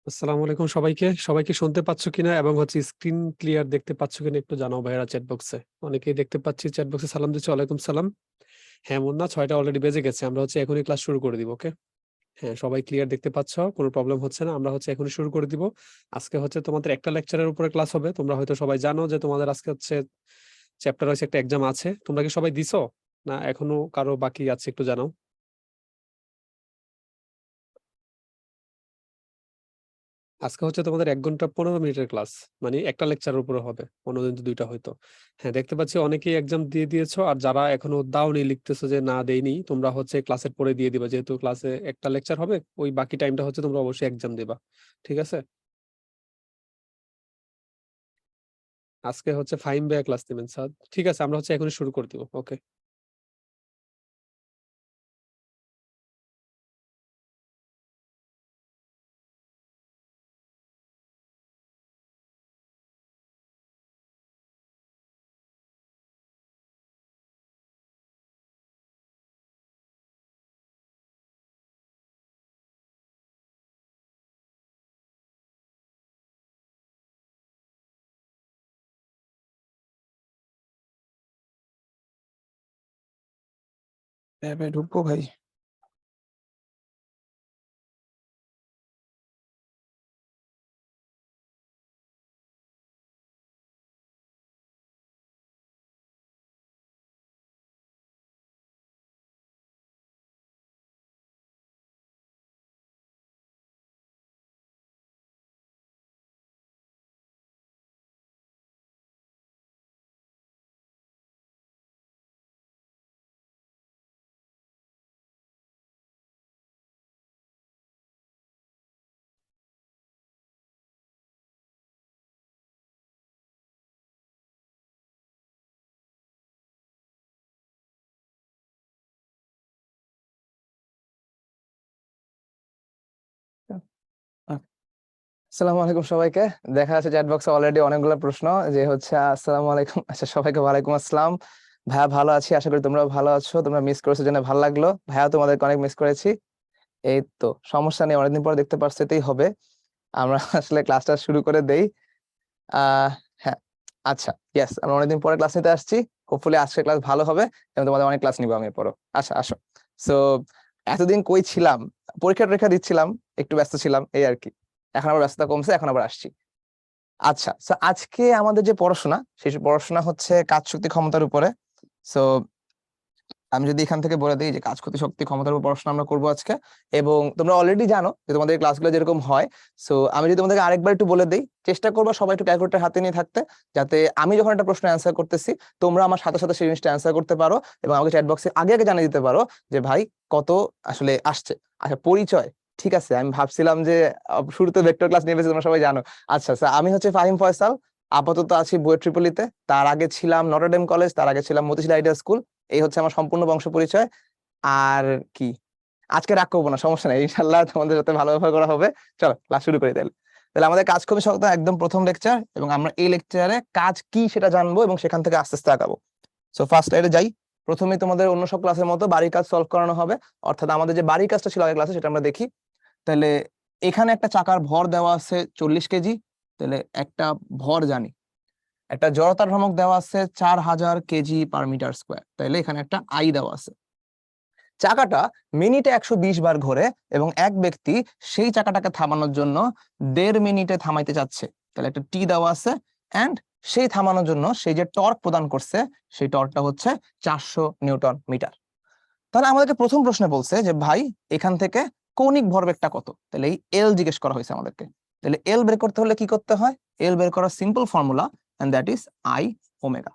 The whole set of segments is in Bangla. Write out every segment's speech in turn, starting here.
আসসালামু আলাইকুম সবাইকে। সবাইকে শুনতে পাচ্ছ কিনা এবং স্ক্রিন ক্লিয়ার দেখতে পাচ্ছ কিনা একটু জানাও ভাইয়েরা চ্যাট বক্সে। অনেকেই দেখতে পাচ্ছি চ্যাট বক্সে সালাম দিচ্ছে। ওয়ালাইকুম সালাম। হ্যাঁ, মুন্না ৬টা অলরেডি বেজে গেছে। আমরা এখনই ক্লাস শুরু করে দিব। ওকে? হ্যাঁ, সবাই ক্লিয়ার দেখতে পাচ্ছ? কোনো প্রবলেম হচ্ছে না। আমরা এখনই শুরু করে দিব। আজকে তোমাদের একটা লেকচারের উপরে ক্লাস হবে। তোমরা হয়তো সবাই জানো যে তোমাদের আজকে চ্যাপ্টার ওয়াইজ একটা এক্সাম আছে। তোমরা কি সবাই দিছো? না এখনো কারো বাকি আছে একটু জানাও। আজকে তোমাদের ১ ঘন্টা ১৫ মিনিটের ক্লাস। মানে একটা লেকচারের উপরে হবে। অন্যদিন তো ২টা হয়তো। হ্যাঁ, দেখতে পাচ্ছি অনেকেই এক্সাম দিয়ে দিয়েছো। আর যারা এখনো দাওনি লিখতেছো যে না দেইনি, তোমরা ক্লাসের পরে দিয়ে দিবা। যেহেতু ক্লাসে একটা লেকচার হবে, ওই বাকি টাইমটা তোমরা অবশ্যই এক্সাম দিবা। ঠিক আছে? আজকে ফাহিম ভাইয়া ক্লাস দিবেন স্যার। ঠিক আছে, আমরা এখনই শুরু করে দিব। ওকে। অ্যাপে ঢুকবো ভাই। আসসালামু আলাইকুম সবাইকে। দেখা যাচ্ছে চ্যাট বক্সে অলরেডি অনেকগুলো প্রশ্ন যে হচ্ছে আসসালামু আলাইকুম। আচ্ছা, সবাইকে ওয়ালাইকুম আসসালাম। ভাইয়া ভালো আছি, আশা করি তোমরা ভালো আছো। তোমরা মিস করেছো জেনে ভালো লাগলো। ভাইয়া তোমাদেরকে অনেক মিস করেছি। এই তো সমস্যা নেই, অনেকদিন পর দেখতে পারছো, এতেই হবে। আমরা আসলে ক্লাসটা শুরু করে দেই। হ্যাঁ, আচ্ছা, ইয়েস, আমরা অনেকদিন পরে ক্লাস নিতে আসছি। হোপফুলি আজকে ক্লাস ভালো হবে এবং তোমাদের অনেক ক্লাস নিবো আমি পড়ো। আচ্ছা, আসো। সো এতদিন কই ছিলাম? পরীক্ষা দিচ্ছিলাম, একটু ব্যস্ত ছিলাম, এই আর কি। এখন আবার ব্যস্ততা কমছে, এখন আবার আসছি। আচ্ছা, সো আজকে আমাদের যে পড়াশোনা, সেই পড়াশোনা হচ্ছে কাজ শক্তি ক্ষমতার উপরে। সো আমি যদি এখান থেকে বলে দিই যে কাজ করতে শক্তি ক্ষমতার উপর পড়াশোনা আমরা করবো আজকে। এবং তোমরা অলরেডি জানো যে তোমাদের ক্লাসগুলো যেরকম হয়। সো আমি যদি তোমাদেরকে আরেকবার একটু বলে দিই, চেষ্টা করবো সবাই একটু ক্যালকুলেটর হাতে নিয়ে থাকতে, যাতে আমি যখন একটা প্রশ্ন অ্যান্সার করতেছি তোমরা আমার সাথে সাথে সেই জিনিসটা অ্যান্সার করতে পারো এবং আমাকে চ্যাট বক্সে আগে আগে জানিয়ে দিতে পারো যে ভাই কত আসলে আসছে। আচ্ছা, পরিচয়। ঠিক আছে, আমি ভাবছিলাম যে শুরুতে ভেক্টর ক্লাস নিয়ে তোমরা সবাই জানো। আচ্ছা স্যার, আমি হচ্ছে ফাহিম ফয়সাল। আপাতত আছি বুয়েট ট্রিপলিতে। তার আগে ছিলাম নটরডেম কলেজ, তার আগে ছিলাম মতিঝিল আইডিয়াল স্কুল। এই হচ্ছে আমার সম্পূর্ণ বংশ পরিচয়। আর কি, আজকে রাগ করবো না, সমস্যা নেই, ইনশাল্লাহ তোমাদের সাথে ভালো ব্যবহার করা হবে। চলো ক্লাস শুরু করি তাহলে। তাহলে আমাদের কাজ কর্মী সপ্তাহ একদম প্রথম লেকচার, এবং আমরা এই লেকচারে কাজ কি সেটা জানবো এবং সেখান থেকে আস্তে আস্তে আগাবো। সো ফার্স্ট স্লাইডে যাই। প্রথমে তোমাদের অন্য সব ক্লাসের মতো বাড়ির কাজ সলভ করানো হবে। অর্থাৎ আমাদের যে বাড়ির কাজটা ছিল আগের ক্লাসে, সেটা আমরা দেখি। তাহলে এখানে একটা চাকার ভর দেওয়া আছে 40 কেজি। তাহলে একটা ভর জানি। একটা জড়তার ভ্রামক দেওয়া আছে 4000 কেজি/মিটার স্কোয়ার। তাহলে এখানে একটা আই দেওয়া আছে। চাকাটা মিনিটে 120 বার ঘোরে এবং এক ব্যক্তি সেই চাকাটাকে থামানোর জন্য 1.5 মিনিটে থামাইতে চাচ্ছে। তাহলে একটা টি দেওয়া আছে। এন্ড সেই থামানোর জন্য সেই যে টর্ক প্রদান করছে, সেই টর্কটা হচ্ছে 400 নিউটন মিটার। তাহলে আমাদেরকে প্রথম প্রশ্নে বলছে যে ভাই, এখান থেকে কৌণিক ভরবেগটা কত। তাহলে এই এল জিজ্ঞেস করা হয়েছে আমাদেরকে। তাহলে এল বের করতে হলে কি করতে হয়? এল বের করার simple formula, and that is I omega.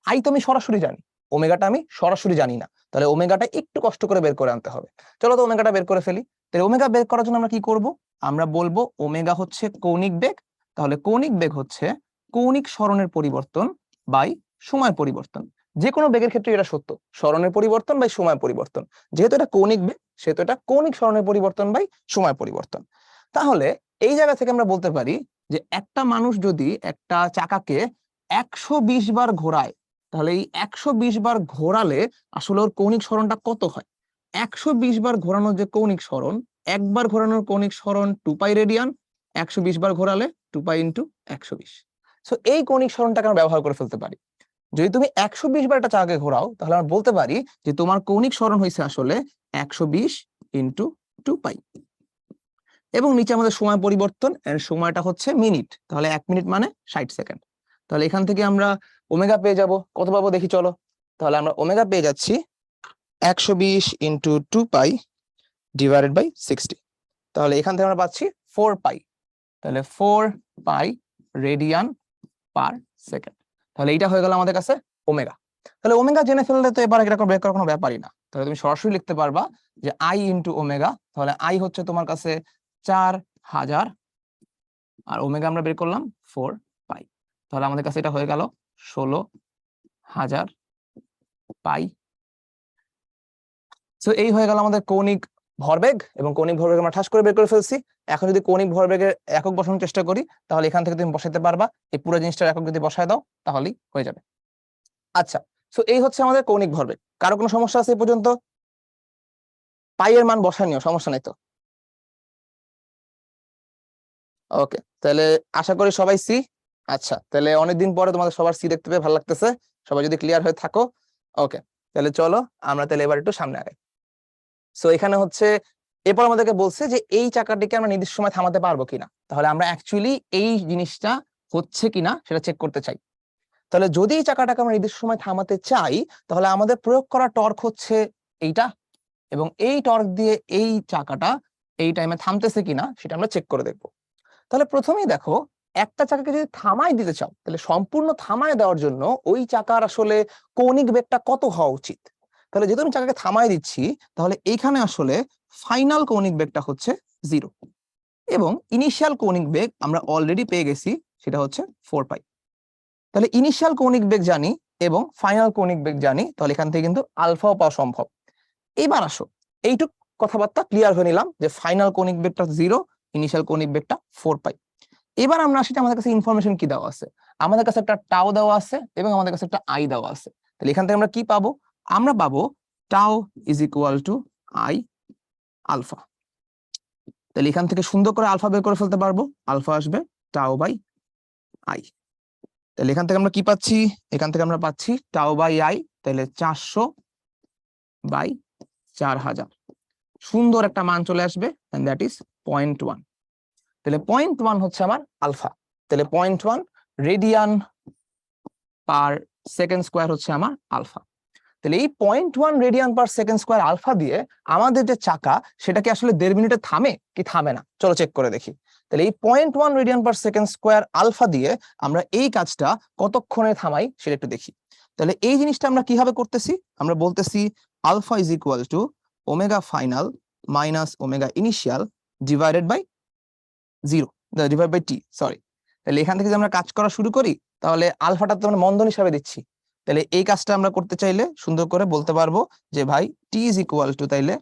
I তো আমি সরাসরি জানি, ওমেগাটা আমি সরাসরি জানি না। তাহলে ওমেগাটা একটু কষ্ট করে বের করে আনতে হবে। চলো তো ওমেগাটা বের করে ফেলি। তাহলে ওমেগা বের করার জন্য আমরা কি করব? আমরা বলবো ওমেগা হচ্ছে কৌণিক বেগ। তাহলে কৌণিক বেগ হচ্ছে কৌণিক সরণের পরিবর্তন বাই সময় পরিবর্তন। যে কোনো বেগের ক্ষেত্রে এটা সত্য, সরণের পরিবর্তন বাই সময় পরিবর্তন। যেহেতু এটা কৌণিক বেগ, সেহেতু এটা কৌণিক সরণের পরিবর্তন বাই সময় পরিবর্তন। তাহলে এই জায়গা থেকে আমরা বলতে পারি যে একটা মানুষ যদি একটা চাকাকে 120 বার ঘোরায়, তাহলে এই 120 বার ঘোরালে আসলে ওর কৌণিক সরণটা কত হয়? 120 বার ঘোরানোর যে কৌণিক সরণ, একবার ঘোরানোর কৌণিক সরণ 2 পাই রেডিয়ান, 120 বার ঘোরালে 2 পাই ইন্টু 120। সো এই কৌণিক সরণটাকে আমরা ব্যবহার করে ফেলতে পারি। যদি তুমি 120 বার একটা চাকাকে ঘোরাও তাহলে আমরা বলতে পারি যে তোমার কৌণিক সরণ হয়েছে আসলে 120 ইন্টু 2 পাই। এবং নিচে আমাদের সময় পরিবর্তন, এর সময়টা হচ্ছে মিনিট, তাহলে 1 মিনিট মানে 60 সেকেন্ড। তাহলে এখান থেকে আমরা ওমেগা পেয়ে যাব, কত পাবো দেখি চলো। তাহলে আমরা ওমেগা পেয়ে যাচ্ছি 120 ইন্টু 2 পাই ডিভাইডেড বাই 60। তাহলে এখান থেকে আমরা পাচ্ছি 4 পাই। তাহলে 4 পাই রেডিয়ান পার সেকেন্ড। তাহলে এইটা হয়ে গেল আমাদের কাছে ওমেগা। তাহলে ওমেগা জেনে ফেললে তো এবার এটা বের করার কোনো ব্যাপারই না। তাহলে তুমি সরাসরি লিখতে পারবা যে আই ইন্টু ওমেগা। তাহলে আই হচ্ছে তোমার কাছে 4000 আর ওমেগা আমরা বের করলাম 4 পাই। তাহলে আমাদের কাছে এটা হয়ে গেল 16000 পাই। সো এই হয়ে গেল আমাদের কৌণিক ভরবেগ, এবং কৌণিক ভরবেগ আমরা ঠাস করে বের করে ফেলছি। এখন যদি কৌণিক ভরবেগের একক বসানোর চেষ্টা করি তাহলে এখান থেকে তুমি বসাতে পারবা, এই পুরো জিনিসটার একক যদি বসায় দাও তাহলেই হয়ে যাবে। আচ্ছা, সো এই হচ্ছে আমাদের কৌণিক ভরবেগ। কারো কোনো সমস্যা আছে এই পর্যন্ত? পাই এর মান বসানিও, সমস্যা নাই তো? ওকে, তাহলে আশা করি সবাই সি। আচ্ছা, তাহলে অনেকদিন পরে তোমাদের সবার সি দেখতে পেয়ে ভালো লাগতেছে, সবাই যদি ক্লিয়ার হয়ে থাকো। ওকে, তাহলে চলো আমরা তাহলে এবার একটু সামনে আগাই। সো এখানে হচ্ছে এরপর আমাদেরকে বলছে যে এই চাকাটিকে আমরা নির্দিষ্ট সময় থামাতে পারবো কিনা। তাহলে আমরা অ্যাকচুয়ালি এই জিনিসটা হচ্ছে কিনা সেটা চেক করতে চাই। তাহলে যদি এই চাকাটাকে আমরা নির্দিষ্ট সময় থামাতে চাই তাহলে আমাদের প্রয়োগ করা টর্ক হচ্ছে এইটা, এবং এই টর্ক দিয়ে এই চাকাটা এই টাইমে থামতেছে কিনা সেটা আমরা চেক করে দেখবো। তাহলে প্রথমেই দেখো, একটা চাকাকে যদি থামাই দিতে চাও তাহলে সম্পূর্ণ থামায় দেওয়ার জন্য ওই চাকার আসলে কৌণিক বেগটা কত হওয়া উচিত। তাহলে যেহেতু আমি চাকাকে থামাই দিচ্ছি তাহলে এইখানে আসলে ফাইনাল কৌণিক বেগটা হচ্ছে 0, এবং ইনিশিয়াল কৌণিক বেগ আমরা অলরেডি পেয়ে গেছি, সেটা হচ্ছে 4 পাই। তাহলে ইনিশিয়াল কৌণিক বেগ জানি এবং ফাইনাল কৌণিক বেগ জানি, তাহলে এখান থেকে কিন্তু আলফাও পাওয়া সম্ভব। এবার আসো, এইটুক কথাবার্তা ক্লিয়ার হয়ে নিলাম যে ফাইনাল কৌণিক বেগটা 0, ইনিশিয়াল কৌণিক বেগটা 4 পাই। এবার আমরা আসি আমাদের কাছে ইনফরমেশন কি দেওয়া আছে। আমাদের কাছে একটা টাও দেওয়া আছে এবং আমাদের কাছে একটা আই দেওয়া আছে। তাহলে এখান থেকে আমরা কি পাবো? আমরা পাবো tau is equal to I alpha. তাহলে এখান থেকে সুন্দর করে আলফা বের করে ফেলতে পারবো, আলফা আসবে টাও বাই আই। তাহলে এখান থেকে আমরা কি পাচ্ছি? এখান থেকে আমরা পাচ্ছি টাও বাই আই, তাহলে 400 বাই 4000। সুন্দর একটা মান চলে আসবে, এন্ড দ্যাট ইজ 0.1। তাহলে 0.1 হচ্ছে আমার আলফা। তাহলে 0.1 রেডিয়ান পার সেকেন্ড স্কোয়ার হচ্ছে আমার আলফা। তাহলে এই 0.1 radian per second square alpha দিয়ে আমাদের যে চাকা সেটা কি আসলে 1.5 মিনিটে থামে কি থামে না, চলো চেক করে দেখি। তাহলে এই 0.1 radian per second square alpha দিয়ে আমরা এই কাজটা কতক্ষণে থামাই সেটা একটু দেখি। তাহলে এই জিনিসটা আমরা কিভাবে করতেছি? আমরা বলতেছি alpha is equal to omega final minus omega initial divided by 0, divide by T, sorry. তাহলে এখান থেকে যদি আমরা কাজ করা শুরু করি তাহলে আলফাটা তো আমরা মন্দন হিসাবে দিচ্ছি। তাহলে এই কাজটা আমরা করতে চাইলে সুন্দর করে বলতে পারবো যে ভাই টি ইজ ইকুয়াল টু, তাইলে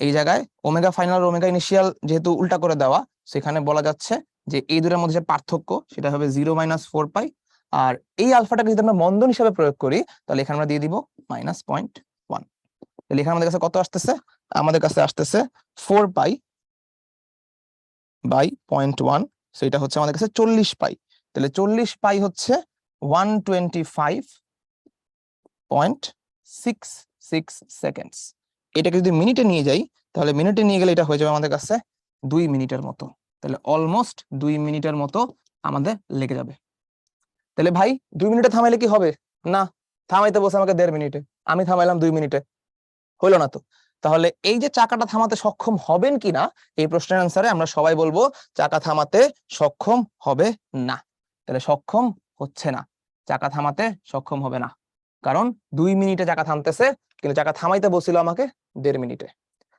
এই জায়গায় ওমেগা ফাইনাল ওমেগা ইনিশিয়াল যেহেতু উল্টা করে দেওয়া, সেখানে বলা যাচ্ছে যে এই দুটোর মধ্যে যে পার্থক্য সেটা হবে 0 - 4 পাই। আর এই আলফাটাকে যদি আমরা মন্দন হিসাবে প্রয়োগ করি তাহলে এখানে আমরা দিয়ে দিব -0.1। তাহলে এখানে আমাদের কাছে কত আসতেছে? আমাদের কাছে আসতেছে 4 পাই বাই 0.1, সেটা হচ্ছে আমাদের কাছে 40 পাই। তাহলে 40 পাই হচ্ছে 125.66 সেকেন্ডস। এটাকে যদি মিনিটে নিয়ে যাই তাহলে মিনিটে নিয়ে গেলে এটা হয়ে যাবে আমাদের কাছে 2 মিনিটের মতো। তাহলে অলমোস্ট 2 মিনিটের মতো আমাদের লেগে যাবে। তাহলে ভাই 2 মিনিটে থামাইলে কি হবে? না, থামাইতে বসে আমাকে 1.5 মিনিটে, আমি থামাইলাম 2 মিনিটে, হইলো না তো। তাহলে এই যে চাকাটা থামাতে সক্ষম হবেন কিনা এই প্রশ্নের আনসারে আমরা সবাই বলবো চাকা থামাতে সক্ষম হবে না। তাহলে সক্ষম হচ্ছে না, চাকা থামাতে সক্ষম হবে না, কারণ 2 মিনিটে চাকা থামতেছে কিন্তু চাকা থামাইতে বলছিল আমাকে 1.5 মিনিটে।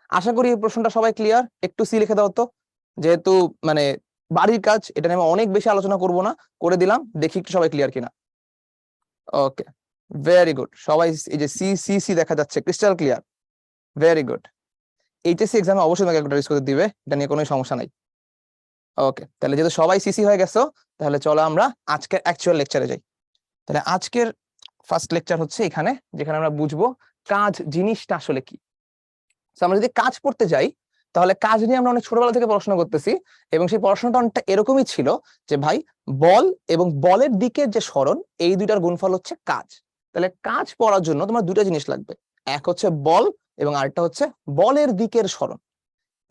আশা করি এই প্রশ্নটা সবাই ক্লিয়ার। একটু সি লিখে দাও তো, যেহেতু মানে বাড়ির কাজ, এটা নিয়ে আমি অনেক বেশি আলোচনা করব না, করে দিলাম, দেখি একটু সবাই ক্লিয়ার কিনা। ওকে, ভেরি গুড, সবাই এই যে সি সি সি দেখা যাচ্ছে crystal clear, very good. HSC এক্সামে অবশ্যই তোমাকে একটা স্কোর দিবে, এটা নিয়ে কোনো সমস্যা নাই। ওকে, তাহলে যেহেতু সবাই সিসি হয়ে গেছো তাহলে চলো আমরা আজকের অ্যাকচুয়াল লেকচারে যাই। তাহলে আজকের ফার্স্ট লেকচার হচ্ছে এখানে, যেখানে আমরা বুঝবো কাজ জিনিসটা আসলে কি। আমরা যদি কাজ পড়তে যাই তাহলে কাজ নিয়ে আমরা অনেক ছোটবেলা থেকে পড়াশোনা করতেছি, এবং সেই পড়াশোনাটা অনেকটা এরকমই ছিল যে ভাই বল এবং বলের দিকের যে সরণ, এই দুইটার গুণফল হচ্ছে কাজ। তাহলে কাজ পড়ার জন্য তোমার দুটো জিনিস লাগবে, এক হচ্ছে বল এবং আরেকটা হচ্ছে বলের দিকের সরণ।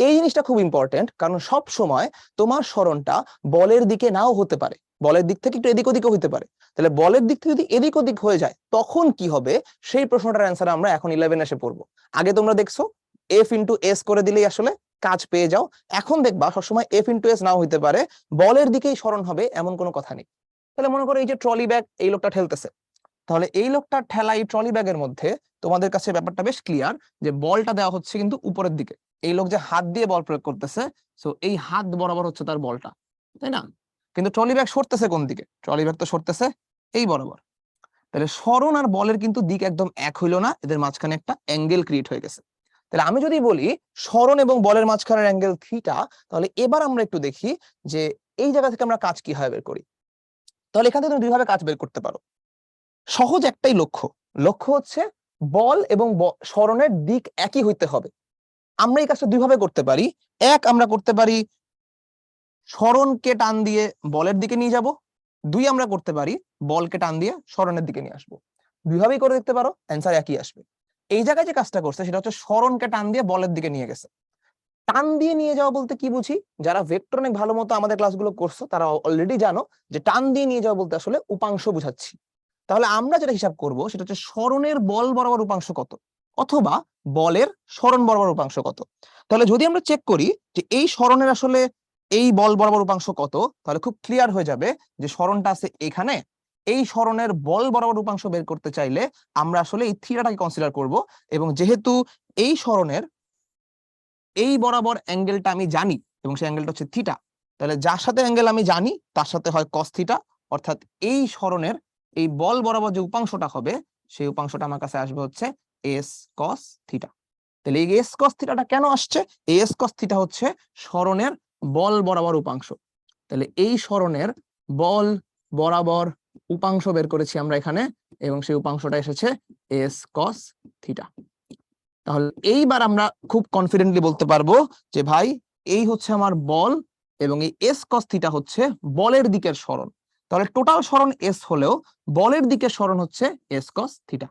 এই জিনিসটা খুব ইম্পর্টেন্ট, কারণ সব সময় তোমার সরণটা বলের দিকে নাও হতে পারে, বলের দিক থেকে একটু এদিক ওদিকও হতে পারে। তাহলে বলের দিক থেকে যদি এদিক ওদিক হয়ে যায় তখন কি হবে, সেই প্রশ্নটার অ্যান্সার আমরা এখন 11 এসে পড়বো। আগে তোমরা দেখছো এফ ইন্টু এস করে দিলেই আসলে কাজ পেয়ে যাও। এখন দেখবা সবসময় এফ ইন্টু এস নাও হইতে পারে, বলের দিকেই সরণ হবে এমন কোনো কথা নেই। তাহলে মনে করো এই যে ট্রলি ব্যাগ এই লোকটা ঠেলতেছে, তাহলে এই লোকটার ঠেলা এই ট্রলি ব্যাগের মধ্যে তোমাদের কাছে ব্যাপারটা বেশ ক্লিয়ার, যে বলটা দেওয়া হচ্ছে কিন্তু উপরের দিকে। এই লোক যে হাত দিয়ে বল প্রয়োগ করতেছে, সো এই হাত বরাবর হচ্ছে তার বলটা, তাই না? কিন্তু ট্রলি ব্যাগ সরতেছে কোন দিকে? ট্রলি ব্যাগ তো সরতেছে এই বরাবর। তাহলে সরণ আর বলের কিন্তু দিক একদম এক হইলো না, এদের মাঝখানে একটা অ্যাঙ্গেল ক্রিয়েট হয়ে গেছে। তাহলে আমি যদি বলি সরণ এবং বলের মাঝখানের অ্যাঙ্গেল থিটা, তাহলে এবার আমরা একটু দেখি যে এই জায়গা থেকে আমরা কাজ কিভাবে বের করি। তাহলে এখান থেকে তুমি দুইভাবে কাজ বের করতে পারো। সহজ একটাই লক্ষ্য, লক্ষ্য হচ্ছে বল এবং সরণের দিক একই হইতে হবে। আমরা এই কাজটা দুইভাবে করতে পারি। এক, আমরা করতে পারি সরণকে টান দিয়ে বলের দিকে নিয়ে যাব। দুই, আমরা করতে পারি বলকে টান দিয়ে সরণের দিকে নিয়ে আসবো। দুইভাবেই করে দেখতে পারো, অ্যান্সার একই আসবে। এই জায়গায় যে কাজটা করছে সেটা হচ্ছে সরণকে টান দিয়ে বলের দিকে নিয়ে গেছে। টান দিয়ে নিয়ে যাওয়া বলতে কি বুঝি? যারা ভেক্টর অনেক ভালো মতো আমাদের ক্লাসগুলো করছো তারা অলরেডি জানো যে টান দিয়ে নিয়ে যাওয়া বলতে আসলে উপাংশ বুঝাচ্ছি। তাহলে আমরা যেটা হিসাব করব সেটা হচ্ছে সরণের বল বরাবর উপাংশ কত, অথবা বলের সরণ বরাবর উপাংশ কত। তাহলে যদি আমরা চেক করি যে এই সরণের আসলে এই বল বরাবর উপাংশ কত, তাহলে খুব ক্লিয়ার হয়ে যাবে যে সরণটা আছে এখানে। এই সরণের বল বরাবর উপাংশ বের করতে চাইলে আমরা আসলে এই থিটাটাকে কনসিডার করব, এবং যেহেতু এই সরণের এই বরাবর অ্যাঙ্গেলটা আমি জানি এবং সেই অ্যাঙ্গেলটা হচ্ছে থিটা, তাহলে যার সাথে অ্যাঙ্গেল আমি জানি তার সাথে হয় কস থিটা, অর্থাৎ এই সরণের এই বল বরাবর যে উপাংশটা হবে সেই উপাংশটা আমার কাছে আসবে হচ্ছে এস কস থিটা। তাহলে এই এস কস থিটাটা কেন আসছে? এই এস কস থিটা হচ্ছে সরণের বল বরাবর উপাংশ। তাহলে এই সরণের বল বরাবর উপাংশ বের করেছি আমরা এখানে, এবং সেই উপাংশটা এসেছে এস কস থিটা। তাহলে এইবার আমরা খুব কনফিডেন্টলি বলতে পারবো যে ভাই এই হচ্ছে আমার বল, এবং এই এস কস থিটা হচ্ছে বলের দিকের সরণ। তাহলে টোটাল সরণ এস হলেও বলের দিকের সরণ হচ্ছে এস কস থিটা।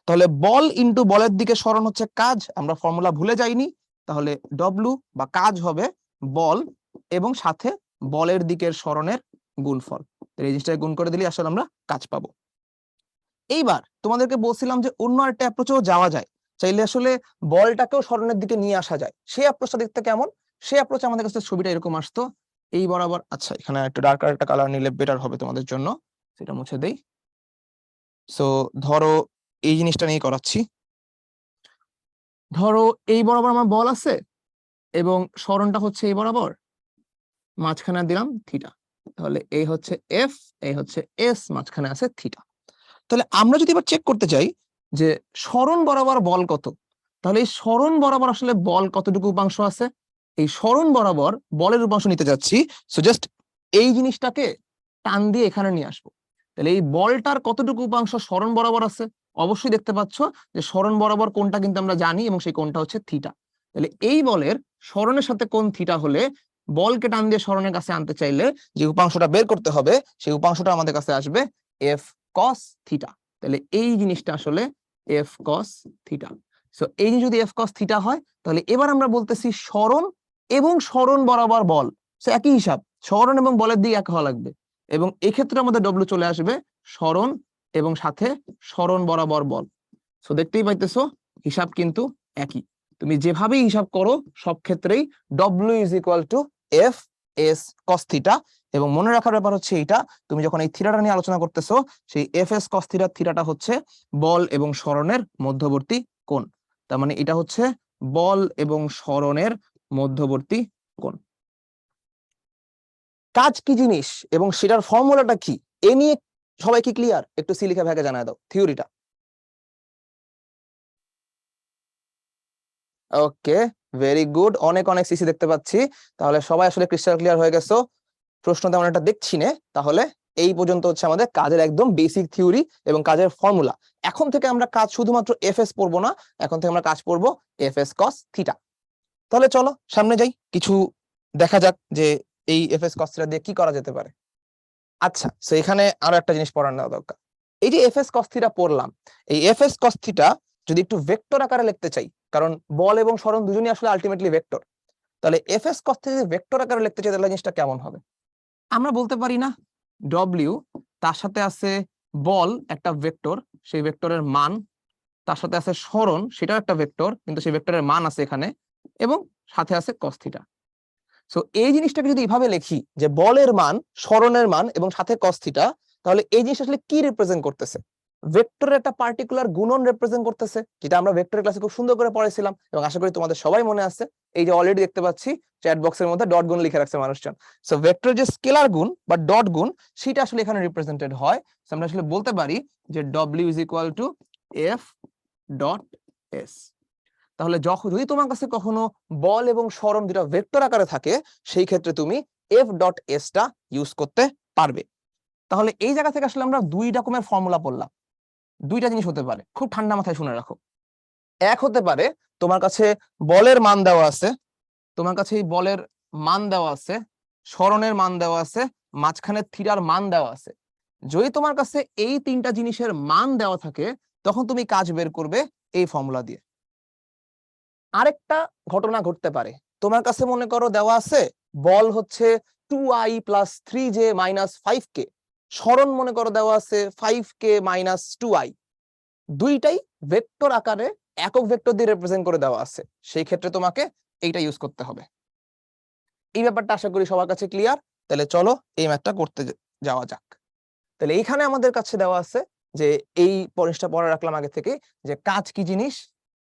তাহলে বল ইন্টু বলের দিকে সরণ হচ্ছে কাজ, আমরা ফর্মুলা ভুলে যাইনি। তাহলে ডব্লু বা কাজ হবে বল এবং সাথে বলের দিকের সরণের গুণফল। এই জিনিসটাকে গুণ করে দিলে আসলে আমরা কাজ পাবো। এইবার তোমাদেরকে বলছিলাম যে অন্য একটা অ্যাপ্রোচেও যাওয়া যায়, চাইলে আসলে বলটাকেও সরণের দিকে নিয়ে আসা যায়। সেই অ্যাপ্রোচটা দেখতে কেমন? সেই অ্যাপ্রোচে আমাদের কাছে ছবিটা এরকম আসতো, এই বরাবর। আচ্ছা, এখানে একটু ডার্কার একটা কালার নিলে বেটার হবে তোমাদের জন্য, সেটা মুছে দেই। সো ধরো এই জিনিসটা নিয়ে করাচ্ছি। ধরো এই বরাবর আমার বল আছে এবং সরণটা হচ্ছে এই বরাবর, মাঝখানে দিলাম থিটা। তাহলে এই হচ্ছে এফ, এই হচ্ছে এস, মাঝখানে আছে থিটা। তাহলে আমরা যদি এবার চেক করতে চাই যে সরণ বরাবর বল কত, তাহলে এই সরণ বরাবর আসলে বল কতটুকু উপাংশ আছে, এই সরণ বরাবর বলের উপাংশ নিতে যাচ্ছি। সো জাস্ট এই জিনিসটাকে টান দিয়ে এখানে নিয়ে আসবো। তাহলে এই বলটার কতটুকু উপাংশ সরণ বরাবর আছে? অবশ্যই দেখতে পাচ্ছ যে সরণ বরাবর কোণটা কিন্তু আমরা জানি, এবং সেই কোণটা হচ্ছে থিটা। তাহলে এই বলের সরণের সাথে কোণ থিটা হলে বলকে টান দিয়ে সরণের কাছে আনতে চাইলে যে উপাংশটা বের করতে হবে সেই উপাংশটা আমাদের কাছে আসবে এফ কস থিটা। তাহলে এই জিনিসটা আসলে এফ কস থিটা। সো এই যদি এফ কস থিটা হয়, তাহলে এবার আমরা বলতেছি সরণ এবং সরণ বরাবর বল, সে একই হিসাব, সরণ এবং বলের দিকে এক হওয়া লাগবে, এবং এক্ষেত্রে আমাদের ডব্লু চলে আসবে সরণ এবং সাথে সরণ বরাবর বল। সো দেখতেই পাইতেছো হিসাব কিন্তু একই, তুমি যেভাবেই হিসাব করো সব ক্ষেত্রেই W is equal two F S cos theta. এবং মনে রাখার ব্যাপার হচ্ছে এইটা, তুমি যখন এই থিটাটা নিয়ে আলোচনা করতেছো সেই এফ এস কস থিটা, থিটাটা হচ্ছে বল এবং সরণের মধ্যবর্তী কোণ। তার মানে এটা হচ্ছে বল এবং সরণের মধ্যবর্তী কোণ। কাজ কি জিনিস এবং সেটার ফর্মুলাটা কি, এ নিয়ে সবাই কি ক্লিয়ার? একটু সি লিখে ভাগে জানায় দাও থিওরিটা। ওকে, ভেরি গুড, অনেক অনেক সিসি দেখতে পাচ্ছি। তাহলে সবাই আসলে ক্রিস্টাল ক্লিয়ার হয়ে গেছো, প্রশ্ন তেমন একটা দেখছি না। তাহলে এই পর্যন্ত হচ্ছে আমাদের কাজের একদম বেসিক থিওরি এবং কাজের ফর্মুলা। এখন থেকে আমরা কাজ শুধুমাত্র এফ এস পড়বো না, এখন থেকে আমরা কাজ পড়বো এফ এস কস থিটা। তাহলে চলো সামনে যাই, কিছু দেখা যাক যে এই এফএস কস থিটা দিয়ে কি করা যেতে পারে। আচ্ছা, তো এখানে আরো একটা জিনিস পড়ার নেওয়া দরকার। এই যে এফএস কস থিটা পড়লাম, এই এফএস কস থিটা যদি একটু ভেক্টর আকারে লিখতে চাই, কারণ বল এবং সরণ দুজনই আসলে আলটিমেটলি ভেক্টর, তাহলে এফএস কস থিটা যদি ভেক্টর আকারে লিখতে চাই তাহলে জিনিসটা কেমন হবে? আমরা বলতে পারি না ডব্লিউ, তার সাথে আছে বল একটা ভেক্টর, সেই ভেক্টরের মান, তার সাথে আছে সরণ, সেটাও একটা ভেক্টর কিন্তু সেই ভেক্টরের মান আছে এখানে, এবং সাথে আছে কস থিটা। সো এই জিনিসটাকে যদি এইভাবে লিখি যে বলের মান, সরণের মান এবং সাথে কস থিটা, তাহলে এই জিনিসটা আসলে কি রিপ্রেজেন্ট করতেছে? ভেক্টরের একটা পার্টিকুলার গুণন রিপ্রেজেন্ট করতেছে, যেটা আমরা ভেক্টরের ক্লাসে খুব সুন্দর করে পড়াইছিলাম এবং আশা করি তোমাদের সবাই মনে আছে। এই যে অলরেডি দেখতে পাচ্ছি চ্যাট বক্সের মধ্যে ডট গুণ লিখে রাখছে মানুষজন। সো ভেক্টর যে স্কেলার গুণ বা ডট গুণ, সেটা আসলে এখানে রিপ্রেজেন্টেড হয়। সো আমরা আসলে বলতে পারি যে W is equal two F dot S. তাহলে যদি তোমার কাছে কখনো বল এবং সরণ দুটো ভেক্টর আকারে থাকে, সেই ক্ষেত্রে তুমি এফ ডট এস টা ইউজ করতে পারবে। তাহলে এই জায়গা থেকে আসলে আমরা দুই রকমের ফর্মুলা পড়লাম। দুইটা জিনিস হতে পারে, খুব ঠান্ডা মাথায় শুনে রাখো। এক হতে পারে তোমার কাছে বলের মান দেওয়া আছে, তোমার কাছে এই বলের মান দেওয়া আছে, সরণের মান দেওয়া আছে, মাঝখানে থিটার মান দেওয়া আছে। যদি তোমার কাছে এই তিনটা জিনিসের মান দেওয়া থাকে, তখন তুমি কাজ বের করবে এই ফর্মুলা দিয়ে। আরেকটা ঘটনা ঘটতে পারে, তোমার কাছে মনে করো দেওয়া আছে বল হচ্ছে 2i + 3j - 5k, সরণ মনে করো দেওয়া আছে 5k - 2i, দুইটাই ভেক্টর আকারে একক ভেক্টর দিয়ে রিপ্রেজেন্ট করে দেওয়া আছে। সেই ক্ষেত্রে তোমাকে এইটা ইউজ করতে হবে। এই ব্যাপারটা আশা করি সবার কাছে ক্লিয়ার। তাহলে চলো এই ম্যাথটা করতে যাওয়া যাক। তাহলে এইখানে আমাদের কাছে দেওয়া আছে যে এই জিনিসটা পড়ে রাখলাম আগে থেকে, যে কাজ কি জিনিস।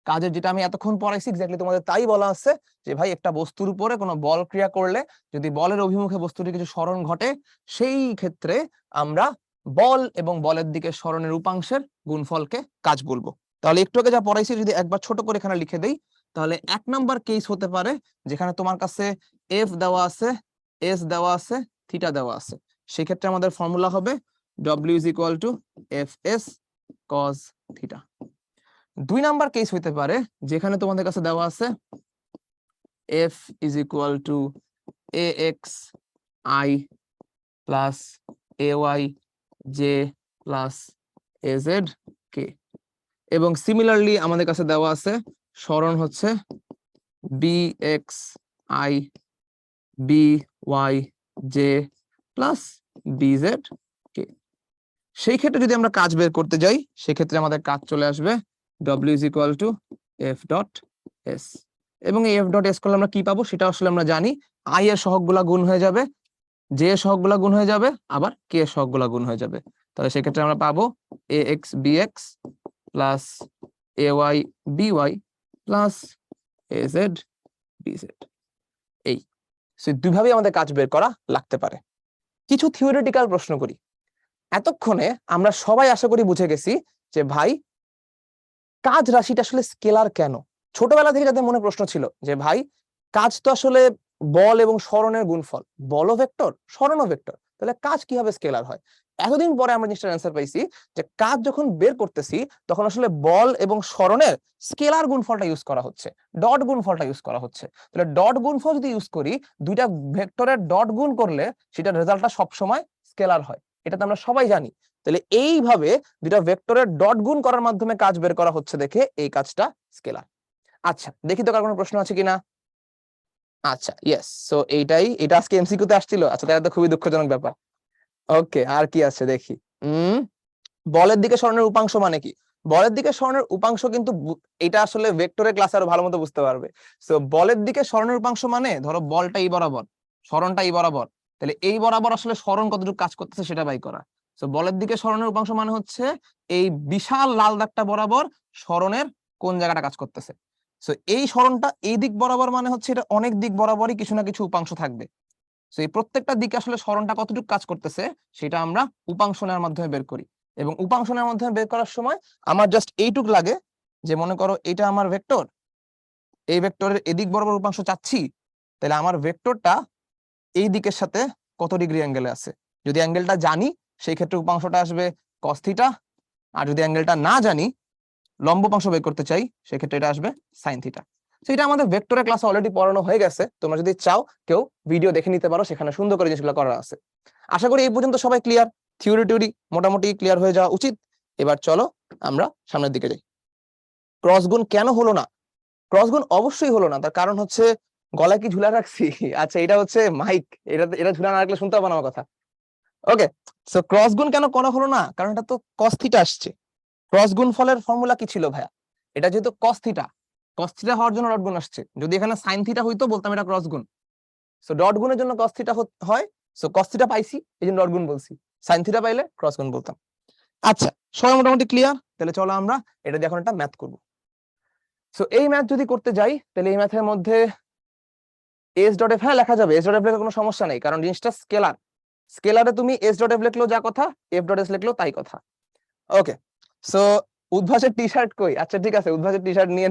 কাজের যেটা আমি এতক্ষণ পড়াইছি এক্স্যাক্টলি তোমাদের তাই বলা আছে যে ভাই একটা বস্তুর উপরে কোনো বল ক্রিয়া করলে যদি বলের অভিমুখে বস্তুটি কিছু সরণ ঘটে, সেই ক্ষেত্রে আমরা বল এবং বলের দিকে সরণের উপাংশের গুণফলকে কাজ বলবো। তাহলে একটু আগে যা পড়াইছি যদি একবার ছোট করে এখানে লিখে দেই, তাহলে 1 নাম্বার কেস হতে পারে যেখানে তোমার কাছে এফ দেওয়া আছে, এস দেওয়া আছে, থিটা দেওয়া আছে। সেই ক্ষেত্রে আমাদের ফর্মুলা হবে W is equal to Fs cos theta। 2 number case হইতে পারে যেখানে তোমাদের কাছে দেওয়া আছে F is equal to AXI plus AYJ plus AZK, এবং সিমিলারলি আমাদের কাছে দেওয়া আছে সরণ হচ্ছে BXI BYJ plus BZK। সেই ক্ষেত্রে যদি আমরা কাজ বের করতে যাই, সেক্ষেত্রে আমাদের কাজ চলে আসবে W is equal to F dot S, এবং এই F dot S করলে আমরা কি পাবো সেটা আসলে আমরা জানি। I এর সহগগুলা গুণ হয়ে যাবে, J এর সহগগুলা গুণ হয়ে যাবে, আবার K এর সহগগুলা গুণ হয়ে যাবে। তাহলে সেক্ষেত্রে আমরা পাবো AX BX plus AY BY plus AZ BZ। এই দুইভাবেই আমাদের কাজ বের করা লাগতে পারে। কিছু থিওরিটিক্যাল প্রশ্ন করি। এতক্ষণে আমরা সবাই আশা করি বুঝে গেছি যে ভাই কাজ রাশিটা আসলে স্কেলার কেন। ছোটবেলা থেকে যাদের মনে প্রশ্ন ছিল যে ভাই কাজ তো আসলে বল এবং সরণের গুণফল, বলও ভেক্টর সরণও ভেক্টর, তাহলে কাজ কিভাবে স্কেলার হয়? এতদিন পরে আমরা জিনিসটার অ্যান্সার পাইছি যে কাজ যখন বের করতেছি তখন আসলে বল এবং সরণের স্কেলার গুণফলটা ইউজ করা হচ্ছে, ডট গুণফলটা ইউজ করা হচ্ছে। তাহলে ডট গুণফল যদি ইউজ করি, দুইটা ভেক্টরের ডট গুণ করলে সেটার রেজাল্টটা সবসময় স্কেলার হয়, এটা তো আমরা সবাই জানি। তাহলে এইভাবে দুইটা ভেক্টরের ডট গুণ করার মাধ্যমে কাজ বের করা হচ্ছে দেখে এই কাজটা স্কেলার। আচ্ছা দেখি তো কার কোনো প্রশ্ন আছে কিনা। আচ্ছা ইয়েস, সো এটা আজকে এমসিকিউ তে আসছিল। আচ্ছা তাহলে তো খুবই দুঃখজনক ব্যাপার। ওকে, আর কি আছে দেখি। বলের দিকে সরণের উপাংশ মানে কি? বলের দিকে সরণের উপাংশ কিন্তু এটা আসলে ভেক্টরের ক্লাসে আরো ভালো মতো বুঝতে পারবে। সো বলের দিকে সরণের উপাংশ মানে ধরো বলটা এই বরাবর, সরণটা এই বরাবর, তাহলে এই বরাবর আসলে সরণ কতটুকু কাজ করতেছে সেটা বাই করা। সো বলের দিকে সরণের উপাংশ মানে হচ্ছে এই বিশাল লাল দাগটা বরাবর সরণের কোন জায়গাটা কাজ করতেছে। সো এই সরণটা এই দিক বরাবর মানে হচ্ছে এটা অনেক দিক বরাবরই কিছু না কিছু উপাংশ থাকবে। সো এই প্রত্যেকটা দিকে আসলে সরণটা কতটুকু কাজ করতেছে সেটা আমরা উপাংশ নেওয়ার মাধ্যমে বের করি, এবং উপাংশ নেওয়ার মাধ্যমে বের করার সময় আমার জাস্ট এইটুক লাগে যে মনে করো এটা আমার ভেক্টর, এই ভেক্টরের এদিক বরাবর উপাংশ চাচ্ছি, তাহলে আমার ভেক্টরটা এই দিকের সাথে কত ডিগ্রি অ্যাঙ্গেলে আছে। যদি অ্যাঙ্গেলটা জানি সেই ক্ষেত্রে উপাংশটা আসবে cos থিটা, আর যদি অ্যাঙ্গেলটা না জানি লম্ব উপাংশ বের করতে চাই সেক্ষেত্রে এটা আসবে sin থিটা। তো এটা আমাদের ভেক্টরের ক্লাস অলরেডি পড়ানো হয়ে গেছে, তোমরা যদি চাও কেউ ভিডিও দেখে নিতে পারো, সেখানে সুন্দর করে জিনিসগুলো করা আছে। আশা করি এই পর্যন্ত সবাই ক্লিয়ার, থিওরি মোটামুটি ক্লিয়ার হয়ে যাওয়া উচিত। এবার চলো আমরা সামনের দিকে যাই। ক্রস গুণ কেন হলো না? ক্রস গুণ অবশ্যই হলো না, তার কারণ হচ্ছে গলায় কি ঝুলা রাখছি? আচ্ছা, এটা হচ্ছে মাইক, এটা ঝুলা না রাখলে শুনতে পাবো না আমার কথা। ওকে, সো ক্রস গুণ কেন করা হলো না? কারণ এটা তো কস থিটা আসছে। ক্রস গুণ ফলের ফর্মুলা কি ছিল ভাইয়া? এটা যেহেতু কস থিটা হওয়ার জন্য ডট গুণ আসছে। যদি এখানে সাইন থিটা হইতো বলতাম এটা ক্রস গুণ। সো ডট গুণের জন্য কস থিটা হয়, সো কস থিটা পাইছি এই জন্য ডট গুণ বলছি, সাইন থিটা পাইলে ক্রস গুণ বলতাম। আচ্ছা, সবাই মোটামুটি ক্লিয়ার? তাহলে চলো আমরা এটা দিয়ে এখন একটা ম্যাথ করব। সো এই ম্যাথ যদি করতে যাই, তাহলে এই ম্যাথের মধ্যে এস ডট এফ, হ্যাঁ লেখা যাবে, এস ডট এফ লেখার কোনো সমস্যা নেই, কারণ জিনিসটা স্কেলার। স্কেলারে তুমি এস ডট এফ লিখলেও যা কথা, এফ ডট এস লিখলেও তাই কথা। ওকে, সো উদ্ভাসের টি শার্ট কই? আচ্ছা ঠিক আছে, উদ্ভাসের টি শার্ট নিয়ে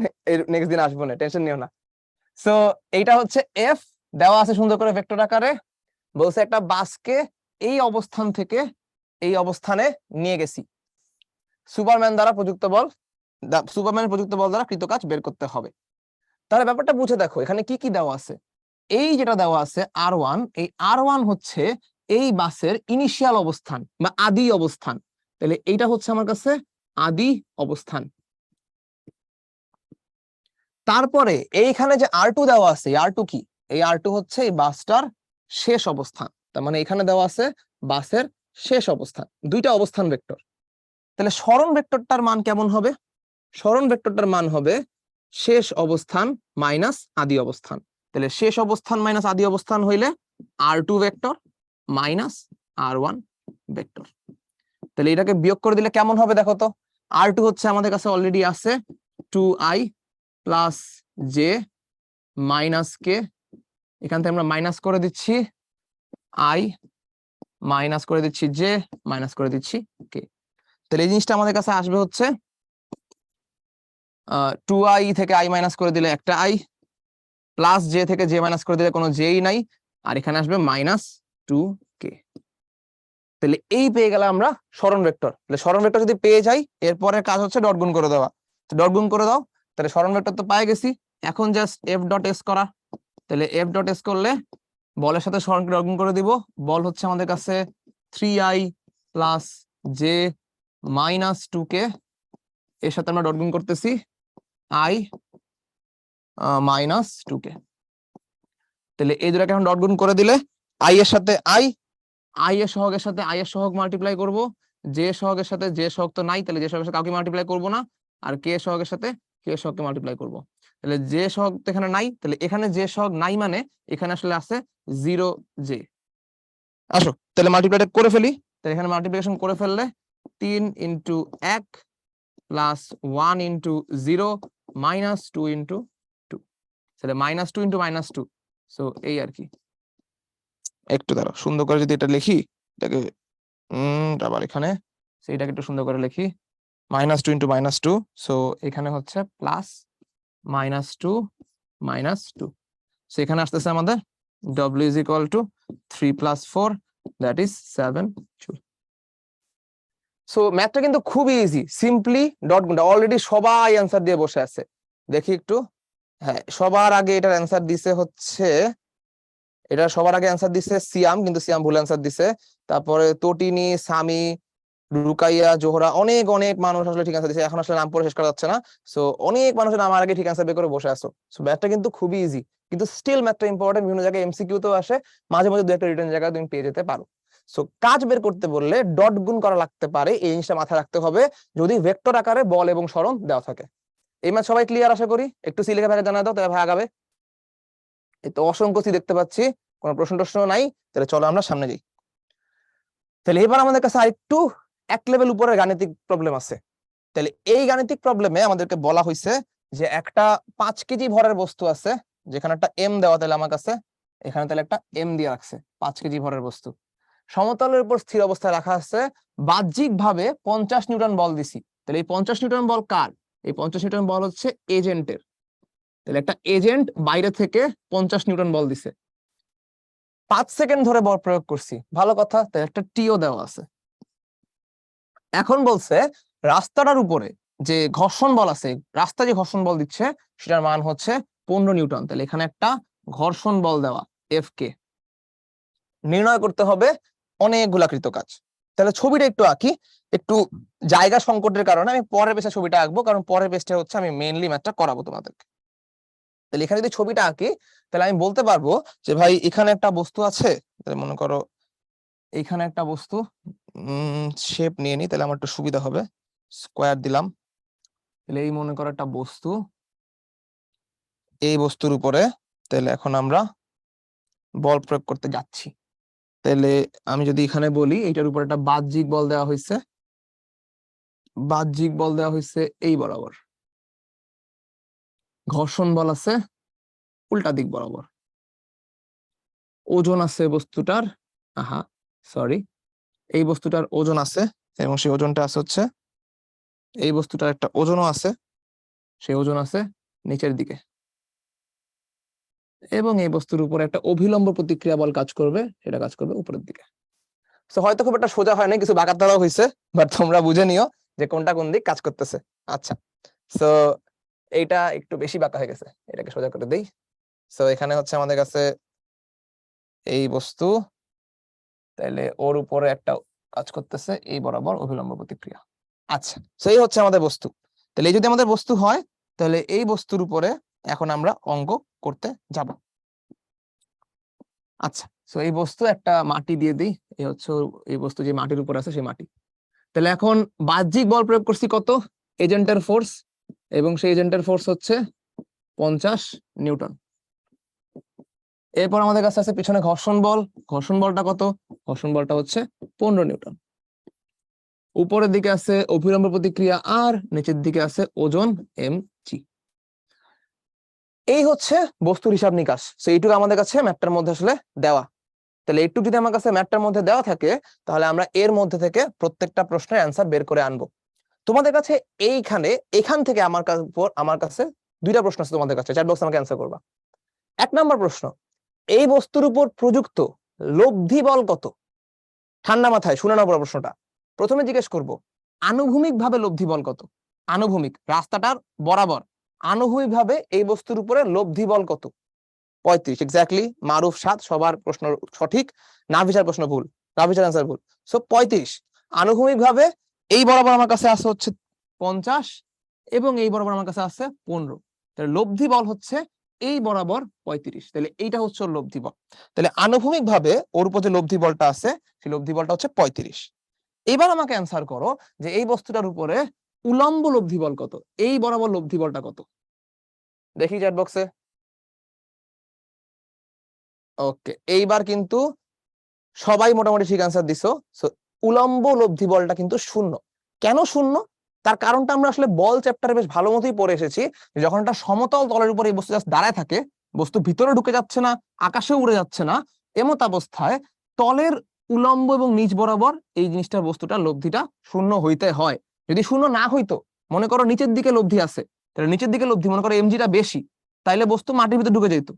নেক্সট দিন আসবো না, টেনশন নিও না। সো এইটা হচ্ছে এফ, দেওয়া আছে সুন্দর করে ভেক্টর আকারে। বলছে একটা বাসকে এই অবস্থান থেকে এই অবস্থানে নিয়ে গেছি, সুপারম্যান দ্বারা প্রযুক্ত বল দ্বারা কৃত কাজ বের করতে হবে। তাহলে ব্যাপারটা বুঝে দেখো, এখানে কি কি দেওয়া আছে। এই যেটা দেওয়া আছে R1, এই R1 হচ্ছে এই বাসের ইনিশিয়াল অবস্থান বা আদি অবস্থান। তাহলে এইটা হচ্ছে আমার কাছে আদি অবস্থান। তারপরে এইখানে যে R2 দেওয়া আছে, R2 কি? এই R2 হচ্ছে এই বাসটার শেষ অবস্থান। তার মানে এখানে দেওয়া আছে বাসের শেষ অবস্থান, দুইটা অবস্থান ভেক্টর। তাহলে সরণ ভেক্টরটার মান কেমন হবে? সরণ ভেক্টরটার মান হবে শেষ অবস্থান মাইনাস আদি অবস্থান। তাহলে শেষ অবস্থান মাইনাস আদি অবস্থান হইলে R2 vector minus R1 vector. তাহলে এটাকে বিয়োগ করে দিলে কেমন হবে দেখো তো। R2 হচ্ছে আমাদের কাছে অলরেডি আছে 2i প্লাস জে মাইনাস কে, এখান থেকে আমরা মাইনাস করে দিচ্ছি i, মাইনাস করে দিচ্ছি জে, মাইনাস করে দিচ্ছি কে। তাহলে এই জিনিসটা আমাদের কাছে আসবে হচ্ছে 2i থেকে i মাইনাস করে দিলে একটা i, প্লাস জে থেকে জে মাইনাস করে দিলে কোনো জেই নাই, আর এখানে আসবে মাইনাস 2k। তাহলে এই পেয়ে গেলাম আমরা সরণ ভেক্টর। তাহলে সরণ ভেক্টর যদি পেয়ে যাই, এরপরের কাজ হচ্ছে ডট গুণ করে দেওয়া। তো ডট গুণ করে দাও, তাহলে সরণ ভেক্টর তো পেয়ে গেছি, এখন জাস্ট এফ ডট এস করা। তাহলে এফ ডট এস করলে বলের সাথে সরণকে ডট গুণ করে দিব। বল হচ্ছে আমাদের কাছে 3i plus J minus 2k, এর সাথে আমরা ডট গুণ করতেছি i মাইনাস 2k। তাহলে এই দুটাকে এখন ডট গুণ করে দিলে i এর সাথে i এর সহগের সাথে i এর সহগ মাল্টিপ্লাই করব, জে সহগের সাথে জে সহগ তো নাই, তাহলে জে সহগের সাথে কাউকে মাল্টিপ্লাই করব না, আর কে সহগের সাথে কে সহগকে মাল্টিপ্লাই করব। তাহলে জে সহগ তো এখানে নাই, তাহলে এখানে জে সহগ নাই মানে এখানে আসলে আছে 0j। আসো তাহলে মাল্টিপ্লাইটা করে ফেলি। তাহলে এখানে মাল্টিপ্লিকেশন করে ফেললে 3 into 1 plus 1 into 0 minus 2 into 2, তাহলে মাইনাস 2 ইন্টু মাইনাস 2। সো এই আর কি। একটু দাঁড়াও, সুন্দর করে যদি এটা লিখি, এটাকে আবার এখানে সেইটাকে একটু সুন্দর করে লিখি, মাইনাস 2 ইন্টু মাইনাস 2। সো এখানে হচ্ছে প্লাস মাইনাস 2 মাইনাস 2। সো এখানে আসতেছে আমাদের w is equal two 3 plus 4, that is 7 joule. So ম্যাথটা কিন্তু খুবই ইজি, সিম্পলি ডট গুণ। অলরেডি সবাই অ্যান্সার দিয়ে বসে আছে, দেখি একটু। হ্যাঁ, সবার আগে এটার অ্যান্সার দিছে হচ্ছে, এটা সবার আগে অ্যান্সার দিছে সিয়াম, কিন্তু সিয়াম ভুল অ্যান্সার দিছে। তারপরে তটিনী, সামি, রুকাইয়া, জোহরা, অনেক অনেক মানুষ আসলে ঠিক অ্যান্সার দিছে। এখন আসলে নাম পড়ে শেষ করা যাচ্ছে না। সো অনেক মানুষের নাম আগে ঠিক অ্যান্সার বের করে বসে আছো। সো ম্যাথটা কিন্তু খুবই ইজি, কিন্তু স্টিল ম্যাথটা ইম্পর্টেন্ট। বিভিন্ন জায়গায় এমসিকিউ তো আসে, মাঝে মাঝে দু একটা রিটেন জায়গায় তুমি পেয়ে যেতে পারো। সো কাজ বের করতে বললে ডট গুণ করা লাগতে পারে, এই জিনিসটা মাথায় রাখতে হবে যদি ভেক্টর আকারে বল এবং সরণ দেওয়া থাকে। এই ম্যাথ সবাই ক্লিয়ার আশা করি। একটু সি লিখে ভাগে জানা দাও, তাহলে ভাই আগাবে। এই তো অসংখ্য সি দেখতে পাচ্ছি, কোনো প্রশ্ন নাই। তাহলে চলো আমরা সামনে যাই। তাহলে এবার আমাদের কাছে আরেকটু এক লেভেল উপরে গাণিতিক প্রবলেম আছে। তাহলে এই গাণিতিক প্রবলেমে আমাদেরকে বলা হয়েছে যে একটা 5 কেজি ভরের বস্তু আছে, যেখানে একটা এম দেওয়া, তাহলে আমার কাছে এখানে তাহলে একটা এম দিয়ে রাখছে, 5 কেজি ভরের বস্তু সমতলের উপর স্থির অবস্থায় রাখা আছে, বাহ্যিক ভাবে 50 নিউটন বল দিছি। তাহলে এই 50 নিউটন বল কার? এই 50 নিউটন বল হচ্ছে এজেন্টের। তাহলে একটা এজেন্ট বাইরে থেকে 50 নিউটন বল দিছে, 5 সেকেন্ড ধরে বল প্রয়োগ করছি, ভালো কথা। তাই একটা টিও দেওয়া আছে। এখন বলছে রাস্তাটার উপরে যে ঘর্ষণ বল আছে, রাস্তা যে ঘর্ষণ বল দিচ্ছে সেটার মান হচ্ছে 15 নিউটন। তাহলে এখানে একটা ঘর্ষণ বল দেওয়া এফ কে, নির্ণয় করতে হবে অনেকগুলা কৃতকাজ। তাহলে ছবিটা একটু আঁকি, একটু জায়গা সংকটের কারণে আমি পরের পেজে ছবিটা আঁকবো, কারণ পরের পেজটা হচ্ছে আমি মেইনলি ম্যাথটা করাবো তোমাদেরকে। তাহলে এখানে যদি ছবিটা আঁকি তাহলে আমি বলতে পারবো যে ভাই এখানে একটা বস্তু আছে, তাহলে মনে করো এইখানে একটা বস্তু, শেপ নিয়ে নি তাহলে আমার একটু সুবিধা হবে, স্কোয়ার দিলাম। তাহলে এই মনে করো একটা বস্তু, এই বস্তুর উপরে তাহলে এখন আমরা বল প্রয়োগ করতে যাচ্ছি। তাহলে আমি যদি এখানে বলি এইটার উপর একটা বাহ্যিক বল দেওয়া হয়েছে, বাহ্যিক বল দেওয়া হয়েছে এই বরাবর, ঘর্ষণ বল আছে উল্টা দিক বরাবর, ওজন আছে বস্তুটার, সরি, এই বস্তুটার ওজন আছে এবং সেই ওজনটা আছে হচ্ছে, এই বস্তুটার একটা ওজনও আছে, সেই ওজন আছে নিচের দিকে, এবং এই বস্তুর উপরে একটা অভিলম্ব প্রতিক্রিয়া বল কাজ করবে, সেটা কাজ করবে উপরের দিকে। তো হয়তো খুব একটা সোজা হয় না, কিছু বাঁকা তারাও হয়েছে, বাট তোমরা বুঝে নিও যে কোনটা কোন দিক কাজ করতেছে। আচ্ছা, সো এইটা একটু বেশি বাঁকা হয়ে গেছে, এটাকে সোজা করে দেই। সো এখানে হচ্ছে আমাদের কাছে এই বস্তু, তাইলে ওর উপরে একটা কাজ করতেছে এই বরাবর অভিলম্ব প্রতিক্রিয়া। আচ্ছা, সেই হচ্ছে আমাদের বস্তু। তাহলে এই যদি আমাদের বস্তু হয় তাহলে এই বস্তুর উপরে এখন আমরা অঙ্ক করতে যাব। আচ্ছা, সো এই বস্তু একটা মাটি দিয়ে দিই, এই হচ্ছে এই বস্তু যে মাটির উপর আছে সেই মাটি। তাহলে এখন বাহ্যিক বল প্রয়োগ করছি কত, এজেন্টের ফোর্স, এবং সেই এজেন্টের ফোর্স হচ্ছে 50 নিউটন। এরপর আমাদের কাছে আছে পিছনে ঘর্ষণ বল, ঘর্ষণ বলটা কত, ঘর্ষণ বলটা হচ্ছে 15 নিউটন। উপরের দিকে আছে অভিলম্ব প্রতিক্রিয়া আর, নিচের দিকে আছে ওজন এম জি। এই হচ্ছে বস্তুর হিসাব নিকাশ। সো এইটুকু আমাদের কাছে ম্যাপটার মধ্যে আসলে দেওয়া। তাহলে এইটুকু যদি আমার কাছে ম্যাপটার মধ্যে দেওয়া থাকে তাহলে আমরা এর মধ্যে থেকে প্রত্যেকটা প্রশ্নের অ্যান্সার বের করে আনবো। তোমাদের কাছে এখান থেকে আমার কাছে দুইটা প্রশ্ন আছে তোমাদের কাছে, চ্যাট বক্সে আমাকে অ্যান্সার করবা। 1 নম্বর প্রশ্ন, এই বস্তুর উপর প্রযুক্ত লব্ধি বল কত? ঠান্ডা মাথায় শুনে নাও প্রশ্নটা। প্রথমে জিজ্ঞেস করব আনুভূমিক ভাবে লব্ধি বল কত, আনুভূমিক রাস্তাটার বরাবর আনুভূমিক ভাবে এই বস্তুর উপরে লব্ধি বল কত? 35। এক্স্যাক্টলি, মারুফ 7, সবার প্রশ্ন সঠিক, নাভিসার প্রশ্ন ভুল, নাভিসার অ্যান্সার ভুল। সো 35 আনুভূমিক ভাবে এই বরাবর আমার কাছে আছে হচ্ছে 50 এবং এই বরাবর আমার কাছে আছে 15। তাহলে লব্ধি বল হচ্ছে এই বরাবর 35। তাহলে এইটা হচ্ছে লব্ধি বল। তাহলে আনুভূমিক ভাবে ওর উপর যে লব্ধি বলটা আছে সেই লব্ধি বলটা হচ্ছে 35। এবার আমাকে অ্যান্সার করো যে এই বস্তুটার উপরে উলম্ব লব্ধি বল কত, এই বরাবর লব্ধি বলটা কত? দেখি চ্যাট বক্সে। ওকে, এইবার কিন্তু সবাই মোটামুটি ঠিক অ্যান্সার দিছো। সো উলম্ব লব্ধি বলটা কিন্তু 0। কেন 0? তার কারণটা আমরা আসলে বল চ্যাপ্টারে বেশ ভালো মতোই পড়ে এসেছি। যখন একটা সমতল তলের উপর এই বস্তু জাস্ট দাঁড়ায় থাকে, বস্তু ভিতরে ঢুকে যাচ্ছে না, আকাশে উড়ে যাচ্ছে না, এমত অবস্থায় তলের উলম্ব এবং নিচ বরাবর এই জিনিসটার বস্তুটা লব্ধিটা 0 হইতে হয়। যদি 0 না হইতো, মনে করো নিচের দিকে লব্ধি আছে, তাহলে নিচের দিকে লব্ধি মনে করো এমজিটা বেশি, তাইলে বস্তু মাটির ভিতরে ঢুকে যেত।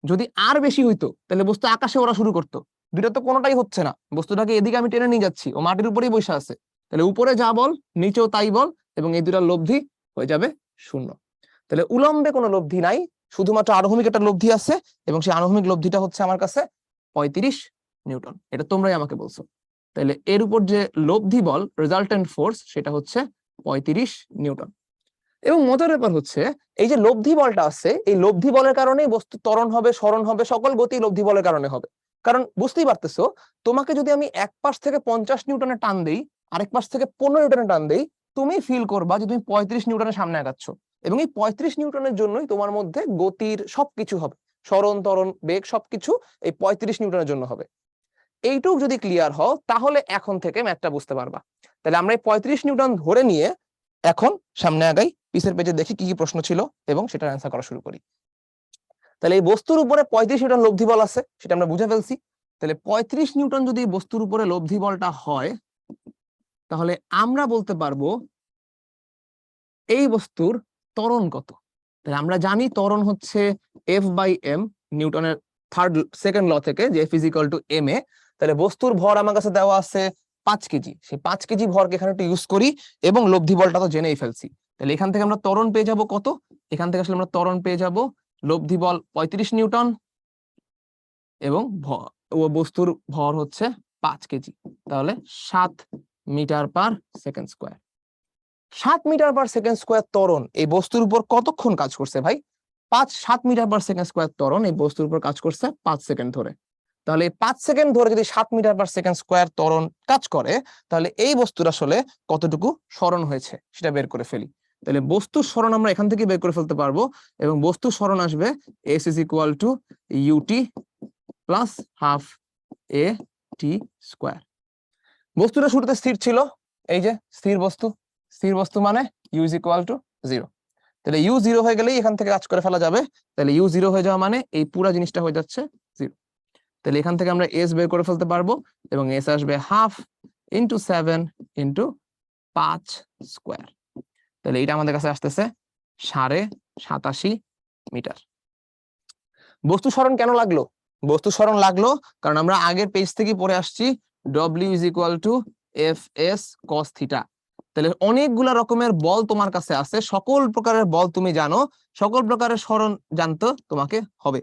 যদি আর বেশি হইতো তাহলে বস্তু আকাশে ওড়া শুরু করতো। দুইটা তো কোনোটাই হচ্ছে না, বস্তুটাকে এদিকে আমি টেনে নিয়ে যাচ্ছি, ও মাটির উপরেই বসে আছে, তাহলে উপরে যা বল নিচেও তাই বল, এবং এই দুটার লব্ধি হয়ে যাবে 0। তাহলে উলম্বে কোনো লব্ধি নাই, শুধুমাত্র আনুভূমিক একটা লব্ধি আছে, এবং সেই আনুভূমিক লব্ধিটা হচ্ছে আমার কাছে 35 নিউটন। এটা তোমরাই আমাকে বলছো। তাহলে এর উপর যে লব্ধি বল, রেজাল্টেন্ট ফোর্স, সেটা হচ্ছে 35 নিউটন। এবং মজার ব্যাপার হচ্ছে এই যে লব্ধি বলটা আছে, এই লব্ধি বলের কারণেই বস্তু ত্বরণ হবে, সরণ হবে, সকল গতি লব্ধি বলের কারণে হবে। কারণ বুঝতেই পারতেছো, তোমাকে যদি আমি এক পাশ থেকে 50 নিউটনের টান দেই, আরেক পাশ থেকে 15 নিউটনের টান দেই, তুমি ফিল করবা যে তুমি 35 নিউটনের সামনে আগাচ্ছ, এবং এই 35 নিউটনের জন্যই তোমার মধ্যে গতির সবকিছু হবে, সরণ ত্বরণ বেগ সবকিছু এই 35 নিউটনের জন্য হবে। এইটুক যদি ক্লিয়ার হও তাহলে এখন থেকে ম্যাথটা বুঝতে পারবা। তাহলে আমরা এই 35 নিউটন ধরে নিয়ে এখন সামনে আগাই, পিসের পেজে দেখি কি কি প্রশ্ন ছিল এবং সেটার অ্যান্সার করা শুরু করি। তাহলে এই বস্তুর উপরে 35 নিউটন লব্ধি বল আছে, সেটা আমরা বুঝে ফেলছি। তাহলে 35 নিউটন যদি বস্তুর উপরে লব্ধি বলটা হয়, তাহলে আমরা বলতে পারবো এই বস্তুর ত্বরণ কত। তাহলে আমরা জানি ত্বরণ হচ্ছে F/m, নিউটনের সেকেন্ড ল থেকে, যে F = ma। তাহলে বস্তুর ভর আমার কাছে দেওয়া আছে 5 কেজি, সেই 5 কেজি ভরকে এখানে একটু ইউজ করি, এবং লব্ধি বলটা তো জেনেই ফেলছি। তাহলে এখান থেকে আমরা ত্বরণ পেয়ে যাব কত, এখান থেকে আসলে আমরা ত্বরণ পেয়ে যাব লব্ধি বল 35 নিউটন এবং বস্তুর ভর হচ্ছে 5 কেজি, তাহলে 7 meter per second square. 7 meter per second square ত্বরণ এই বস্তুর উপর কতক্ষণ কাজ করছে ভাই? 7 মিটার পার সেকেন্ড স্কোয়ার ত্বরণ এই বস্তুর উপর কাজ করছে 5 সেকেন্ড ধরে। তাহলে 5 সেকেন্ড ধরে যদি 7 মিটার পার সেকেন্ড স্কোয়ার ত্বরণ কাজ করে, তাহলে এই বস্তুর আসলে কতটুকু সরণ হয়েছে সেটা বের করে ফেলি। তাহলে বস্তুর সরণ আমরা এখান থেকে বের করে ফেলতে পারবো, এবং বস্তুর সরণ আসবে s is equal to ut plus half a t square. বস্তুটা শুরুতে স্থির ছিল, এই যে স্থির বস্তু মানে u is equal to 0। তাহলে u 0 হয়ে গেলেই এখান থেকে কাজ করে ফেলা যাবে। তাহলে u 0 হয়ে যাওয়া মানে এই পুরো জিনিসটা হয়ে যাচ্ছে 0। তাহলে এখান থেকে আমরা s বের করে ফেলতে পারবো, এবং s আসবে হাফ ইন্টু 7 ইন্টু 5 স্কোয়ার। তাহলে এটা আমাদের কাছে আসতেছে 87.5 মিটার। বস্তু সরণ কেন লাগলো? বস্তু সরণ লাগলো কারণ আমরা আগের পেজ থেকে পড়ে আসছি w is equal to fs cos theta. তাহলে অনেকগুলা রকমের বল তোমার কাছে আছে, সকল প্রকারের বল তুমি জানো, সকল প্রকারের সরণ জানতে তোমাকে হবে।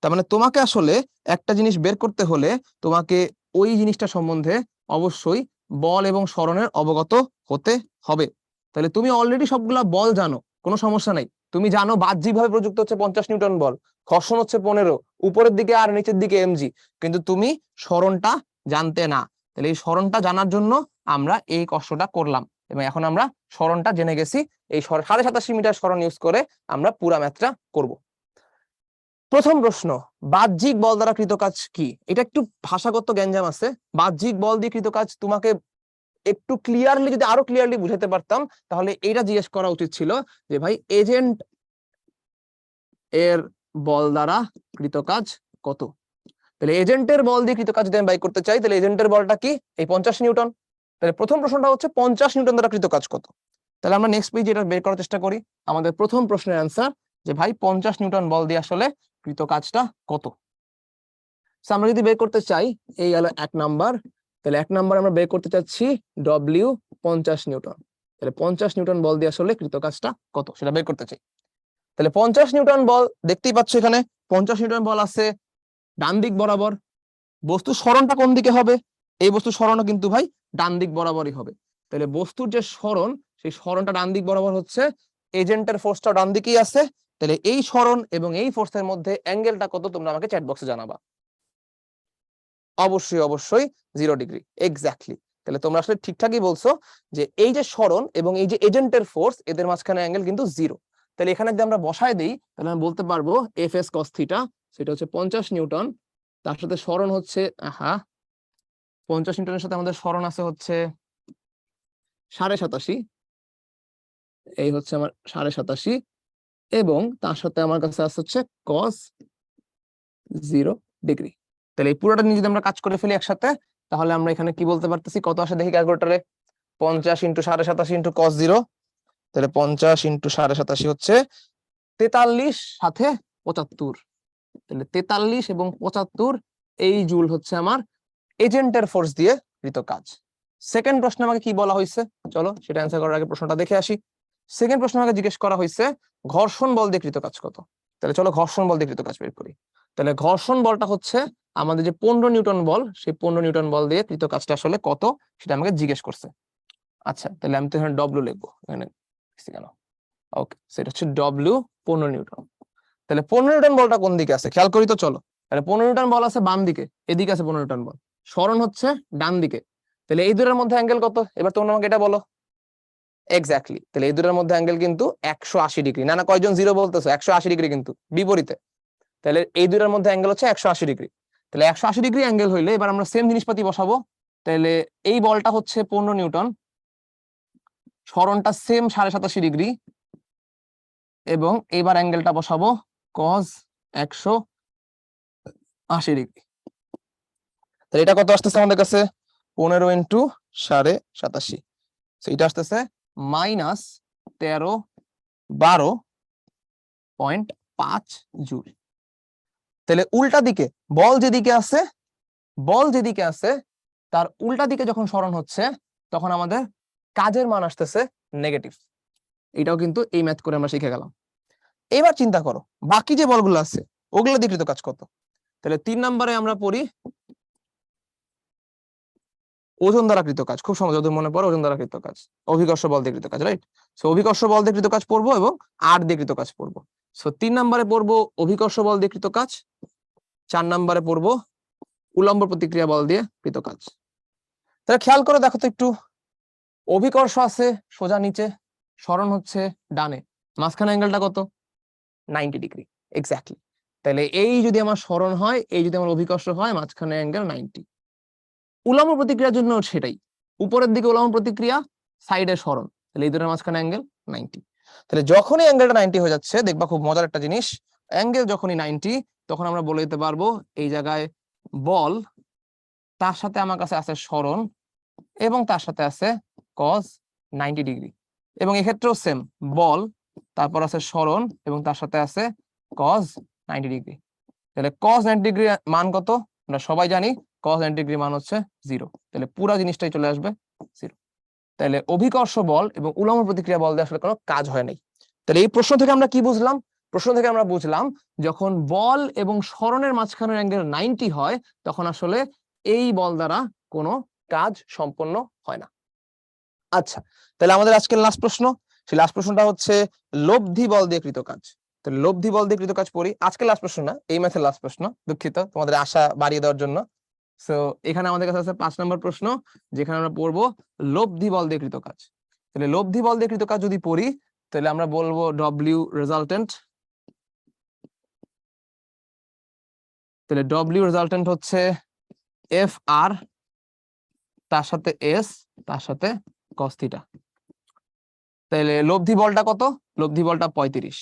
তার মানে তোমাকে আসলে একটা জিনিস বের করতে হলে তোমাকে ওই জিনিসটা সম্বন্ধে অবশ্যই বল এবং সরণের অবগত হতে হবে। তাহলে তুমি অলরেডি সবগুলা বল জানো, কোনো সমস্যা নাই। তুমি জানো বাহ্যিকভাবে প্রযুক্ত হচ্ছে 50 নিউটন বল, ঘর্ষণ হচ্ছে 15, উপরের দিকে আর নিচের দিকে mg, কিন্তু তুমি সরণটা জানতে না। তাহলে এই সরণটা জানার জন্য আমরা এই কষ্টটা করলাম, এবং এখন আমরা সরণটা জেনে গেছি। এই 87.5 মিটার সরণ ইউজ করে আমরা পুরা ম্যাথটা করব। প্রথম প্রশ্ন, বাহ্যিক বল দ্বারা কৃত কাজ কি? এটা একটু ভাষাগত গ্যাঞ্জাম আছে। বাহ্যিক বল দিয়ে কৃত কাজ তোমাকে একটু ক্লিয়ারলি, যদি আরো ক্লিয়ারলি বুঝাতে পারতাম, তাহলে এটা জিজ্ঞেস করা উচিত ছিল যে ভাই এজেন্ট এর বল দ্বারা কৃত কাজ কত? তাহলে এজেন্টের বল দিয়ে কৃত কাজ যদি আমি বাই করতে চাই, তাহলে এজেন্টের বলটা কি? এই 50 নিউটন। তাহলে প্রথম প্রশ্নটা হচ্ছে 50 নিউটন দ্বারা কৃত কাজ কত। তাহলে আমরা নেক্সট পেজে এটা বের করার চেষ্টা করি। আমাদের প্রথম প্রশ্নের অ্যান্সার যে ভাই 50 নিউটন বল দিয়ে আসলে কৃত কাজটা কত। আমরা যদি বের করতে চাই, এই হলো 1 নাম্বার। তাহলে 1 নাম্বার আমরা বের করতে চাচ্ছি ডব্লিউ 50 নিউটন। তাহলে 50 নিউটন বল দিয়ে আসলে কৃত কাজটা কত সেটা বের করতে চাই। তাহলে 50 নিউটন বল দেখতেই পাচ্ছ, এখানে 50 নিউটন বল আছে ডান দিক বরাবর। বস্তুর সরণটা কোন দিকে হবে? এই বস্তুর সরণও কিন্তু ভাই ডান দিক বরাবরই হবে। তাহলে বস্তুর যে সরণ, সেই সরণটা ডান দিক বরাবর হচ্ছে, এজেন্টের ফোর্সটা ডান দিকেই আছে। তাহলে এই সরণ এবং এই ফোর্সের মধ্যে অ্যাঙ্গেলটা কত তোমরা আমাকে চ্যাট বক্সে জানাবা। অবশ্যই 0 ডিগ্রি, এক্স্যাক্টলি। তাহলে তোমরা আসলে ঠিকঠাকই বলছো যে এই যে সরণ এবং এই যে এজেন্টের ফোর্স, এদের মাঝখানে অ্যাঙ্গেল কিন্তু 0। তাহলে এখানে যদি আমরা বসায় দেই, তাহলে আমি বলতে পারবো এফএস কস থিটা সেটা হচ্ছে 50 নিউটন, তার সাথে সরণ হচ্ছে 50 নিউটনের সাথে আমাদের সরণ আছে হচ্ছে 87.5, এই হচ্ছে আমার 87.5, এবং তার সাথে আমার কাছে আছে হচ্ছে cos 0 ডিগ্রি। তাহলে এই পুরোটা নিয়ে যদি আমরা কাজ করে ফেলি একসাথে, তাহলে আমরা এখানে কি বলতে পারতেছি, কত আসে দেখি ক্যালকুলেটরে। 50 ইন্টু 87.5 cos 0, তাহলে 50 ইন্টু 87.5 হচ্ছে 43 সাথে 75। তাহলে 43 এবং 75 এই জুল হচ্ছে আমার এজেন্টের ফোর্স দিয়ে কৃত কাজ। সেকেন্ড প্রশ্নে আমাকে কি বলা হয়েছে, চলো সেটা অ্যান্সার করার আগে প্রশ্নটা দেখে আসি। সেকেন্ড প্রশ্ন আমাকে জিজ্ঞেস করা হয়েছে ঘর্ষণ বল দিয়ে কৃত কাজ কত। তাহলে চলো ঘর্ষণ বল দিয়ে কৃত কাজ বের করি। তাহলে ঘর্ষণ বলটা হচ্ছে আমাদের যে 15 নিউটন বল, সেই 15 নিউটন বল দিয়ে কৃত কাজটা আসলে কত সেটা আমাকে জিজ্ঞেস করছে। আচ্ছা, তাহলে আমি তো এখানে ডব্লিউ লিখবো, এখানে কেন? ওকে, সেটা হচ্ছে ডব্লিউ 15 নিউটন। তাহলে 15 নিউটন বলটা কোন দিকে আছে খেয়াল করি তো, চলো। তাহলে 15 নিউটন বল আছে বাম দিকে, এদিকে আছে 15 নিউটন বল, সরণ হচ্ছে ডান দিকে। তাহলে এই দুটোর মধ্যে অ্যাঙ্গেল কত? এবার তোমরা আমাকে এটা বলো। এক্স্যাক্টলি, তাহলে এই দুটোর মধ্যে অ্যাঙ্গেল কিন্তু 180 ডিগ্রি। না কয়জন জিরো বলতেছো? 180 ডিগ্রি কিন্তু বিপরীতে। তাহলে এই দুটোর মধ্যে অ্যাঙ্গেল হচ্ছে 180 ডিগ্রি। তাহলে 180 ডিগ্রি অ্যাঙ্গেল হইলে এবার আমরা সেম জিনিসপাতি বসাবো। তাহলে এই বলটা হচ্ছে 15 নিউটন, সরণটা সেম 87.5 ডিগ্রি, এবং এবার অ্যাঙ্গেলটা বসাবো cos 180 ডিগ্রি। তাহলে এটা কত আসতেছে আমাদের কাছে? 15 ইন্টু 87.5, এটা আসতেছে মাইনাস 1312.5 জুল। তাহলে উল্টা দিকে বল যেদিকে আছে তার উল্টা দিকে যখন সরণ হচ্ছে, তখন আমাদের কাজের মান আসতেছে নেগেটিভ। এটাও কিন্তু এই ম্যাথ করে আমরা শিখে গেলাম। এবার চিন্তা করো বাকি যে বলগুলো আছে ওগুলো দিয়ে কৃত কাজ কত। তাহলে 3 নম্বরে আমরা পড়ি ওজন দ্বারা কৃত কাজ, খুব সহজ, যদি মনে পড়ে ওজন দ্বারা কৃত কাজ, অভিকর্ষ বল দিয়ে কৃত কাজ, রাইট? সো অভিকর্ষ বল দিয়ে কৃত কাজ পড়বো এবং আর দিয়ে কৃত কাজ পড়বো। সো 3 নম্বরে পড়বো অভিকর্ষ বল দিয়ে কৃত কাজ, 4 নম্বরে পড়বো উলম্ব প্রতিক্রিয়া বল দিয়ে কৃত কাজ। তাহলে খেয়াল করে দেখো তো একটু, অভিকর্ষ আছে সোজা নিচে, সরণ হচ্ছে ডানে, মাঝখানে অ্যাঙ্গেলটা কত? 90 ডিগ্রি, এক্স্যাক্টলি। তাহলে এই যদি আমার সরণ হয়, এই যদি আমার অভিকর্ষ হয়, মাঝখানে অ্যাঙ্গেল 90। উলম্ব প্রতিক্রিয়ার জন্য সেটাই, উপরের দিকে উলম্ব প্রতিক্রিয়া, সাইডে সরণ, তাহলে এই দুটোর মাঝখানে অ্যাঙ্গেল 90। তাহলে যখনই অ্যাঙ্গেলটা 90 হয়ে যাচ্ছে, দেখবা খুব মজার একটা জিনিস, অ্যাঙ্গেল যখনই 90 তখন আমরা বলে দিতে পারবো এই জায়গায় বল, তার সাথে আমার কাছে আছে সরণ এবং তার সাথে আছে cos 90 ডিগ্রি, এবং এক্ষেত্রেও সেম, বল তারপর আছে সরণ এবং তার সাথে আছে cos 90 ডিগ্রি। তাহলে cos 90 ডিগ্রি মান কত? আমরা সবাই জানি cos 90 ডিগ্রি মান হচ্ছে 0, তাহলে পুরো জিনিসটাই চলে আসবে 0। তাহলে অভিকর্ষ বল এবং উলম্ব প্রতিক্রিয়া বল দিয়ে আসলে কোনো কাজ হয় নাই। তাহলে এই প্রশ্ন থেকে আমরা কি বুঝলাম? প্রশ্ন থেকে আমরা বুঝলাম যখন বল এবং সরণের মাঝখানের অ্যাঙ্গেল 90 হয় তখন আসলে এই বল দ্বারা কোনো কাজ সম্পন্ন হয় না। আচ্ছা, তাহলে আমাদের আজকের লাস্ট প্রশ্ন, সেই লাস্ট প্রশ্নটা হচ্ছে লব্ধি বল দিয়ে কৃত কাজ। তাহলে লব্ধি বল দিয়ে কৃত কাজ পড়ি, আজকের লাস্ট প্রশ্ন না, এই ম্যাথের লাস্ট প্রশ্ন, দুঃখিত তোমাদের আশা বাড়িয়ে দেওয়ার জন্য। সো এখানে আমাদের কাছে আছে 5 নম্বর প্রশ্ন, যেখানে আমরা পড়বো লব্ধি বল দিয়ে কৃত কাজ। তাহলে লব্ধি বল দিয়ে কৃত কাজ যদি পড়ি, তাহলে আমরা বলবো ডব্লিউ রেজাল্টেন্ট। তাহলে ডব্লিউ রেজাল্টেন্ট হচ্ছে এফ আর, তার সাথে এস, তার সাথে কস থিটা। তাহলে লব্ধি বলটা কত? লব্ধি বলটা 35।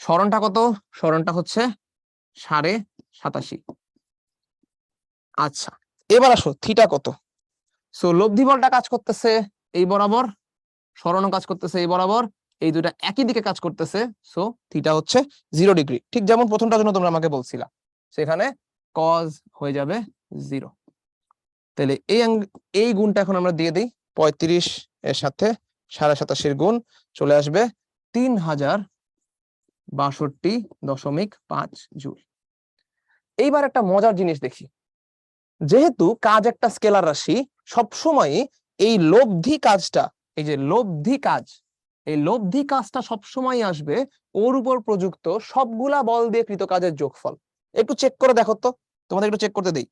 সরণটা কত? সরণটা হচ্ছে 87.5। আচ্ছা, এবার আসো থিটা কত। সো লব্ধি বলটা কাজ করতেছে এই বরাবর, সরণও কাজ করতেছে এই বরাবর, এই দুটা একই দিকে কাজ করতেছে, সো থিটা হচ্ছে 0 ডিগ্রি, ঠিক যেমন প্রথমটার জন্য তোমরা আমাকে বলছিলা, সেখানে কজ হয়ে যাবে 0। তাহলে এই গুণটা এখন আমরা দিয়ে দিই, 35 এর সাথে 87.5 গুণ চলে আসবে 3062.5 জুল। এইবার একটা মজার জিনিস দেখি, যেহেতু কাজ একটা স্কেলার রাশি, সবসময় এই লব্ধি কাজটা, এই যে লব্ধি কাজ, এই লব্ধি কাজটা সবসময় আসবে ওর উপর প্রযুক্ত সবগুলা বল দিয়ে কৃত কাজের যোগফল। একটু চেক করে দেখো তো, তোমাদের একটু চেক করতে দেই,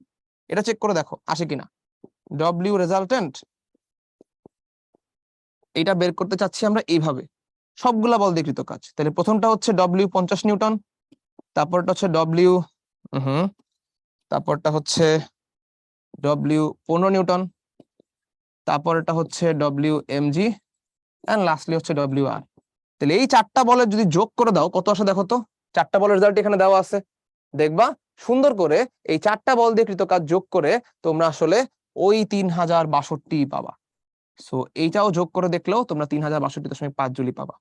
এটা চেক করে দেখো আসে কিনা। ডব্লিউ রেজাল্টেন্ট, এটা বের করতে চাচ্ছি আমরা এইভাবে, সবগুলা বল দিয়ে কৃত কাজ। তাহলে প্রথমটা হচ্ছে ডব্লিউ 50 নিউটন, তারপরটা হচ্ছে ডব্লিউ তারপরটা হচ্ছে ডব্লিউ 15 নিউটন, তারপরটা হচ্ছে ডব্লিউ এমজি, এন্ড লাস্টলি হচ্ছে ডব্লিউ আর। তাহলে এই 4টা বলের যদি যোগ করে দাও কত আসে দেখো তো, 4টা বলের রেজাল্ট এখানে দেওয়া আছে, দেখবা সুন্দর করে এই 4টা বল দিয়ে কৃত কাজ যোগ করে তোমরা আসলে ওই 3062 পাবা। সো এইটাও যোগ করে দেখলেও তোমরা 3062.5 জুলি পাবা।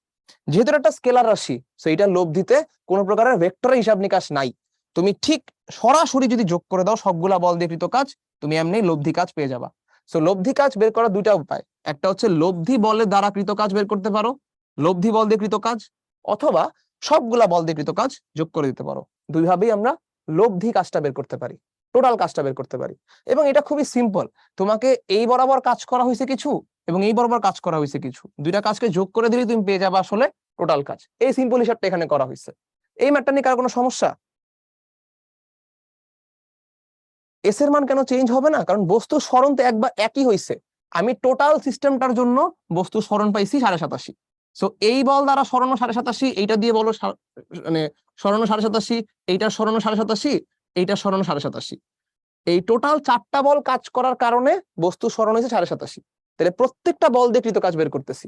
যেহেতু একটা স্কেলার রাশি, সো এটা লব্ধিতে কোনো প্রকারের ভেক্টরের হিসাব নিকাশ নাই, তুমি ঠিক সরাসরি যদি যোগ করে দাও সবগুলা বল দিয়ে কৃত কাজ, তুমি এমনি লব্ধি কাজ পেয়ে যাবা। সো লব্ধি কাজ বের করার দুইটা উপায়, একটা হচ্ছে লব্ধি বলের দ্বারা কৃত কাজ বের করতে পারো, লব্ধি বল দিয়ে কৃত কাজ, অথবা সবগুলা বল দিয়ে কৃত কাজ যোগ করে দিতে পারো। দুইভাবেই আমরা লব্ধি কাজটা বের করতে পারি, টোটাল কাজটা বের করতে পারি। এবং এটা খুবই সিম্পল, তোমাকে এই বরাবর কাজ করা হয়েছে কিছু এবং এই বরাবর কাজ করা হয়েছে কিছু, দুইটা কাজকে যোগ করে দিলে তুমি পেয়ে যাবে আসলে টোটাল কাজ। এই সিম্পল হিসাবটা এখানে করা হয়েছে। এই ম্যাথটা নিয়ে কার কোনো সমস্যা? এস এর মান কেন চেঞ্জ হবে না? কারণ বস্তু সরণ তো একবার একই হয়েছে, আমি টোটাল সিস্টেমটার জন্য বস্তু সরণ পাইছি 87.5। সো এই বল দ্বারা সরণ 87.5, এইটা দিয়ে বলো মানে সরণ 87.5, এইটার সরণ 87.5, এইটার সরণ 87.5, এই টোটাল 4টা বল কাজ করার কারণে বস্তু সরণ হয়েছে 87.5। তাহলে প্রত্যেকটা বল দিয়ে কৃত কাজ বের করতেছি।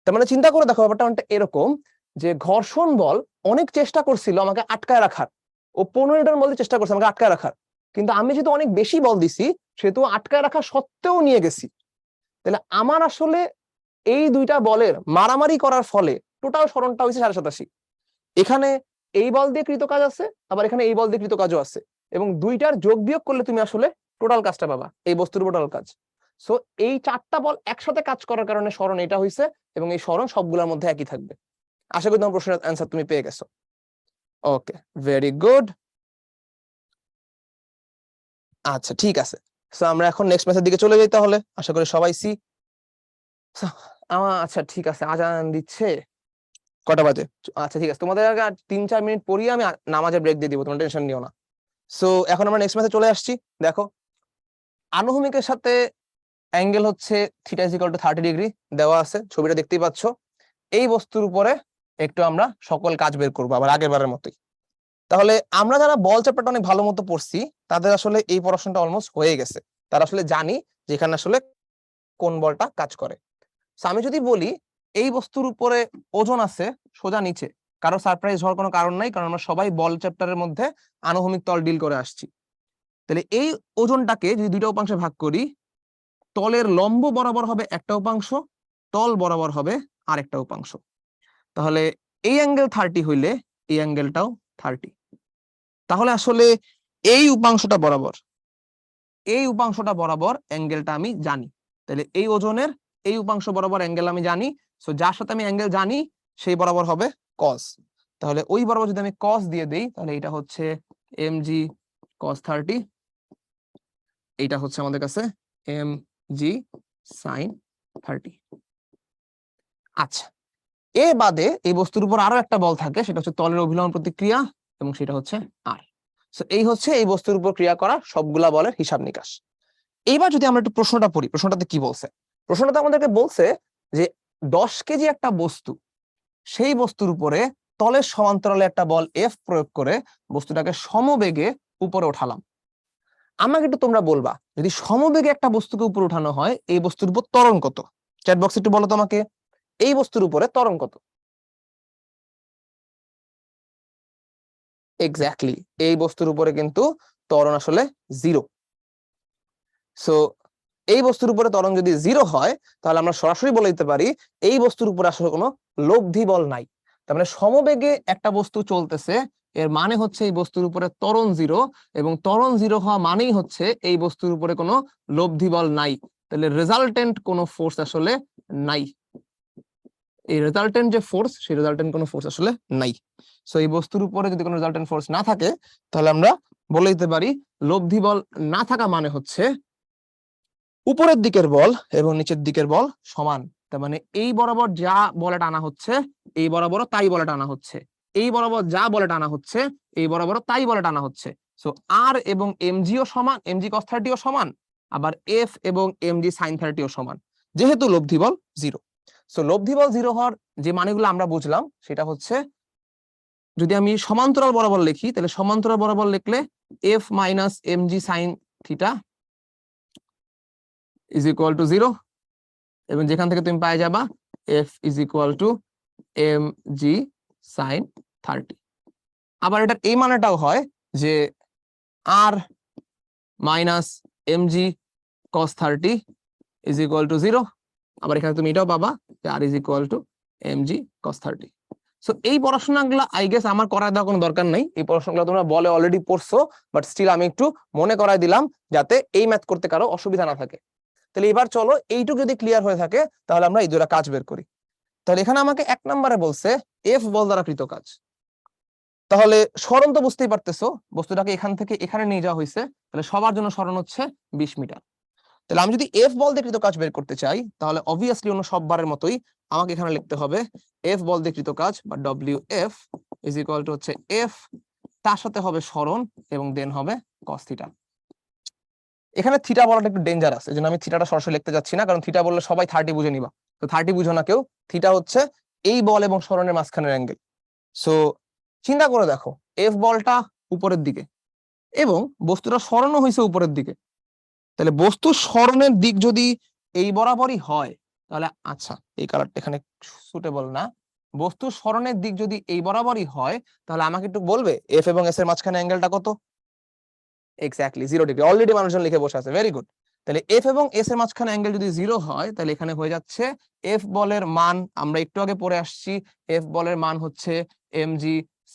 তার মানে চিন্তা করে দেখো ব্যাপারটা অনেকটা এরকম, যে ঘর্ষণ বল অনেক চেষ্টা করছিল আমাকে আটকায় রাখার, ও 15 নিউটন বল দিয়ে চেষ্টা করছে আমাকে আটকায় রাখার, কিন্তু আমি যেহেতু অনেক বেশি বল দিছি সেহেতু আটকায় রাখা সত্ত্বেও নিয়ে গেছি। তাহলে আমার আসলে এই দুইটা বলের মারামারি করার ফলে টোটাল সরণটা হয়েছে 87.5। এখানে এই বল দিয়ে কৃত কাজ আছে, আবার এখানে এই বল দিয়ে কৃত কাজও আছে, এবং দুইটার যোগ বিয়োগ করলে তুমি আসলে টোটাল কাজটা পাবা, এই বস্তুর টোটাল কাজ। সো এই 4টা বল একসাথে কাজ করার কারণে সরণ এটা হয়েছে, এবং এই সরণ সবগুলোর মধ্যে একই থাকবে। আশা করি তোমার প্রশ্নের অ্যান্সার তুমি পেয়ে গেছো। ওকে, ভেরি গুড। আচ্ছা ঠিক আছে, সো আমরা এখন নেক্সট ম্যাচের দিকে চলে যাই তাহলে। আশা করি সবাই সি। আচ্ছা ঠিক আছে, আজান দিচ্ছে, কটা বাজে? আচ্ছা ঠিক আছে, তোমাদের আগে 3-4 মিনিট পরিয়ে আমি নামাজে ব্রেক দিয়ে দিব, তোমরা টেনশন নিও না। সো এখন আমরা নেক্সট ম্যাচে চলে আসছি। দেখো, আনুভূমিকের সাথে অ্যাঙ্গেল হচ্ছে theta is equal two 30 degree দেওয়া আছে, ছবিটা দেখতেই পাচ্ছ। এই বস্তুর উপরে একটু আমরা সকল কাজ বের করবো আবার আগের বারের মতোই। তাহলে আমরা যারা বল চ্যাপ্টারটা অনেক ভালো মতো পড়ছি, তাদের আসলে এই পড়াশোনাটা অলমোস্ট হয়ে গেছে। তারা আসলে জানি যে এখানে আসলে কোন বলটা কাজ করে। আমি যদি বলি এই বস্তুর উপরে ওজন আছে সোজা নিচে, কারো সারপ্রাইজ হওয়ার কোনো কারণ নাই, কারণ আমরা সবাই বল চ্যাপ্টারের মধ্যে আনুভূমিক তল ডিল করে আসছি। তাহলে এই ওজনটাকে যদি দুইটা উপাংশে ভাগ করি, তলের লম্ব বরাবর হবে একটা উপাংশ, তল বরাবর হবে আরেকটা উপাংশ। তাহলে এই অ্যাঙ্গেল 30 হইলে এই অ্যাঙ্গেলটাও 30। তাহলে আসলে এই উপাংশটা বরাবর অ্যাঙ্গেলটা আমি জানি। তাহলে এই ওজনের এই উপাংশ বরাবর অ্যাঙ্গেল আমি জানি, সো যার সাথে আমি অ্যাঙ্গেল জানি সেই বরাবর হবে cos। তাহলে ওই বরাবর যদি আমি cos দিয়ে দেই, তাহলে এটা হচ্ছে mg cos 30, এইটা হচ্ছে আমাদের কাছে mg sin 30। আচ্ছা, এ বাদে এই বস্তুর উপর আরো একটা বল থাকে, সেটা হচ্ছে তলের অভিলম্ব প্রতিক্রিয়া, এবং সেটা হচ্ছে r। সো এই হচ্ছে এই বস্তুর উপর ক্রিয়া করা সবগুলা বলের হিসাব নিকাশ। এইবার যদি আমরা একটু প্রশ্নটা পড়ি, প্রশ্নটাতে কি বলছে? প্রশ্নটাতে আমাদেরকে বলছে যে 10 কেজি একটা বস্তু, সেই বস্তুর উপরে তলের সমান্তরালে একটা বল F প্রয়োগ করে বস্তুটাকে সমবেগে উপরে ওঠালাম। আমাকে একটু তোমরা বলবা, যদি সমবেগে একটা বস্তুকে উপরে উঠানো হয়, এই বস্তুর উপর ত্বরণ কত? চ্যাট বক্সে একটু বলো তোমাকে, এই বস্তুর উপরে ত্বরণ কত? এক্স্যাক্টলি, এই বস্তুর উপরে কিন্তু ত্বরণ আসলে 0। সো এই বস্তুর উপরে ত্বরণ যদি 0 হয়, তাহলে আমরা সরাসরি বলে দিতে পারি এই বস্তুর উপরে আসলে কোনো লব্ধি বল নাই। তার মানে সমবেগে একটা বস্তু চলতেছে, এর মানে হচ্ছে এই বস্তুর উপরে ত্বরণ 0, এবং ত্বরণ 0 হওয়া মানেই হচ্ছে এই বস্তুর উপরে কোনো লব্ধি বল নাই। তাহলে রেজাল্টেন্ট কোনো ফোর্স আসলে নাই। এই রেজাল্টেন্ট যে ফোর্স, সেই রেজাল্টেন্ট কোনো ফোর্স আসলে নাই। সো এই বস্তুর উপরে যদি কোনো রেজাল্টেন্ট ফোর্স না থাকে, তাহলে আমরা বলে দিতে পারি লব্ধি বল না থাকা মানে হচ্ছে উপরের দিকের বল এবং নিচের দিকের বল সমান। তার মানে এই বরাবর যা বলে টানা হচ্ছে, এই বরাবরও তাই বলে টানা হচ্ছে, এই বরাবর যা বলে টানা হচ্ছে, এই বরাবরও তাই বলে টানা হচ্ছে। সো আর এবং এমজিও সমান, এমজি cos 30ও সমান, আবার এফ এবং এমজি sin 30ও সমান, যেহেতু লব্ধি বল 0। সো লব্ধি বল 0 হওয়ার যে মানেগুলো আমরা বুঝলাম, সেটা হচ্ছে যদি আমি সমান্তরাল বরাবর লিখি, তাহলে সমান্তরাল বরাবর লিখলে F minus mg sine theta is equal to 0, এবং যেখান থেকে তুমি পাই যাবা F is equal to m g sine 30। আবার এটার এই মানেটাও হয় যে R minus m g cos 30 is equal to 0। আবার এখানে তুমি এটাও পাবা যে R is equal to m g cos 30। So এই পড়াশোনাগুলো আই গেস আমার করার দেওয়ার কোনো দরকার নাই, এই পড়াশোনাগুলো তোমরা বলে অলরেডি পড়ছো, বাট স্টিল আমি একটু মনে করাই দিলাম যাতে এই ম্যাথ করতে কারো অসুবিধা না থাকে। তাহলে এবার চলো, এইটুকু যদি ক্লিয়ার হয়ে থাকে, তাহলে আমরা এই দুটো কাজ বের করি। তাহলে এখানে আমাকে 1 নম্বরে বলছে এফ বল দ্বারা কৃত কাজ। তাহলে সরণ তো বুঝতেই পারতেছো, বস্তুটাকে এখান থেকে এখানে নিয়ে যাওয়া হয়েছে, তাহলে সবার জন্য সরণ হচ্ছে 20 মিটার। তাহলে আমি যদি এফ বল দিয়ে কৃত কাজ বের করতে চাই, তাহলে অবভিয়াসলি অন্য সববারের মতোই আমাকে এখানে লিখতে হবে এফ বল দিয়ে কৃত কাজ বা W F is equal two হচ্ছে এফ, তার সাথে হবে সরণ, এবং দেন হবে কস থিটা। এখানে থিটা বলাটা একটু ডেঞ্জারাস, এই জন্য আমি থিটাটা সরাসরি লিখতে যাচ্ছি না, কারণ থিটা বললে সবাই 30 বুঝে নিবা। তো 30 বুঝো না কেউ, থিটা হচ্ছে এই বল এবং সরণের মাঝখানের অ্যাঙ্গেল। সো চিন্তা করে দেখো, এফ বলটা উপরের দিকে এবং বস্তুটা সরণও হয়েছে উপরের দিকে, তাহলে বস্তুর সরণের দিক যদি এই বরাবরই হয়, তাহলে আচ্ছা এই কালারটা এখানে সুটেবল না, বস্তুর সরণের দিক যদি এই বরাবরই হয়, তাহলে আমাকে একটু বলবে এফ এবং এস এর মাঝখানে অ্যাঙ্গেলটা কত? Exactly 0 degree. অলরেডি মানুষজন লিখে বসে আছে, ভেরি গুড। তাহলে এফ এবং এস এর মাঝখানে অ্যাঙ্গেল যদি 0 হয়, তাহলে এখানে হয়ে যাচ্ছে এফ বলের মান, আমরা একটু আগে পড়ে আসছি, এফ বলের মান হচ্ছে mg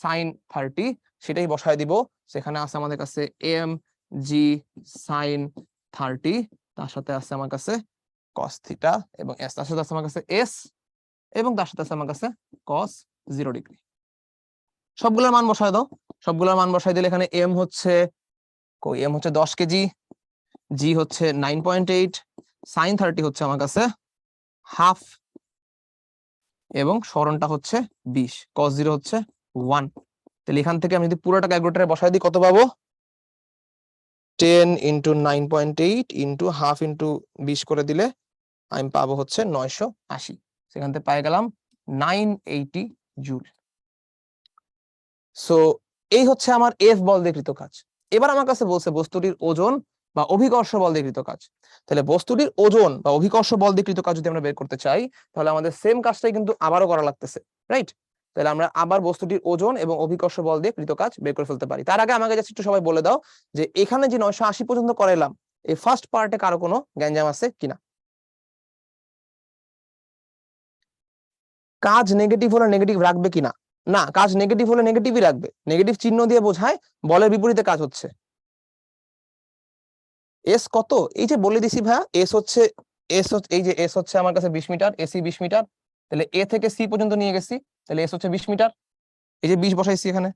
sin 30, সেটাই বসায় দিব। সেখানে আছে আমাদের কাছে mg sin 30, তার সাথে আছে আমার কাছে cos থিটা, এবং তার সাথে আছে আমার কাছে s, এবং তার সাথে আছে আমার কাছে cos 0 ডিগ্রি। সবগুলোর মান বসায় দাও, সবগুলোর মান বসাই দিলে এখানে এম হচ্ছে 10 কেজি, জি হচ্ছে 9.8, সাইন 30 হচ্ছে আমার কাছে হাফ, এবং স্মরণটা হচ্ছে 20, cos 0 হচ্ছে 1। তাহলে এখান থেকে আমি যদি পুরোটা ক্যালকুলেটরে বসাই দিই কত পাবো? 10 ইন্টু 9.8 ইন্টু হাফ ইন্টু 20 করে দিলে আমি পাবো হচ্ছে 980। সেখান থেকে পাই গেলাম 980 জুল। সো এই হচ্ছে আমার এফ বল দিয়ে কৃত কাজ। এবার আমার কাছে বলছে বস্তুটির ওজন বা অভিকর্ষ বল দিয়ে কৃত কাজ। তাহলে বস্তুটির ওজন বা অভিকর্ষ বল দিয়ে কৃত কাজ যদি আমরা বের করতে চাই, তাহলে আমাদের সেম কাজটাই কিন্তু আবারও করা লাগতেছে, রাইট? তাহলে আমরা আবার বস্তুটির ওজন এবং অভিকর্ষ বল দিয়ে কৃত কাজ বের করে ফেলতে পারি। তার আগে আমাকে জাস্ট একটু সবাই বলে দাও যে এখানে যে 980 পর্যন্ত করাইলাম, এই ফার্স্ট পার্টে কারো কোনো গ্যাঞ্জাম আছে কিনা। কাজ নেগেটিভ হলে নেগেটিভ রাখবে কিনা? না, কাজ নেগেটিভ হলে নেগেটিভই রাখবে। নেগেটিভ চিহ্ন দিয়ে বোঝায় বলের বিপরীতে কাজ হচ্ছে। এস কত? এই যে বলে দিছি ভাইয়া, এই যে এস হচ্ছে আমার কাছে 20 মিটার, এসি 20 মিটার। তাহলে এ থেকে সি পর্যন্ত নিয়ে গেছি, তাহলে এস হচ্ছে 20 মিটার। এই যে 20 বসাইছি এখানে।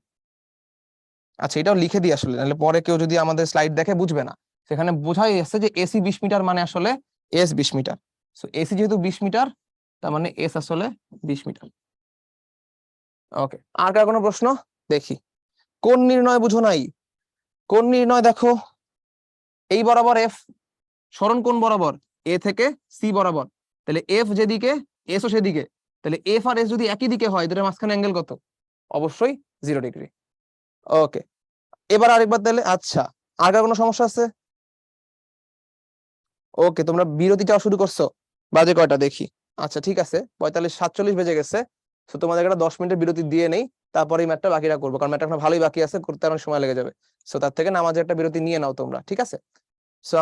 আচ্ছা, এটাও লিখে দিই আসলে, নাহলে পরে কেউ যদি আমাদের স্লাইড দেখে বুঝবে না। সেখানে বোঝাই যাচ্ছে যে এসি 20 মিটার মানে আসলে এস 20 মিটার। সো এসি যেহেতু 20 মিটার, তার মানে এস আসলে 20 মিটার। ওকে, আর কার কোনো প্রশ্ন? দেখি, কোন নির্ণয় বুঝো নাই? কোন নির্ণয় দেখো, এই বরাবর এফ, সরণ কোন বরাবর? এ থেকে সি বরাবর। তাহলে এফ যেদিকে, এসও সেদিকে। তাহলে এফ আর এস যদি একই দিকে হয়, এদের মাঝখানে অ্যাঙ্গেল কত? অবশ্যই 0 ডিগ্রি। ওকে, এবার আরেকবার তাহলে। আচ্ছা, আর কার কোনো সমস্যা আছে? ওকে, তোমরা বিরতিটা শুরু করছো, বাজে কয়টা দেখি। আচ্ছা ঠিক আছে, 45-47 বেজে গেছে। তো তোমাদের একটা 10 মিনিটের বিরতি দিয়ে নেই, তারপরে এই ম্যাথটা বাকিটা করবো, কারণ ম্যাথটা এখন ভালোই বাকি আছে, করতে অনেক সময় লেগে যাবে। সো তার থেকে নামাজে একটা বিরতি নিয়ে নাও তোমরা, ঠিক আছে? সো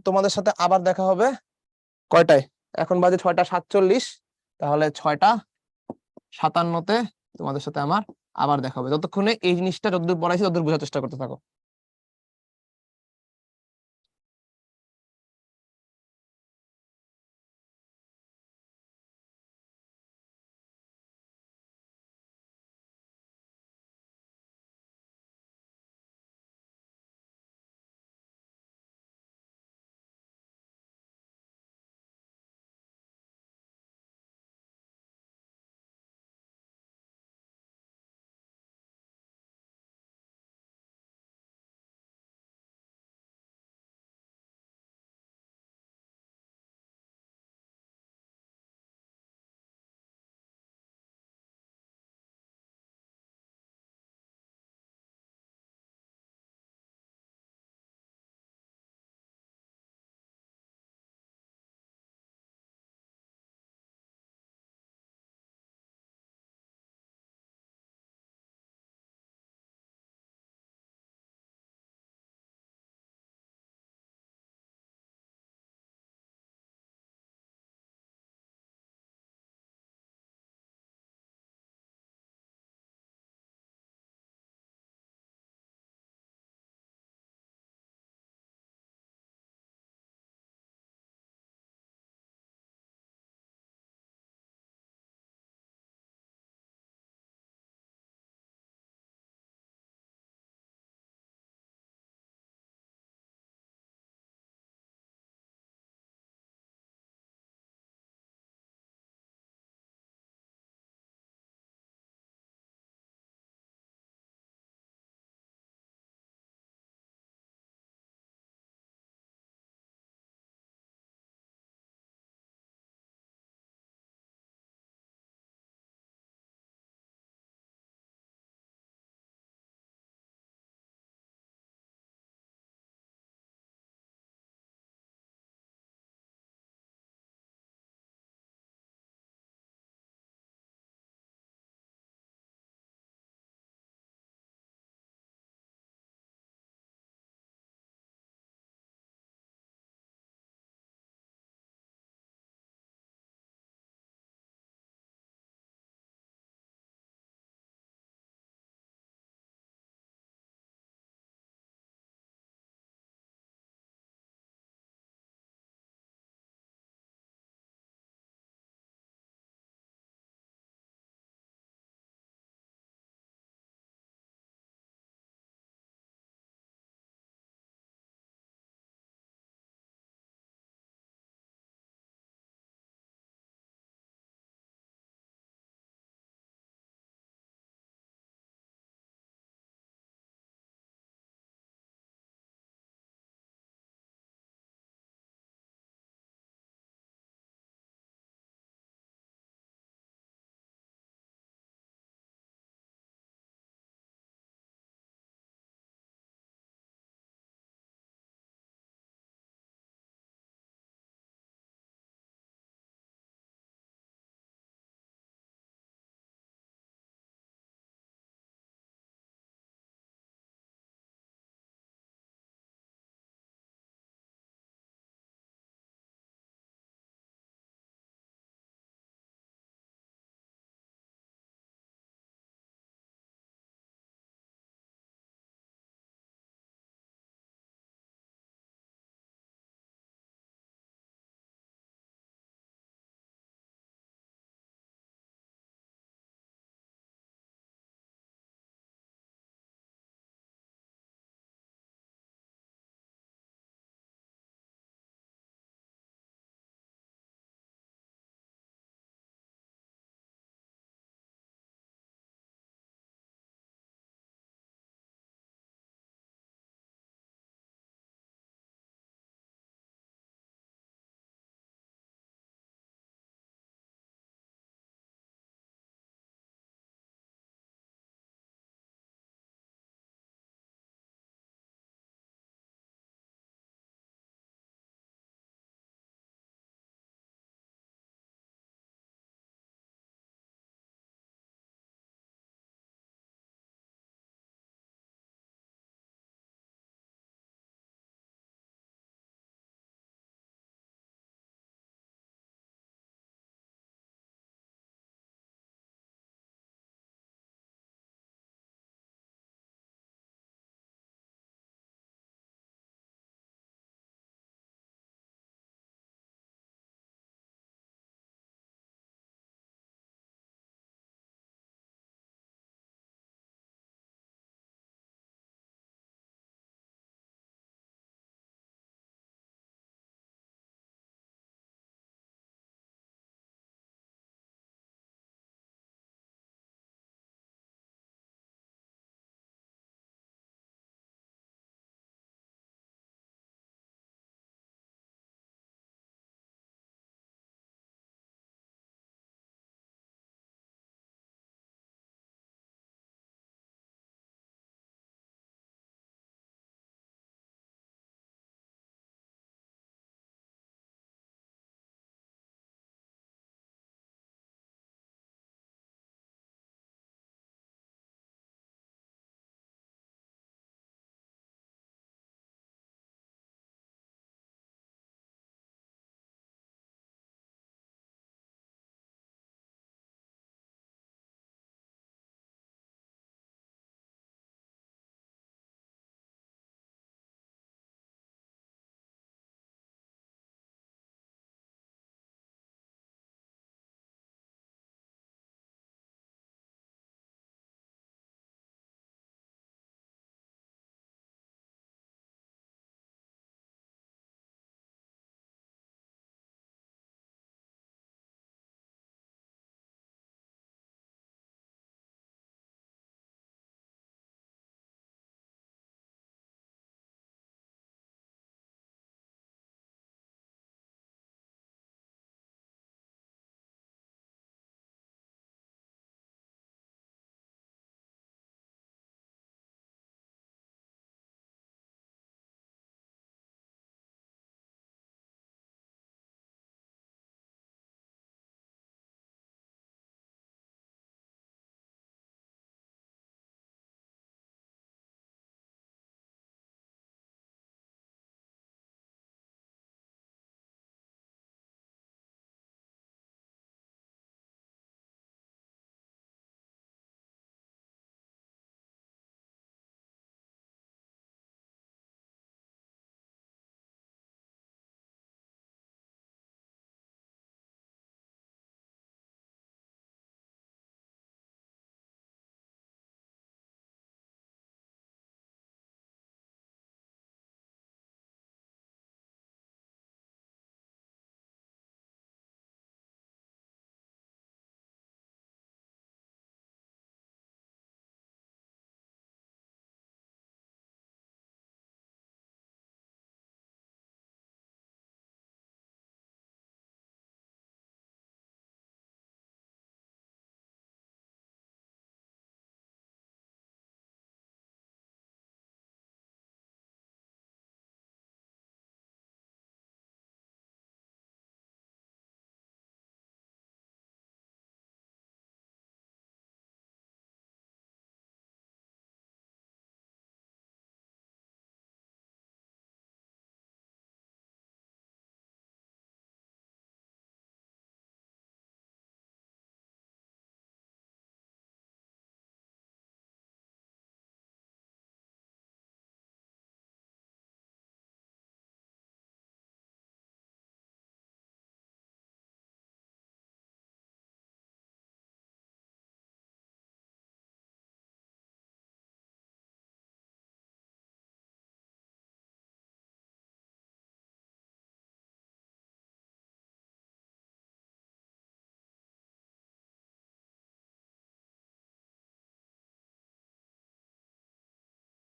তোমাদের সাথে আবার দেখা হবে কয়টায়? এখন বাজে 6টা 47, তাহলে 6টা 57-তে তোমাদের সাথে আমার আবার দেখা হবে। ততক্ষণে এই জিনিসটা যতদূর পড়াইছি ততদূর বোঝার চেষ্টা করতে থাকো।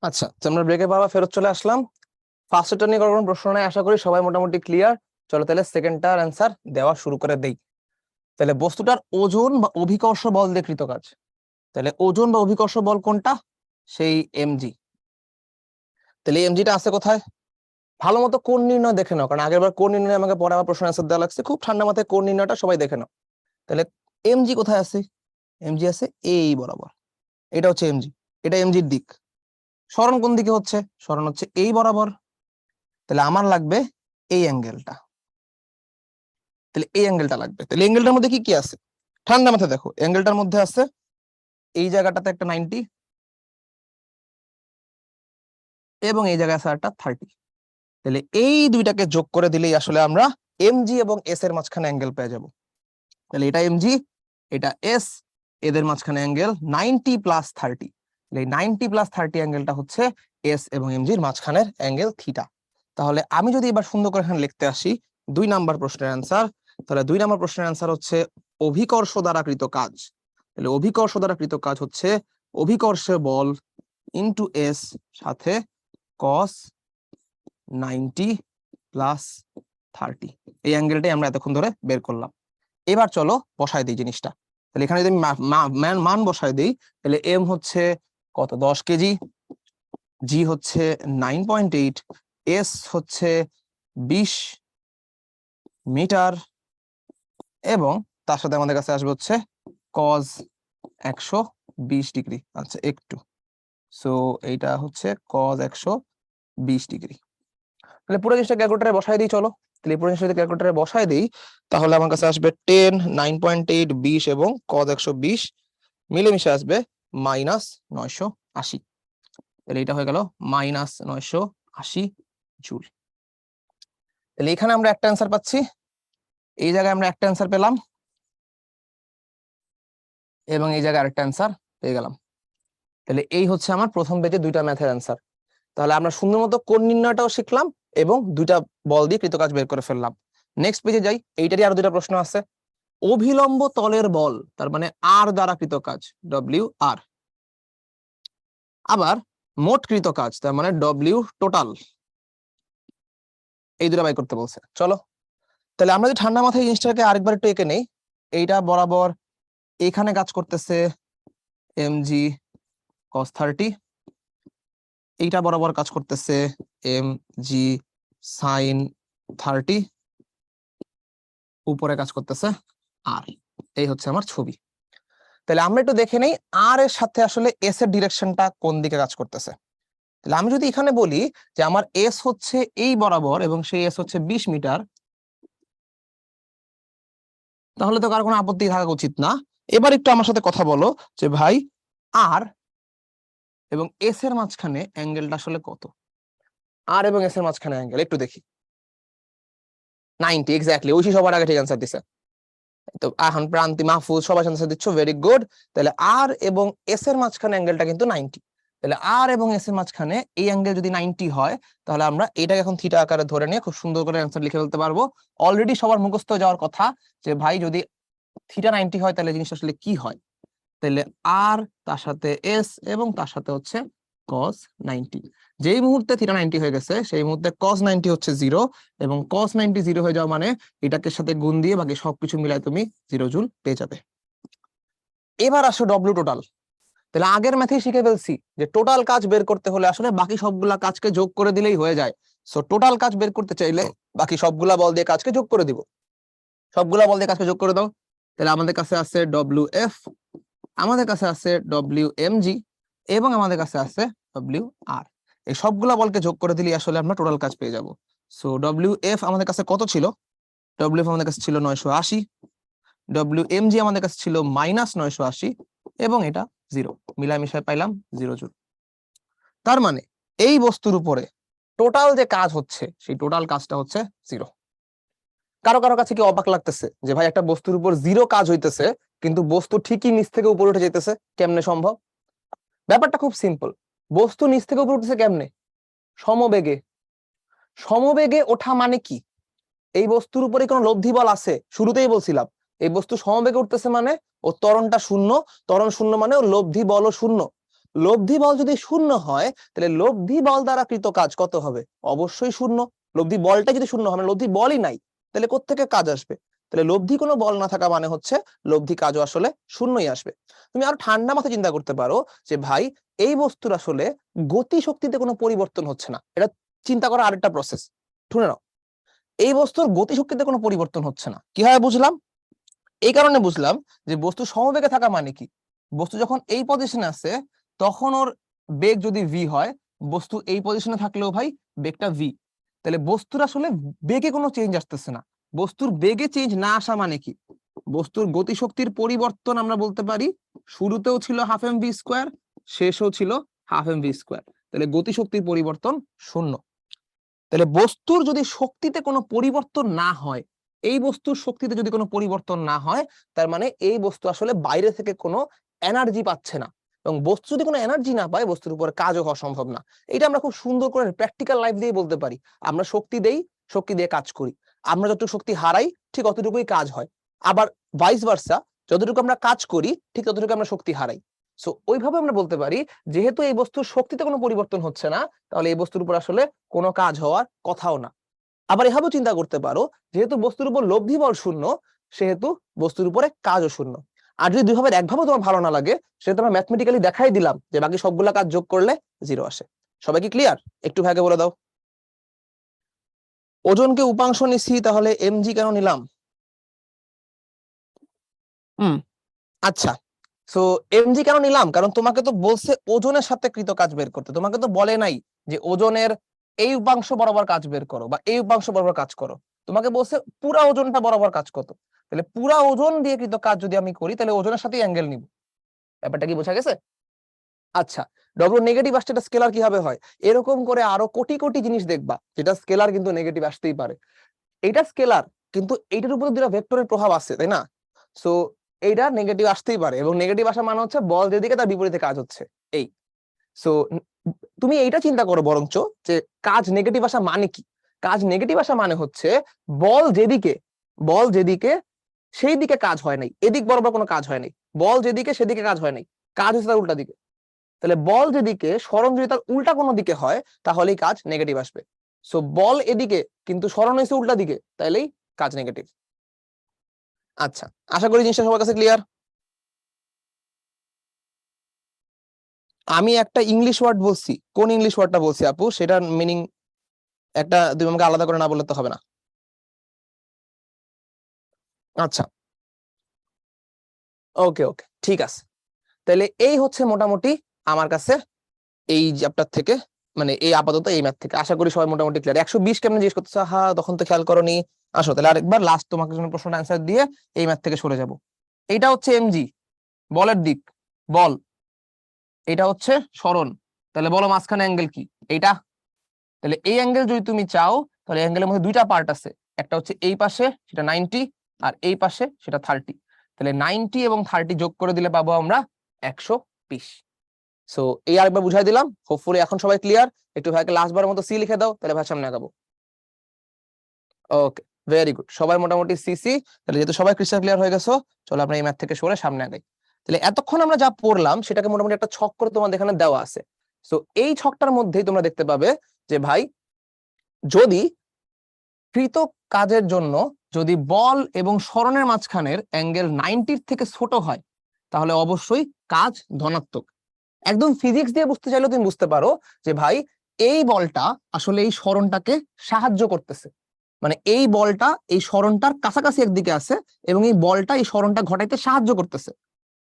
আচ্ছা, তো আমরা ব্রেকে বাবা ফেরত চলে আসলাম। ফার্স্টটা নিয়ে কোনো প্রশ্ন নাই, আশা করি সবাই মোটামুটি ক্লিয়ার। চলো তাহলে সেকেন্ডটার অ্যান্সার দেওয়া শুরু করে দেই। তাহলে বস্তুটার ওজন বা অভিকর্ষ বল দিয়ে কৃত কাজ। তাহলে ওজন বা অভিকর্ষ বল কোনটা? সেই এমজি। তাহলে এমজিটা আছে কোথায়? ভালো মতো কোণ নির্ণয় দেখে নাও, কারণ আগের বার কোণ নির্ণয় আমাকে পরে আমার প্রশ্ন অ্যান্সার দেওয়া লাগছে। খুব ঠান্ডা মাথায় কোণ নির্ণয়টা সবাই দেখে নাও। তাহলে এমজি কোথায় আছে? এমজি আছে এই বরাবর। এটা হচ্ছে এমজি, এটা এমজির দিক। সরণ কোন দিকে হচ্ছে? সরণ হচ্ছে এই বরাবর। তাহলে আমার লাগবে এই অ্যাঙ্গেলটা। তাহলে এই অ্যাঙ্গেলটা লাগবে। তাহলে অ্যাঙ্গেলটার মধ্যে কি কি আছে? ঠান্ডা মাথায় দেখো, অ্যাঙ্গেলটার মধ্যে আছে এই জায়গাটাতে একটা 90 এবং এই জায়গায় আছে একটা 30। তাহলে এই দুইটাকে যোগ করে দিলেই আসলে আমরা এমজি এবং এস এর মাঝখানে অ্যাঙ্গেল পেয়ে যাব। তাহলে এটা এমজি, এটা এস, এদের মাঝখানে অ্যাঙ্গেল 90 প্লাস 30। এই 90 প্লাস 30 অ্যাঙ্গেলটা হচ্ছে এস এবং এমজির মাঝখানের অ্যাঙ্গেল থিটা। তাহলে আমি যদি এবার সুন্দর করে এখানে লিখতে আসি 2 নাম্বার প্রশ্নের অ্যান্সার, তাহলে 2 নাম্বার প্রশ্নের অ্যান্সার হচ্ছে অভিকর্ষ দ্বারা কৃত কাজ। তাহলে অভিকর্ষ দ্বারা কৃত কাজ হচ্ছে অভিকর্ষে বল ইনটু এস সাথে cos 90 প্লাস 30। এই অ্যাঙ্গেলটাই আমরা এতক্ষণ ধরে বের করলাম। এবার চলো বসায় দিই জিনিসটা। তাহলে এখানে যদি আমি মান বসায় দিই, তাহলে এম হচ্ছে কত? 10 কেজি, জি হচ্ছে 9.8, এস হচ্ছে 20 মিটার এবং তার সাথে আমাদের কাছে আসবে হচ্ছে cos 120 ডিগ্রি। আচ্ছা একটু, সো এইটা হচ্ছে cos 120 ডিগ্রি। তাহলে পুরো জিনিসটা ক্যালকুলেটরে বসায় দিই চলো। তাহলে পুরো জিনিসটা যদি ক্যালকুলেটরে বসায় দিই, তাহলে আমার কাছে আসবে 10, 9.8, 20 এবং cos 120 মিলেমিশে আসবে -980। তাহলে এটা হয়ে গেল -980 জুল। তাহলে এখানে আমরা একটা অ্যান্সার পাচ্ছি, এই জায়গায় আমরা একটা অ্যান্সার পেলাম এবং এই জায়গায় আরেকটা অ্যান্সার পেয়ে গেলাম। তাহলে এই হচ্ছে আমার প্রথম পেজে দুইটা ম্যাথের অ্যান্সার। তাহলে আমরা সুন্দর মতো কোণ নির্ণয়টাও শিখলাম এবং দুইটা বল দিয়ে কৃতকাজ বের করে ফেললাম। নেক্সট পেজে যাই, এইটারই আরো দুইটা প্রশ্ন আছে। অভিলম্ব তলের বল, তার মানে আর দ্বারা কৃত কাজ, ডব্লিউ আর। আবার মোট কৃত কাজ, তার মানে ডব্লিউ টোটাল। এই দুটো বাই করতে বলছে। চলো তাহলে আমরা যদি ঠান্ডা মাথায় জিনিসটাকে আরেকবার একটু এঁকে নেই, এইটা বরাবর এখানে কাজ করতেছে এমজি cos 30, এইটা বরাবর কাজ করতেছে এমজি sin 30, উপরে কাজ করতেছে আর। এই হচ্ছে আমার ছবি। তাহলে আমরা একটু দেখে নেই আর এর সাথে আসলে এস এর ডিরেকশনটা কোন দিকে কাজ করতেছে। তাহলে আমি যদি এখানে বলি যে আমার এস হচ্ছে এই বরাবর এবং সেই এস হচ্ছে 20 মিটার, তাহলে তো কার কোনো আপত্তি থাকা উচিত না। এবার একটু আমার সাথে কথা বলো যে ভাই আর এবং এস এর মাঝখানে অ্যাঙ্গেলটা আসলে কত? আর এবং এস এর মাঝখানে অ্যাঙ্গেল একটু দেখি। 90, এক্স্যাক্টলি। ঐশী সবার আগে ঠিক অ্যান্সার দিছে। তো আহান, প্রান্তি, মাহফুজ সবাই অ্যান্সার দিচ্ছ, ভেরি গুড। তাহলে আর এবং এস এর মাঝখানে অ্যাঙ্গেলটা কিন্তু 90। তাহলে আর এবং এস এর মাঝখানে এই অ্যাঙ্গেল যদি 90 হয়, তাহলে আমরা এটাকে এখন থিটা আকারে ধরে নিয়ে খুব সুন্দর করে অ্যান্সার লিখে ফেলতে পারবো। অলরেডি সবার মুখস্থ হয়ে যাওয়ার কথা যে ভাই যদি থিটা 90 হয় তাহলে জিনিসটা আসলে কি হয়। তাহলে আর তার সাথে এস এবং তার সাথে হচ্ছে cos 90। যেই মুহূর্তে থিটা 90 হয়ে গেছে সেই মুহূর্তে cos 90 হচ্ছে 0 এবং cos 90 0 হয়ে যাওয়া মানে এটাকে সাথে গুণ দিয়ে বাকি সবকিছু মিলায় তুমি 0 জুল পেয়ে যাবে। এবার আসো ডব্লিউ টোটাল। তাহলে আগের ম্যাথেই শিখে ফেলছি যে টোটাল কাজ বের করতে হলে আসলে বাকি সবগুলা কাজকে যোগ করে দিলেই হয়ে যায়। সো টোটাল কাজ বের করতে চাইলে বাকি সবগুলা বল দিয়ে কাজকে যোগ করে দিব। সবগুলা বল দিয়ে কাজকে যোগ করে দাও। তাহলে আমাদের কাছে আছে ডব্লিউ এফ, আমাদের কাছে আছে ডব্লিউ এম জি এবং আমাদের কাছে আছে ডব্লিউ আর। এই সবগুলা বলকে যোগ করে দিলে আসলে আমরা টোটাল কাজ পেয়ে যাব। সো ডব্লিউ এফ আমাদের কাছে কত ছিল? ডব্লিউ এফ আমাদের কাছে ছিল 980, ডব্লিউ এম জি আমাদের কাছে ছিল -980 এবং এটা 0, মিলামিশায় পাইলাম 0 জুল। তার মানে এই বস্তুর উপরে টোটাল যে কাজ হচ্ছে সেই টোটাল কাজটা হচ্ছে 0। কারো কারো কাছে কি অবাক লাগতেছে যে ভাই একটা বস্তুর উপর 0 কাজ হইতেছে কিন্তু বস্তু ঠিকই নিচ থেকে উপরে উঠে যেতেছে, কেমনে সম্ভব? ব্যাপারটা খুব সিম্পল। বস্তু নিচ থেকে উপরে উঠতেছে কেমনে? সমবেগে। সমবেগে ওঠা মানে কি? এই বস্তুর উপরে কোনো লব্ধি বল আছে? শুরুতেই বলছিলাম এই বস্তু সমবেগে উঠতেছে মানে ও ত্বরণটা শূন্য, ত্বরণ শূন্য মানে ও লব্ধি বলও শূন্য। লব্ধি বল যদি শূন্য হয় তাহলে লব্ধি বল দ্বারা কৃত কাজ কত হবে? অবশ্যই শূন্য। লব্ধি বলটা যদি শূন্য হবে, লব্ধি বলই নাই, তাহলে কোত্থেকে কাজ আসবে? তাহলে লব্ধি কোনো বল না থাকা মানে হচ্ছে লব্ধি কাজও আসলে শূন্যই আসবে। তুমি আরো ঠান্ডা মাথায় চিন্তা করতে পারো যে ভাই এই বস্তুর আসলে গতি শক্তিতে কোনো পরিবর্তন হচ্ছে না। এটা চিন্তা করা আরেকটা প্রসেস, শুনে নাও। এই বস্তুর গতি শক্তিতে কোনো পরিবর্তন হচ্ছে না, কিভাবে বুঝলাম? এই কারণে বুঝলাম যে বস্তু সমবেগে থাকা মানে কি, বস্তু যখন এই পজিশনে আছে তখন ওর বেগ যদি ভি হয়, বস্তু এই পজিশনে থাকলেও ভাই বেগটা ভি। তাহলে বস্তুর আসলে বেগে কোনো চেঞ্জ আসতেছে না। বস্তুর বেগে চেঞ্জ না আসা মানে কি? বস্তুর গতিশক্তির পরিবর্তন আমরা বলতে পারি শুরুতেও ছিল হাফ এম ভি স্কোয়ার, শেষও ছিল হাফ এম ভি স্কোয়ার। তাহলে গতিশক্তির পরিবর্তন শূন্য। তাহলে বস্তুর যদি শক্তিতে কোনো পরিবর্তন না হয়, এই বস্তুর শক্তিতে যদি কোনো পরিবর্তন না হয়, তার মানে এই বস্তু আসলে বাইরে থেকে কোনো এনার্জি পাচ্ছে না। এবং বস্তু যদি কোনো এনার্জি না পায়, বস্তুর উপর কাজও হওয়া সম্ভব না। এটা আমরা খুব সুন্দর করে প্র্যাকটিক্যাল লাইফ দিয়ে বলতে পারি। আমরা শক্তি দেই, শক্তি দিয়ে কাজ করি। আমরা যতটুকু শক্তি হারাই ঠিক অতটুকুই কাজ হয়। আবার ভাইস ভার্সা, যতটুকু আমরা কাজ করি ঠিক ততটুকু আমরা শক্তি হারাই। সো ওইভাবে আমরা বলতে পারি যেহেতু এই বস্তুর শক্তিতে কোনো পরিবর্তন হচ্ছে না, তাহলে এই বস্তুর উপর আসলে কোনো কাজ হওয়ার কথাও না। আবার এভাবেও চিন্তা করতে পারো যেহেতু বস্তুর উপর লব্ধি বল শূন্য, সেহেতু বস্তুর উপরে কাজও শূন্য। আর যদি দুই ভাবের একভাবে তোমার ভালো না লাগে, সেটা আমরা ম্যাথমেটিক্যালি দেখাই দিলাম যে বাকি সবগুলা কাজ যোগ করলে 0 আসে। সবাই কি ক্লিয়ার? একটু ভাগে বলে দাও। ওজনকে উপাংশ নিছি, তাহলে এমজি কেন নিলাম? আচ্ছা, সো এমজি কেন নিলাম? কারণ তোমাকে তো বলছে ওজনের সাথে কৃত কাজ বের করতে, তোমাকে তো বলে নাই যে ওজনের এই উপাংশ বরাবর কাজ বের করো বা এই উপাংশ বরাবর কাজ করো। তোমাকে বলছে পুরা ওজনটা বরাবর কাজ কত। তাহলে পুরা ওজন দিয়ে কৃত কাজ যদি আমি করি, তাহলে ওজনের সাথে অ্যাঙ্গেল নিব। ব্যাপারটা কি বোঝা গেছে? আচ্ছা, ডব্লিউ নেগেটিভ আসছে, এটা স্কেলার কিভাবে হয়? এরকম করে আরো কোটি কোটি জিনিস দেখবা যেটা স্কেলার কিন্তু নেগেটিভ আসতেই পারে। এটা স্কেলার, কিন্তু এইটার উপর দুটো ভেক্টরের প্রভাব আছে, তাই না? সো এইটা নেগেটিভ আসতেই পারে, এবং নেগেটিভ আসা মানে হচ্ছে বল যেদিকে তার বিপরীতে কাজ হচ্ছে। এই সো তুমি এইটা চিন্তা করো বরঞ্চ যে কাজ নেগেটিভ আসা মানে কি। কাজ নেগেটিভ আসা মানে হচ্ছে বল যেদিকে, বল যেদিকে সেই দিকে কাজ হয় নাই, এদিক বরাবর কোনো কাজ হয় নাই। বল যেদিকে সেদিকে কাজ হয় নাই, কাজ হচ্ছে তার উল্টা দিকে। তাহলে বল যেদিকে, সরণ যদি তার উল্টা কোনো দিকে হয়, তাহলেই কাজ নেগেটিভ আসবে। সো বল এদিকে কিন্তু সরণ হয়েছে উল্টা দিকে, তাইলেই কাজ নেগেটিভ। আচ্ছা, আশা করি জিনিসটা সবার কাছে ক্লিয়ার। আমি একটা ইংলিশ ওয়ার্ড বলছি, কোন ইংলিশ ওয়ার্ডটা বলছি আপু, সেটার মিনিং একটা তুমি আমাকে আলাদা করে না বললে তো হবে না। আচ্ছা, ওকে ওকে, ঠিক আছে। তাহলে এই হচ্ছে মোটামুটি আমার কাছে এই চ্যাপ্টার থেকে, মানে এই আপাতত এই ম্যাথ থেকে আশা করি সবাই মোটামুটি ক্লিয়ার। 120 কেমন জিজ্ঞেস করতেছ? হ্যাঁ, তখন তো খেয়াল করনি। আসো তাহলে আরেকবার লাস্ট তোমাকে জন্য প্রশ্নটা অ্যান্সার দিয়ে এই ম্যাথ থেকে সরে যাব। এটা হচ্ছে এমজি, বলের দিক, বল। এটা হচ্ছে সরণ, তাহলে বলো মাঝখানে অ্যাঙ্গেল কি? এইটা। তাহলে এই অ্যাঙ্গেল যদি তুমি চাও, তাহলে অ্যাঙ্গেলের মধ্যে দুইটা পার্ট আছে, একটা হচ্ছে এই পাশে সেটা 90, আর এই পাশে সেটা 30। তাহলে 90 এবং 30 যোগ করে দিলে পাবো আমরা 120। সো এই আরেকবার বুঝাই দিলাম, হোপফুলি এখন সবাই ক্লিয়ার। একটু ভাইকে লাস্টবারের মতো সি লিখে দাও, তাহলে ভাই সামনে আগাবো। ওকে, ভেরি গুড, সবাই মোটামুটি সিসি। তাহলে যেহেতু সবাই ক্রিস্টাল ক্লিয়ার হয়ে গেছো, চলো আমরা এই ম্যাথ থেকে সরে সামনে আগাই। তাহলে এতক্ষণ আমরা যা পড়লাম সেটাকে মোটামুটি একটা ছক করে তোমাদের এখানে দেওয়া আছে। সো এই ছকটার মধ্যেই তোমরা দেখতে পাবে যে ভাই যদি কৃত কাজের জন্য যদি বল এবং সরণের মাঝখানের অ্যাঙ্গেল 90 থেকে ছোট হয়, তাহলে অবশ্যই কাজ ধনাত্মক। একদম ফিজিক্স দিয়ে বুঝতে চাইলে তুমি বুঝতে পারো যে ভাই এই বলটা আসলে এই সরণটাকে সাহায্য করতেছে, মানে এই বলটা এই সরণটার কাছাকাছি একদিকে আছে এবং এই বলটা এই সরণটা ঘটাইতে সাহায্য করতেছে।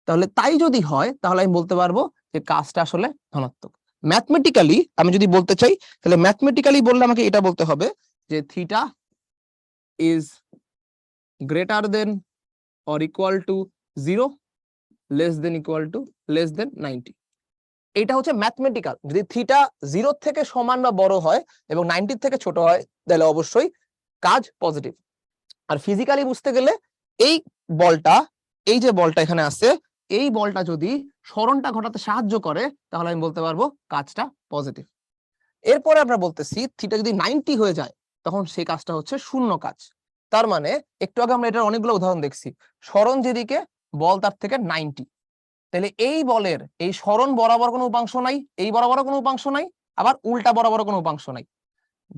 তাহলে তাই যদি হয়, তাহলে আমি বলতে পারবো যে কাজটা আসলে ধনাত্মক। ম্যাথমেটিক্যালি আমি যদি বলতে চাই, তাহলে ম্যাথমেটিক্যালি বললে আমাকে এটা বলতে হবে যে theta is greater than or equal to 0, less than equal to less than 90। এটা হচ্ছে ম্যাথমেটিক্যাল। যদি থিটা 0 থেকে সমান বা বড় হয় এবং 90 থেকে ছোট হয়, তাহলে অবশ্যই কাজ পজিটিভ। আর ফিজিক্যালি বুঝতে গেলে এই বলটা, এই যে বলটা এখানে আছে, এই বলটা যদি সরণটা ঘটাতে সাহায্য করে, তাহলে আমি বলতে পারবো কাজটা পজিটিভ। এরপরে আমরা বলতেছি থিটা যদি 90 হয়ে যায়, তখন সেই কাজটা হচ্ছে শূন্য কাজ। তার মানে একটু আগে আমরা এটার অনেকগুলো উদাহরণ দেখছি, সরণ যেদিকে বল তার থেকে 90। তাহলে এই বলের এই সরণ বরাবর কোনো উপাংশ নাই, এই বরাবর কোনো উপাংশ নাই, আবার উল্টা বরাবর কোনো উপাংশ নাই।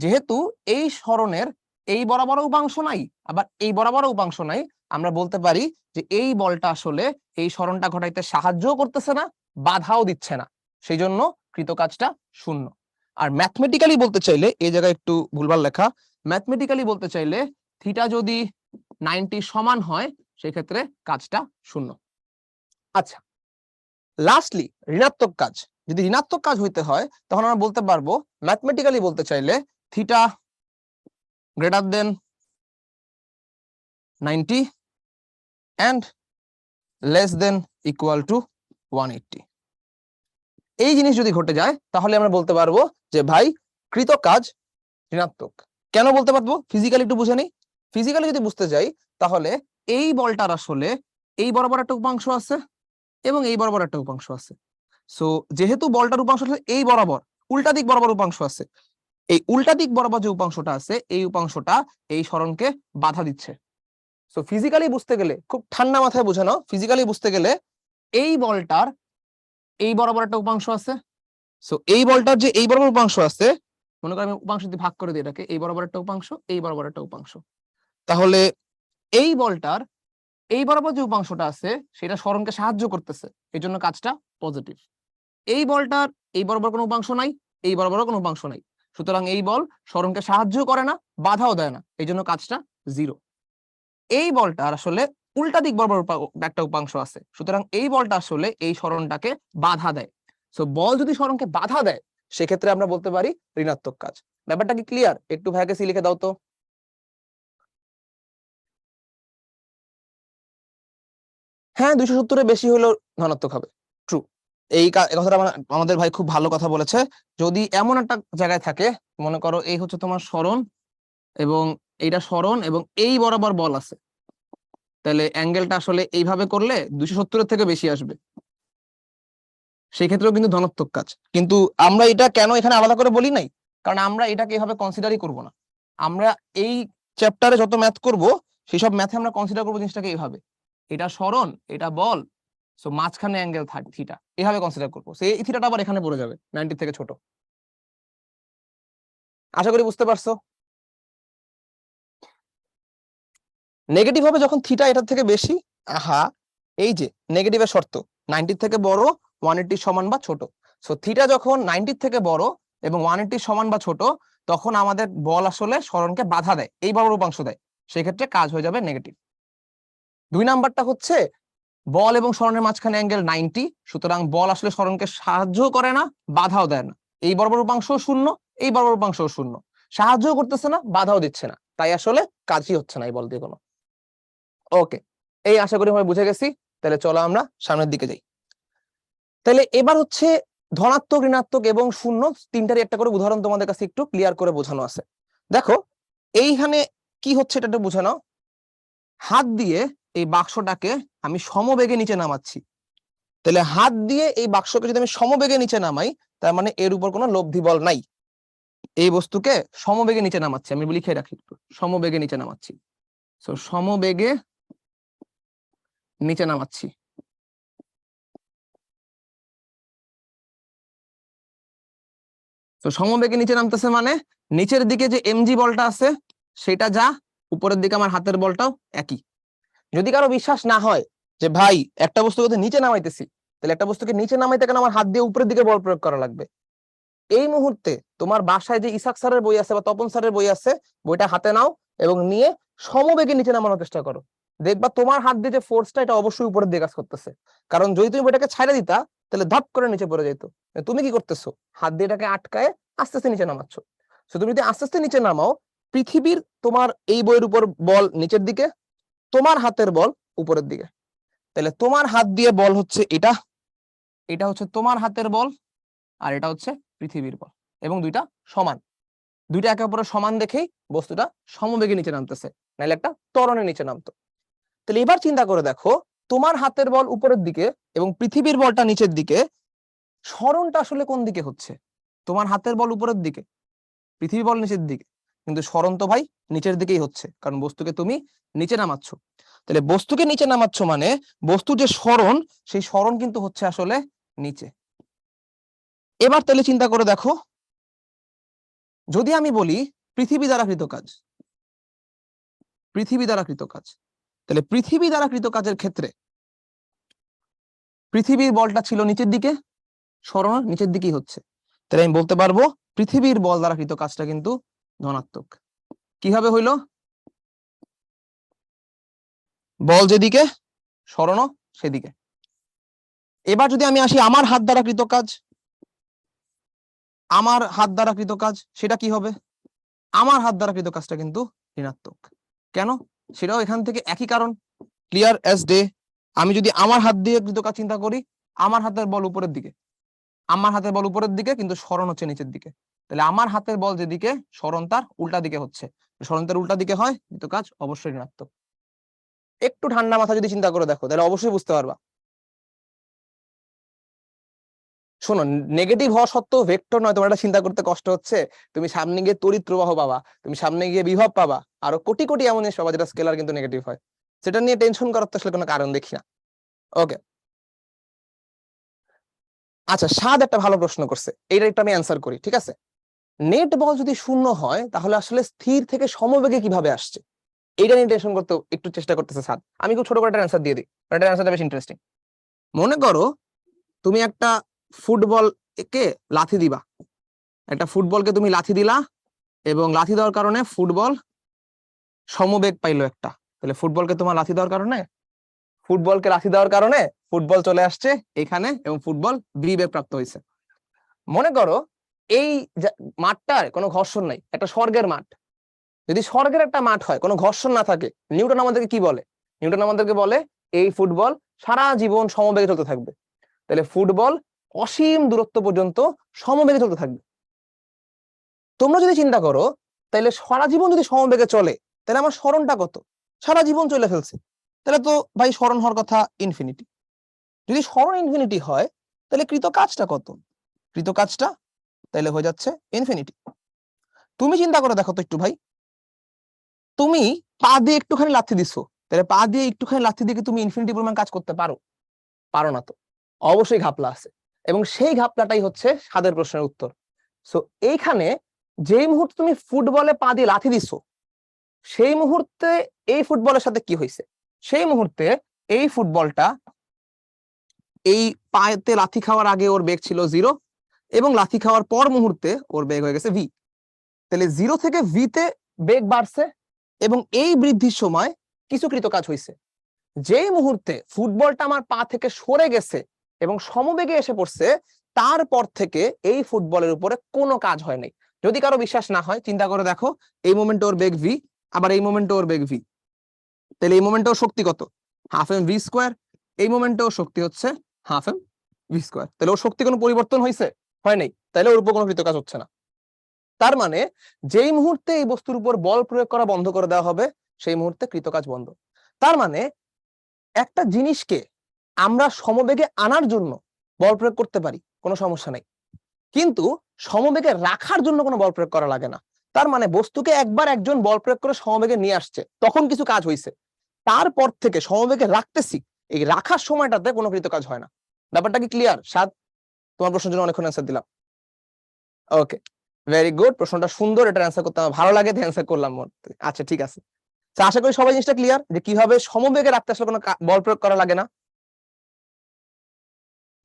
যেহেতু এই সরণের এই বরাবর উপাংশ নাই, আবার এই বরাবর উপাংশ নাই, আমরা বলতে পারি যে এই বলটা আসলে এই সরণটা ঘটাইতে সাহায্য করতেছে না, বাধাও দিচ্ছে না, সেই জন্য কৃত কাজটা শূন্য। আর ম্যাথমেটিক্যালি বলতে চাইলে, এই জায়গায় একটু ভুলভাল লেখা, ম্যাথমেটিক্যালি বলতে চাইলে থিটা যদি 90 সমান হয় সেক্ষেত্রে কাজটা শূন্য। আচ্ছা, লাস্টলি ঋণাত্মক কাজ, যদি ঋণাত্মক কাজ হইতে হয় তখন আমরা বলতে পারবো ম্যাথমেটিক্যালি বলতে চাইলে theta greater than 90 and less than equal to 180। এই জিনিস যদি ঘটে যায় তাহলে আমরা বলতে পারবো যে ভাই কৃত কাজ ঋণাত্মক। কেন বলতে পারবো? ফিজিক্যালি একটু বুঝে নিই। ফিজিক্যালি যদি বুঝতে যাই তাহলে এই বলটার আসলে এই বরাবর একটা উপাংশ আছে এবং এই বরাবর একটা উপাংশ আছে। সো যেহেতু বলটার উপাংশ এই বরাবর, উল্টা দিক বরাবর উপাংশ আছে, এই উল্টা দিক বরাবর যে উপাংশটা আছে এই উপাংশটা এই সরণকে বাধা দিচ্ছে। সো ফিজিক্যালি বুঝতে গেলে খুব ঠান্ডা মাথায় বোঝানো, ফিজিক্যালি বুঝতে গেলে এই বলটার এই বরাবর একটা উপাংশ আছে। সো এই বলটার যে এই বরাবর উপাংশ আছে, মনে করি আমি উপাংশ দিয়ে ভাগ করে দিই এটাকে, এই বরাবর একটা উপাংশ, এই বরাবর একটা উপাংশ, তাহলে এই বলটার এই বরাবর যে উপাংশটা আছে সেটা সরণকে সাহায্য করতেছে, এই জন্য কাজটা পজিটিভ। এই বলটার এই বরাবর কোনো উপাংশ নাই, এই বরাবর কোনো উপাংশ নাই, সুতরাং এই বল সরণকে সাহায্য করে না, বাধাও দেয় না, এই জন্য কাজটা জিরো। এই বলটার আসলে উল্টা দিক বরাবর একটা উপাংশ আছে, সুতরাং এই বলটা আসলে এই সরণটাকে বাধা দেয়। সো বল যদি সরণকে বাধা দেয় সেক্ষেত্রে আমরা বলতে পারি ঋণাত্মক কাজ। ব্যাপারটা কি ক্লিয়ার? একটু ভাইকে সি লিখে দাও তো। হ্যাঁ, 270 এর বেশি হলেও ধনাত্মক হবে, ট্রু। এই কথাটা আমাদের ভাই খুব ভালো কথা বলেছে। যদি এমন একটা জায়গায় থাকে, মনে করো এই হচ্ছে তোমার সরণ এবং এইটা সরণ এবং এই বরাবর বল আছে, তাহলে অ্যাঙ্গেলটা আসলে এইভাবে করলে 270 এর থেকে বেশি আসবে, সেই ক্ষেত্রেও কিন্তু ধনাত্মক কাজ। কিন্তু আমরা এটা কেন এখানে আলাদা করে বলি নাই, কারণ আমরা এটাকে এভাবে কনসিডারই করব না। আমরা এই চ্যাপ্টারে যত ম্যাথ করব সেই সব ম্যাথে আমরা কনসিডার করবো জিনিসটাকে এইভাবে, এটা সরণ এটা বল, সো মাঝখানে অ্যাঙ্গেল থিটা, এভাবে কনসিডার করবো। সেই থিটাটা আবার এখানে পড়ে যাবে 90 থেকে ছোট। আশা করি বুঝতে পারছো। নেগেটিভ হবে যখন থিটা এটার থেকে বেশি। আহা, এই যে নেগেটিভের শর্ত, 90 থেকে বড়, 180 সমান বা ছোট। সো থিটা যখন 90 থেকে বড় এবং 180 সমান বা ছোট, তখন আমাদের বল আসলে সরণকে বাধা দেয়, এই বরাবর উপাংশ দেয়, সেই ক্ষেত্রে কাজ হয়ে যাবে নেগেটিভ। 2 নাম্বারটা হচ্ছে বল এবং সরণের মাঝখানে অ্যাঙ্গেল 90, সুতরাং বল আসলে সরণকে সাহায্য করে না, বাধাও দেয় না, এই বরাবর উপাংশ শূন্য, এই বরাবর উপাংশ শূন্য, সাহায্য করতেছে না, বাধাও দিচ্ছে না, তাই আসলে কাজই হচ্ছে না এই বল দিয়ে কোনো। ওকে, এই আশা করি আমরা বুঝে গেছি। তাহলে চলো আমরা সামনের দিকে যাই। তাহলে এবার হচ্ছে ধনাত্মক, ঋণাত্মক এবং শূন্য তিনটারই একটা করে উদাহরণ তোমাদের কাছে একটু ক্লিয়ার করে বোঝানো আছে। দেখো এইখানে কি হচ্ছে এটা একটু বুঝে নাও। হাত দিয়ে এই বাক্সটাকে আমি সমবেগে নিচে নামাচ্ছি, তাহলে হাত দিয়ে এই বাক্সকে যদি আমি সমবেগে নিচে নামাই, তার মানে এর উপর কোনো লব্ধি বল নাই। এই বস্তুকে সমবেগে নিচে নামাচ্ছি, আমি লিখে রাখি একটু, সমবেগে নিচে নামাচ্ছি। সো সমবেগে নিচে নামাচ্ছি। তো সমবেগে নিচে নামতেছে মানে নিচের দিকে যে এমজি বলটা আছে সেটা যা, উপরের দিকে আমার হাতের বলটাও একই। যদি কারো বিশ্বাস না হয় যে ভাই একটা বস্তুকে নিচে নামাইতেছি, তাহলে একটা বস্তুকে নিচে নামাইতে কেন আমার হাত দিয়ে উপরের দিকে বল প্রয়োগ করা লাগবে? এই মুহূর্তে তোমার বাসায় যে ইসাক স্যারের বই আছে বা তপন স্যারের বই আছে, বইটা হাতে নাও এবং নিয়ে সমবেগে নিচে নামানোর চেষ্টা করো। দেখবা তোমার হাত দিয়ে যে ফোর্সটা, এটা অবশ্যই উপরের দিকে কাজ করতেছে। কারণ যদি তুমি বইটাকে ছাইড়া দিতা তাহলে ধপ করে নিচে পড়ে যেত। তুমি কি করতেছো? হাত দিয়ে এটাকে আটকায় আস্তে আস্তে নিচে নামাচ্ছ। তো তুমি যদি আস্তে আস্তে নিচে নামাও, পৃথিবীর তোমার এই বইয়ের উপর বল নিচের দিকে, তোমার হাতের বল উপরের দিকে, তাহলে তোমার হাত দিয়ে বল হচ্ছে এটা, এটা হচ্ছে তোমার হাতের বল, আর এটা হচ্ছে পৃথিবীর বল, এবং দুইটা সমান, দুইটা একে অপরের সমান দেখেই বস্তুটা সমবেগে নিচে নামতেছে, নাহলে একটা ত্বরণে নিচে নামতো। তাহলে এবার চিন্তা করে দেখো, তোমার হাতের বল উপরের দিকে এবং পৃথিবীর বলটা নিচের দিকে, সরণটা আসলে কোন দিকে হচ্ছে? তোমার হাতের বল উপরের দিকে, পৃথিবী বল নিচের দিকে, কিন্তু সরণ তো ভাই নিচের দিকেই হচ্ছে, কারণ বস্তুকে তুমি নিচে নামাচ্ছ। তাহলে বস্তুকে নিচে নামাচ্ছ মানে বস্তুর যে সরণ সেই সরণ কিন্তু হচ্ছে আসলে নিচে। এবার তাহলে চিন্তা করে দেখো, যদি আমি বলি পৃথিবী দ্বারা কৃত কাজ, পৃথিবী দ্বারা কৃত কাজ, তাহলে পৃথিবী দ্বারা কৃত কাজের ক্ষেত্রে পৃথিবীর বলটা ছিল নিচের দিকে, সরণ নিচের দিকেই হচ্ছে, তাহলে আমি বলতে পারবো পৃথিবীর বল দ্বারা কৃত কাজটা কিন্তু ধনাত্মক। কিভাবে হইলো? বল যেদিকে সরণও সেদিকে। এবার যদি আমি আসি আমার হাত দ্বারা কৃত কাজ, আমার হাত দ্বারা কৃত কাজ সেটা কি হবে? আমার হাত দ্বারা কৃত কাজটা কিন্তু ঋণাত্মক। কেন? সেটাও এখান থেকে একই কারণ, ক্লিয়ার অ্যাজ ডে। আমি যদি আমার হাত দিয়ে কৃত কাজ চিন্তা করি, আমার হাতের বল উপরের দিকে, আমার হাতের বল উপরের দিকে কিন্তু সরণ হচ্ছে নিচের দিকে, তাহলে আমার হাতের বল যেদিকে সরণ তার উল্টা দিকে হচ্ছে, সরণ তার উল্টা দিকে হয় কৃত কাজ অবশ্যই ঋণাত্মক। একটু ঠান্ডা মাথা যদি চিন্তা করে দেখো তাহলে অবশ্যই বুঝতে পারবা। শোনো, নেগেটিভ হওয়া সত্ত্বেও ভেক্টর নয়, তোমার এটা চিন্তা করতে কষ্ট হচ্ছে। তুমি সামনে গিয়ে তড়িৎ প্রবাহ পাবা, তুমি সামনে গিয়ে বিভব পাবা, আরো কোটি কোটি এমন জিনিস পাবা যেটা স্কেলার কিন্তু নেগেটিভ হয়। সেটা নিয়ে টেনশন করার তো আসলে কোনো কারণ দেখি না। ওকে, আচ্ছা, সাদ একটা ভালো প্রশ্ন করছে, এইটা একটু আমি অ্যান্সার করি, ঠিক আছে? নেট বল যদি শূন্য হয় তাহলে আসলে স্থির থেকে সমবেগে কিভাবে আসছে, এইটা নিয়ে টেনশন করতে একটু চেষ্টা করতেছে সাদ। আমি খুব ছোট করে একটা অ্যান্সার দিয়ে দিই, এটা অ্যান্সারটা বেশ ইন্টারেস্টিং। মনে করো তুমি একটা ফুটবল কে লাথি দিবা, একটা ফুটবলকে তুমি লাথি দিলা এবং লাথি দেওয়ার কারণে ফুটবল সমবেগ পাইলো একটা, তাহলে ফুটবলকে তোমার লাথি দেওয়ার কারণে, ফুটবলকে লাথি দেওয়ার কারণে ফুটবল চলে আসছে এখানে এবং ফুটবল বিবেগ প্রাপ্ত হয়েছে। মনে করো এই মাঠটার কোনো ঘর্ষণ নাই, একটা স্বর্গের মাঠ। যদি স্বর্গের একটা মাঠ হয়, কোনো ঘর্ষণ না থাকে, নিউটন আমাদেরকে কি বলে? নিউটন আমাদেরকে বলে এই ফুটবল সারা জীবন সমবেগে চলতে থাকবে। তাহলে ফুটবল অসীম দূরত্ব পর্যন্ত সমবেগে চলতে থাকবে। তোমরা যদি চিন্তা করো তাহলে সারা জীবন যদি সমবেগে চলে তাহলে আমার স্মরণটা কত? সারা জীবন চলে ফেলছে, তাহলে তো ভাই স্মরণ হওয়ার কথা ইনফিনিটি। যদি স্মরণ ইনফিনিটি হয় তাহলে কৃত কাজটা কত? কৃত কাজটা তাহলে হয়ে যাচ্ছে ইনফিনিটি। তুমি চিন্তা করে দেখো তো একটু ভাই, তুমি পা দিয়ে একটুখানি লাথি দিছো, তাহলে পা দিয়ে একটুখানি লাথি দিয়ে তুমি ইনফিনিটি পরিমাণ কাজ করতে পারো? পারো না তো, অবশ্যই ঘাপলা আছে, এবং সেই ঘাপলাটাই হচ্ছে সাদের প্রশ্নের উত্তর। সো এইখানে যেই মুহূর্তে তুমি ফুটবলে পা দিয়ে লাথি দিছো, সেই মুহূর্তে এই ফুটবলের সাথে কি হয়েছে? সেই মুহূর্তে এই ফুটবলটা এই পায়েতে লাথি খাওয়ার আগে ওর বেগ ছিল 0 এবং লাথি খাওয়ার পর মুহূর্তে ওর বেগ হয়ে গেছে v। তাহলে 0 থেকে v তে বেগ বাড়ছে এবং এই বৃদ্ধির সময় কিছু কৃত কাজ হয়েছে। যেই মুহূর্তে ফুটবলটা আমার পা থেকে সরে গেছে এবং সমবেগে এসে পড়ছে, তারপর থেকে এই ফুটবলের উপরে কোনো কাজ হয় নাই। যদি কারো বিশ্বাস না হয় চিন্তা করে দেখো, এই মোমেন্টে ওর বেগ v, আবার এই মোমেন্টে ওর বেগ v, তাহলে এই মোমেন্টে ওর শক্তি কত? Half M V square. এই মোমেন্টে ওর শক্তি হচ্ছে হাফ এম ভি স্কোয়ার। তাহলে ওর শক্তি কোনো পরিবর্তন হয়েছে? হয় নাই, তাহলে ওর উপর কোনো কৃত কাজ হচ্ছে না। তার মানে যেই মুহূর্তে এই বস্তুর উপর বল প্রয়োগ করা বন্ধ করে দেওয়া হবে সেই মুহূর্তে কৃত কাজ বন্ধ। তার মানে একটা জিনিসকে আমরা সমবেগে আনার জন্য বল প্রয়োগ করতে পারি, কোনো সমস্যা নাই, কিন্তু সমবেগে রাখার জন্য কোনো বল প্রয়োগ করা লাগে না। তার মানে বস্তুকে একবার একজন বল প্রয়োগ করে সমবেগে নিয়ে আসছে, তখন কিছু কাজ হয়েছে, তারপর থেকে সমবেগে রাখতেছি, এই রাখার সময়টাতে কোনো কৃত কাজ হয় না। ব্যাপারটা কি ক্লিয়ার সাদ? তোমার প্রশ্নের জন্য অনেকক্ষণ অ্যান্সার দিলাম। ওকে, ভেরি গুড, প্রশ্নটা সুন্দর, এটা অ্যান্সার করতে আমার ভালো লাগে, অ্যান্সার করলাম। আচ্ছা ঠিক আছে, আশা করি সবাই জিনিসটা ক্লিয়ার যে কিভাবে সমবেগে রাখতে আসলে কোনো বল প্রয়োগ করা লাগে না।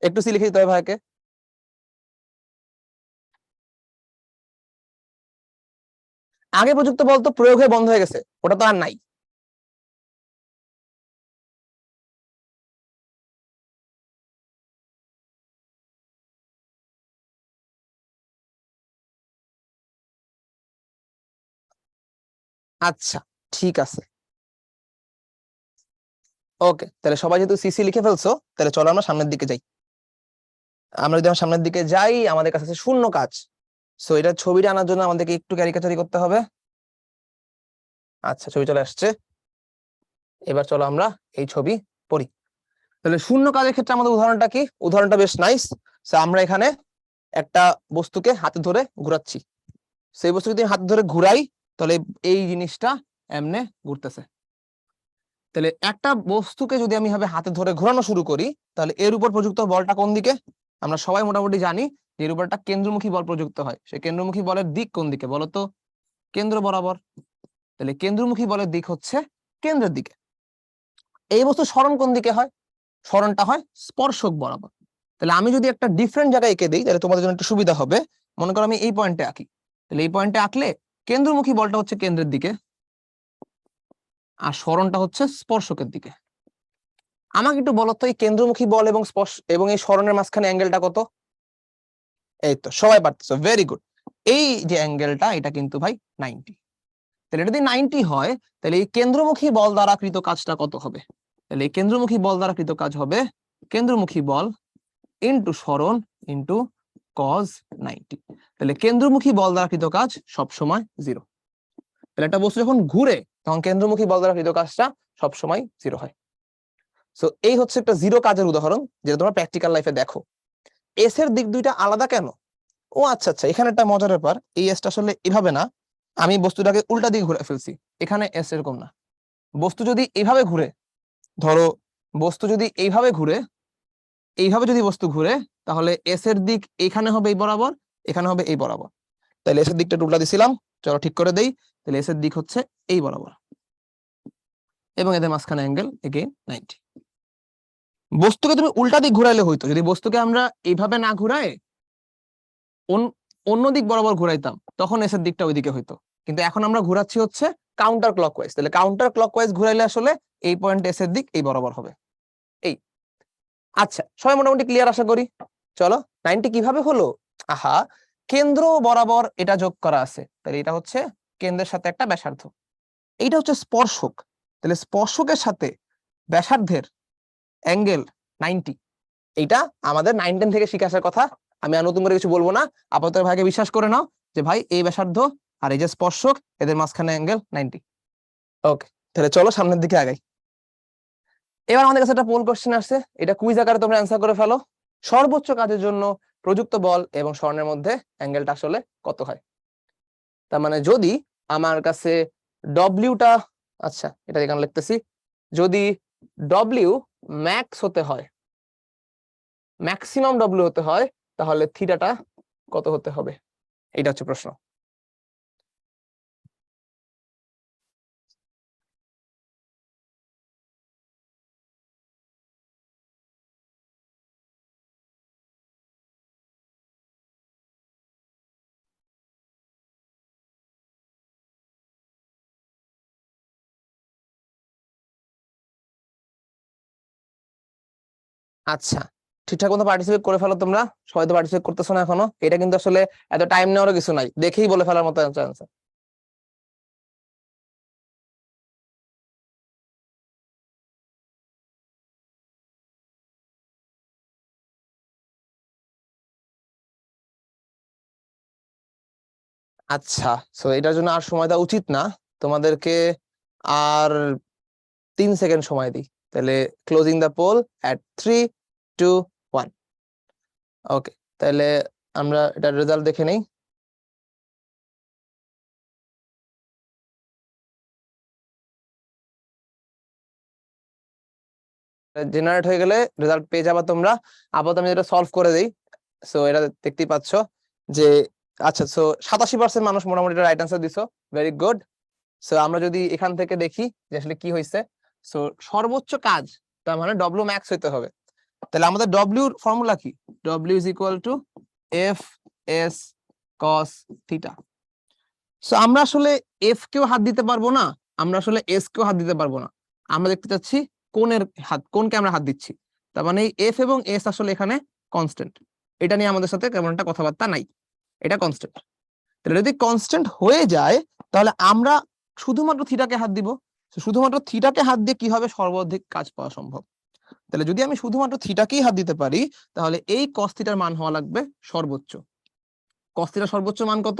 একটু সি লিখে দিতে হবে ভাইকে। আগে প্রযুক্ত বল তো প্রয়োগ হয়ে বন্ধ হয়ে গেছে, ওটা তো আর নাই। আচ্ছা ঠিক আছে, ওকে, তাহলে সবাই যেহেতু সিসি লিখে ফেলছো তাহলে চলো আমরা সামনের দিকে যাই। আমরা যদি আমার সামনের দিকে যাই, আমাদের কাছে আছে শূন্য কাজ। সো এটা ছবিটা আনার জন্য আমাদেরকে একটু ক্যারিকেচারি করতে হবে। আচ্ছা, ছবি চলে আসছে, এবার চলো আমরা এই ছবি পড়ি। তাহলে শূন্য কাজের ক্ষেত্রে আমাদের উদাহরণটা কি? উদাহরণটা বেশ নাইস। আমরা এখানে একটা বস্তুকে হাতে ধরে ঘুরাচ্ছি, সেই বস্তু যদি হাতে ধরে ঘুরাই তাহলে এই জিনিসটা এমনে ঘুরতেছে। তাহলে একটা বস্তুকে যদি আমি ভাবে হাতে ধরে ঘোরানো শুরু করি, তাহলে এর উপর প্রযুক্ত বলটা কোন দিকে? আমরা সবাই মোটামুটি জানি যে এর উপর একটা কেন্দ্রমুখী বল প্রযুক্ত হয়। সেই কেন্দ্রমুখী বলের দিক কোন দিকে বলতো? কেন্দ্র বরাবর। তাহলে কেন্দ্রমুখী বলের দিক হচ্ছে কেন্দ্রের দিকে। এই বস্তু সরণ কোন দিকে হয়? সরণটা হয় স্পর্শক বরাবর। তাহলে আমি যদি একটা ডিফারেন্ট জায়গায় এঁকে দিই, তাহলে তোমাদের জন্য একটু সুবিধা হবে। মনে করো আমি এই পয়েন্টে আঁকি, তাহলে এই পয়েন্টে আঁকলে কেন্দ্রমুখী বলটা হচ্ছে কেন্দ্রের দিকে, আর সরণটা হচ্ছে স্পর্শকের দিকে। আমাকে একটু বলো তো, এই কেন্দ্রমুখী বল এবং স্পর্শ এবং এই সরণের মাঝখানে অ্যাঙ্গেলটা কত? এই তো সবাই পারতেছো, ভেরি গুড। এই যে অ্যাঙ্গেলটা, এটা কিন্তু ভাই 90। তাহলে এটা যদি 90 হয়, তাহলে এই কেন্দ্রমুখী বল দ্বারা কৃত কাজটা কত হবে? তাহলে এই কেন্দ্রমুখী বল দ্বারা কৃত কাজ হবে কেন্দ্রমুখী বল ইন্টু সরণ ইন্টু cos 90। তাহলে কেন্দ্রমুখী বল দ্বারা কৃত কাজ সবসময় 0। তাহলে একটা বস্তু যখন ঘুরে, তখন কেন্দ্রমুখী বল দ্বারা কৃত কাজটা সবসময় 0 হয়। সো এই হচ্ছে একটা 0 কাজের উদাহরণ, যেটা তোমরা প্র্যাকটিক্যাল লাইফে দেখো। এস এর দিক দুইটা আলাদা কেন? ও আচ্ছা আচ্ছা, এখানে একটা মজার ব্যাপার, এই এসটা আসলে এভাবে না, আমি বস্তুটাকে উল্টা দিকে ঘুরে ফেলছি। এখানে এস এরকম না, বস্তু যদি এইভাবে ঘুরে, ধরো বস্তু যদি এইভাবে ঘুরে, এইভাবে যদি বস্তু ঘুরে, তাহলে এস এর দিক এখানে হবে এই বরাবর, এখানে হবে এই বরাবর। তাহলে এস এর দিকটা উল্টা দিছিলাম, চলো ঠিক করে দেই। তাহলে এস এর দিক হচ্ছে এই বরাবর, এবং এদের মাঝখানে অ্যাঙ্গেল এগেইন 90। বস্তুকে তুমি উল্টা দিক ঘুরাইলে হইতো, যদি বস্তুকে আমরা এইভাবে না ঘুরাই অন্য দিক বরাবর ঘুরাইতাম, তখন এস এর দিকটা ওইদিকে হইতো। কিন্তু এখন আমরা ঘুরাচ্ছি হচ্ছে কাউন্টার ক্লকওয়াইজ। তাহলে কাউন্টার ক্লকওয়াইজ ঘুরাইলে আসলে এই পয়েন্ট এস এর দিক এই বরাবর হবে। এই আচ্ছা, সবাই মোটামুটি ক্লিয়ার আশা করি। চলো 90 কিভাবে হলো? আহা, কেন্দ্র বরাবর এটা যোগ করা আছে, তাহলে এটা হচ্ছে কেন্দ্রের সাথে একটা ব্যাসার্ধ, এইটা হচ্ছে স্পর্শক। তাহলে স্পর্শকের সাথে ব্যাসার্ধের অ্যাঙ্গেল 90। এইটা আমাদের 9-10 থেকে শিখে আসার কথা, আমি আর নতুন করে কিছু বলবো না। আপাতত ভাইকে বিশ্বাস করে নাও যে ভাই এই ব্যাসার্ধ আর এই যে স্পর্শক, এদের মাঝখানে অ্যাঙ্গেল 90। ওকে, তাহলে চলো সামনের দিকে আগাই। এবার আমাদের কাছে একটা পোল কোশ্চেন আসছে, এটা কুইজ আকারে তোমরা অ্যান্সার করে ফেলো। সর্বোচ্চ কাজের জন্য প্রযুক্ত বল এবং সরণের মধ্যে অ্যাঙ্গেলটা আসলে কত হয়? তার মানে যদি আমার কাছে ডব্লিউটা, আচ্ছা এটা এখানে লিখতেছি, যদি ডব্লিউ ম্যাক্স হতে হয়, ম্যাক্সিমাম ডব্লিউ হতে হয়, তাহলে থিটাটা কত হতে হবে? এটা হচ্ছে প্রশ্ন। আচ্ছা, ঠিকঠাক মতো পার্টিসিপেট করে ফেলো তোমরা। সবাই তো পার্টিসিপেট করতেছো না এখনো, এটা কিন্তু আসলে এত টাইম নেওয়ারও কিছু নাই, দেখেই বলে ফেলার মতো আনসার। আচ্ছা, সো এটার জন্য আর সময় দেওয়া উচিত না তোমাদেরকে, আর 3 সেকেন্ড সময় দিই। তাহলে ক্লোজিং দ্য পোল এট 3, 2, 1। ওকে, তাহলে আমরা এটার রেজাল্ট দেখে নেই। জেনারেট হয়ে গেলে রেজাল্ট পেয়ে যাবা তোমরা। আপাতত আমি এটা সলভ করে দিই। সো এটা দেখতেই পাচ্ছ যে, আচ্ছা, সো 87% মানুষ মোটামুটি রাইট আনসার দিছো, ভেরি গুড। সো আমরা যদি এখান থেকে দেখি যে আসলে কি হয়েছে, সো সর্বোচ্চ কাজ, তার মানে ডব্লিউ ম্যাক্স হইতে হবে। তাহলে আমাদের ডব্লিউর ফর্মুলা কি? W is equal two F S cos theta. So আমরা আসলে এফ কেও হাত দিতে পারবো না, আমরা আসলে এস কেও হাত দিতে পারবো না, আমরা দেখতে চাচ্ছি কোনের হাত, কোনকে আমরা হাত দিচ্ছি। তার মানে এফ এবং এস আসলে এখানে কনস্ট্যান্ট, এটা নিয়ে আমাদের সাথে কেমন একটা কথাবার্তা নাই, এটা কনস্ট্যান্ট। তাহলে যদি কনস্ট্যান্ট হয়ে যায়, তাহলে আমরা শুধুমাত্র থিটাকে হাত দিব। শুধুমাত্র থিটাকে হাত দিয়ে কি হবে? সর্বাধিক কাজ পাওয়া সম্ভব। তাহলে যদি আমি শুধুমাত্র থিটাকেই হাত দিতে পারি, তাহলে এই কস থিটার মান হওয়া লাগবে সর্বোচ্চ। কস থিটার সর্বোচ্চ মান কত?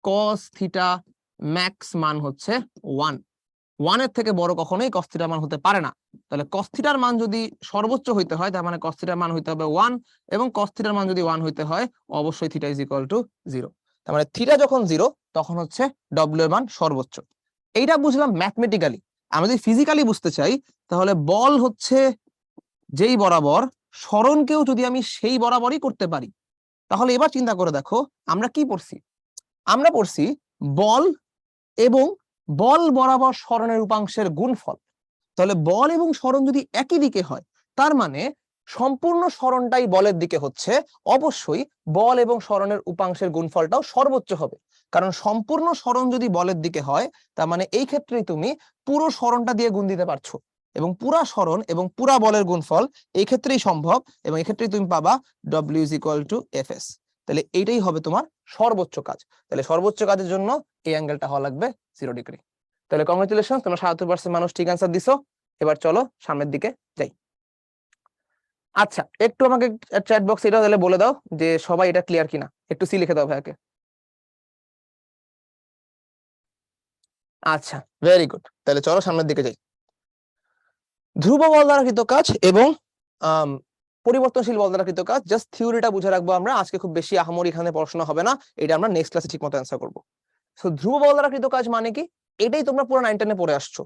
কস থিটা ম্যাক্স মান হচ্ছে 1। 1 এর থেকে বড় কখনোই কস থিটার মান হতে পারে না। তাহলে কস থিটার মান যদি সর্বোচ্চ হইতে হয়, তার মানে কস থিটার মান হইতে হবে 1, এবং কস থিটার মান যদি 1 হইতে হয়, অবশ্যই থিটা ইজ ইকুয়াল টু 0। তার মানে থিটা যখন 0, তখন হচ্ছে ডব্লিউ এর মান সর্বোচ্চ। এইটা বুঝলাম ম্যাথমেটিক্যালি, আমরা যদি ফিজিক্যালি বুঝতে চাই তাহলে বল হচ্ছে যেই বরাবর, সরণকেও যদি আমি সেই বরাবরই করতে পারি, তাহলে এবার চিন্তা করে দেখো আমরা কি পড়ছি। আমরা পড়ছি বল এবং বল বরাবর সরণের উপাংশের গুণফল। তাহলে বল এবং সরণ যদি একই দিকে হয়, তার মানে সম্পূর্ণ সরণটাই বলের দিকে হচ্ছে, অবশ্যই বল এবং সরণের উপাংশের গুণফলটাও সর্বোচ্চ হবে। কারণ সম্পূর্ণ সরণ যদি বলের দিকে হয়, তার মানে এই ক্ষেত্রেই তুমি পুরো সরণটা দিয়ে গুণ দিতে পারছো, এবং পুরা সরণ এবং পুরা বলের গুণফল এই ক্ষেত্রেই সম্ভব, এবং এই ক্ষেত্রেই তুমি পাবা W = Fs। তাহলে এইটাই হবে তোমার সর্বোচ্চ কাজ। তাহলে সর্বোচ্চ কাজের জন্য এই অ্যাঙ্গেলটা হওয়া লাগবে 0 ডিগ্রি। তাহলে কংগ্রেচুলেশন, তোমরা ৭০% মানুষ ঠিক অ্যান্সার দিছো। এবার চলো সামনের দিকে যাই। আচ্ছা, একটু আমাকে চ্যাট বক্স এটা তাহলে বলে দাও যে সবাই এটা ক্লিয়ার কিনা, একটু সি লিখে দাও ভাইয়াকে। আচ্ছা, ভেরি গুড। তাহলে চলো সামনের দিকে যাই। ধ্রুব বল দ্বারা কৃত কাজ এবং পরিবর্তনশীল বল দ্বারা কৃত কাজ, জাস্ট থিওরিটা বুঝে রাখবো আমরা, আজকে খুব বেশি আহামরি এখানে পড়াশোনা হবে না, এটা আমরা নেক্সট ক্লাসে ঠিক মতো অ্যান্সার করবো। সো ধ্রুব বল দ্বারা কৃত কাজ মানে কি, এটাই তোমরা পুরো 9 10 পড়ে আসছো,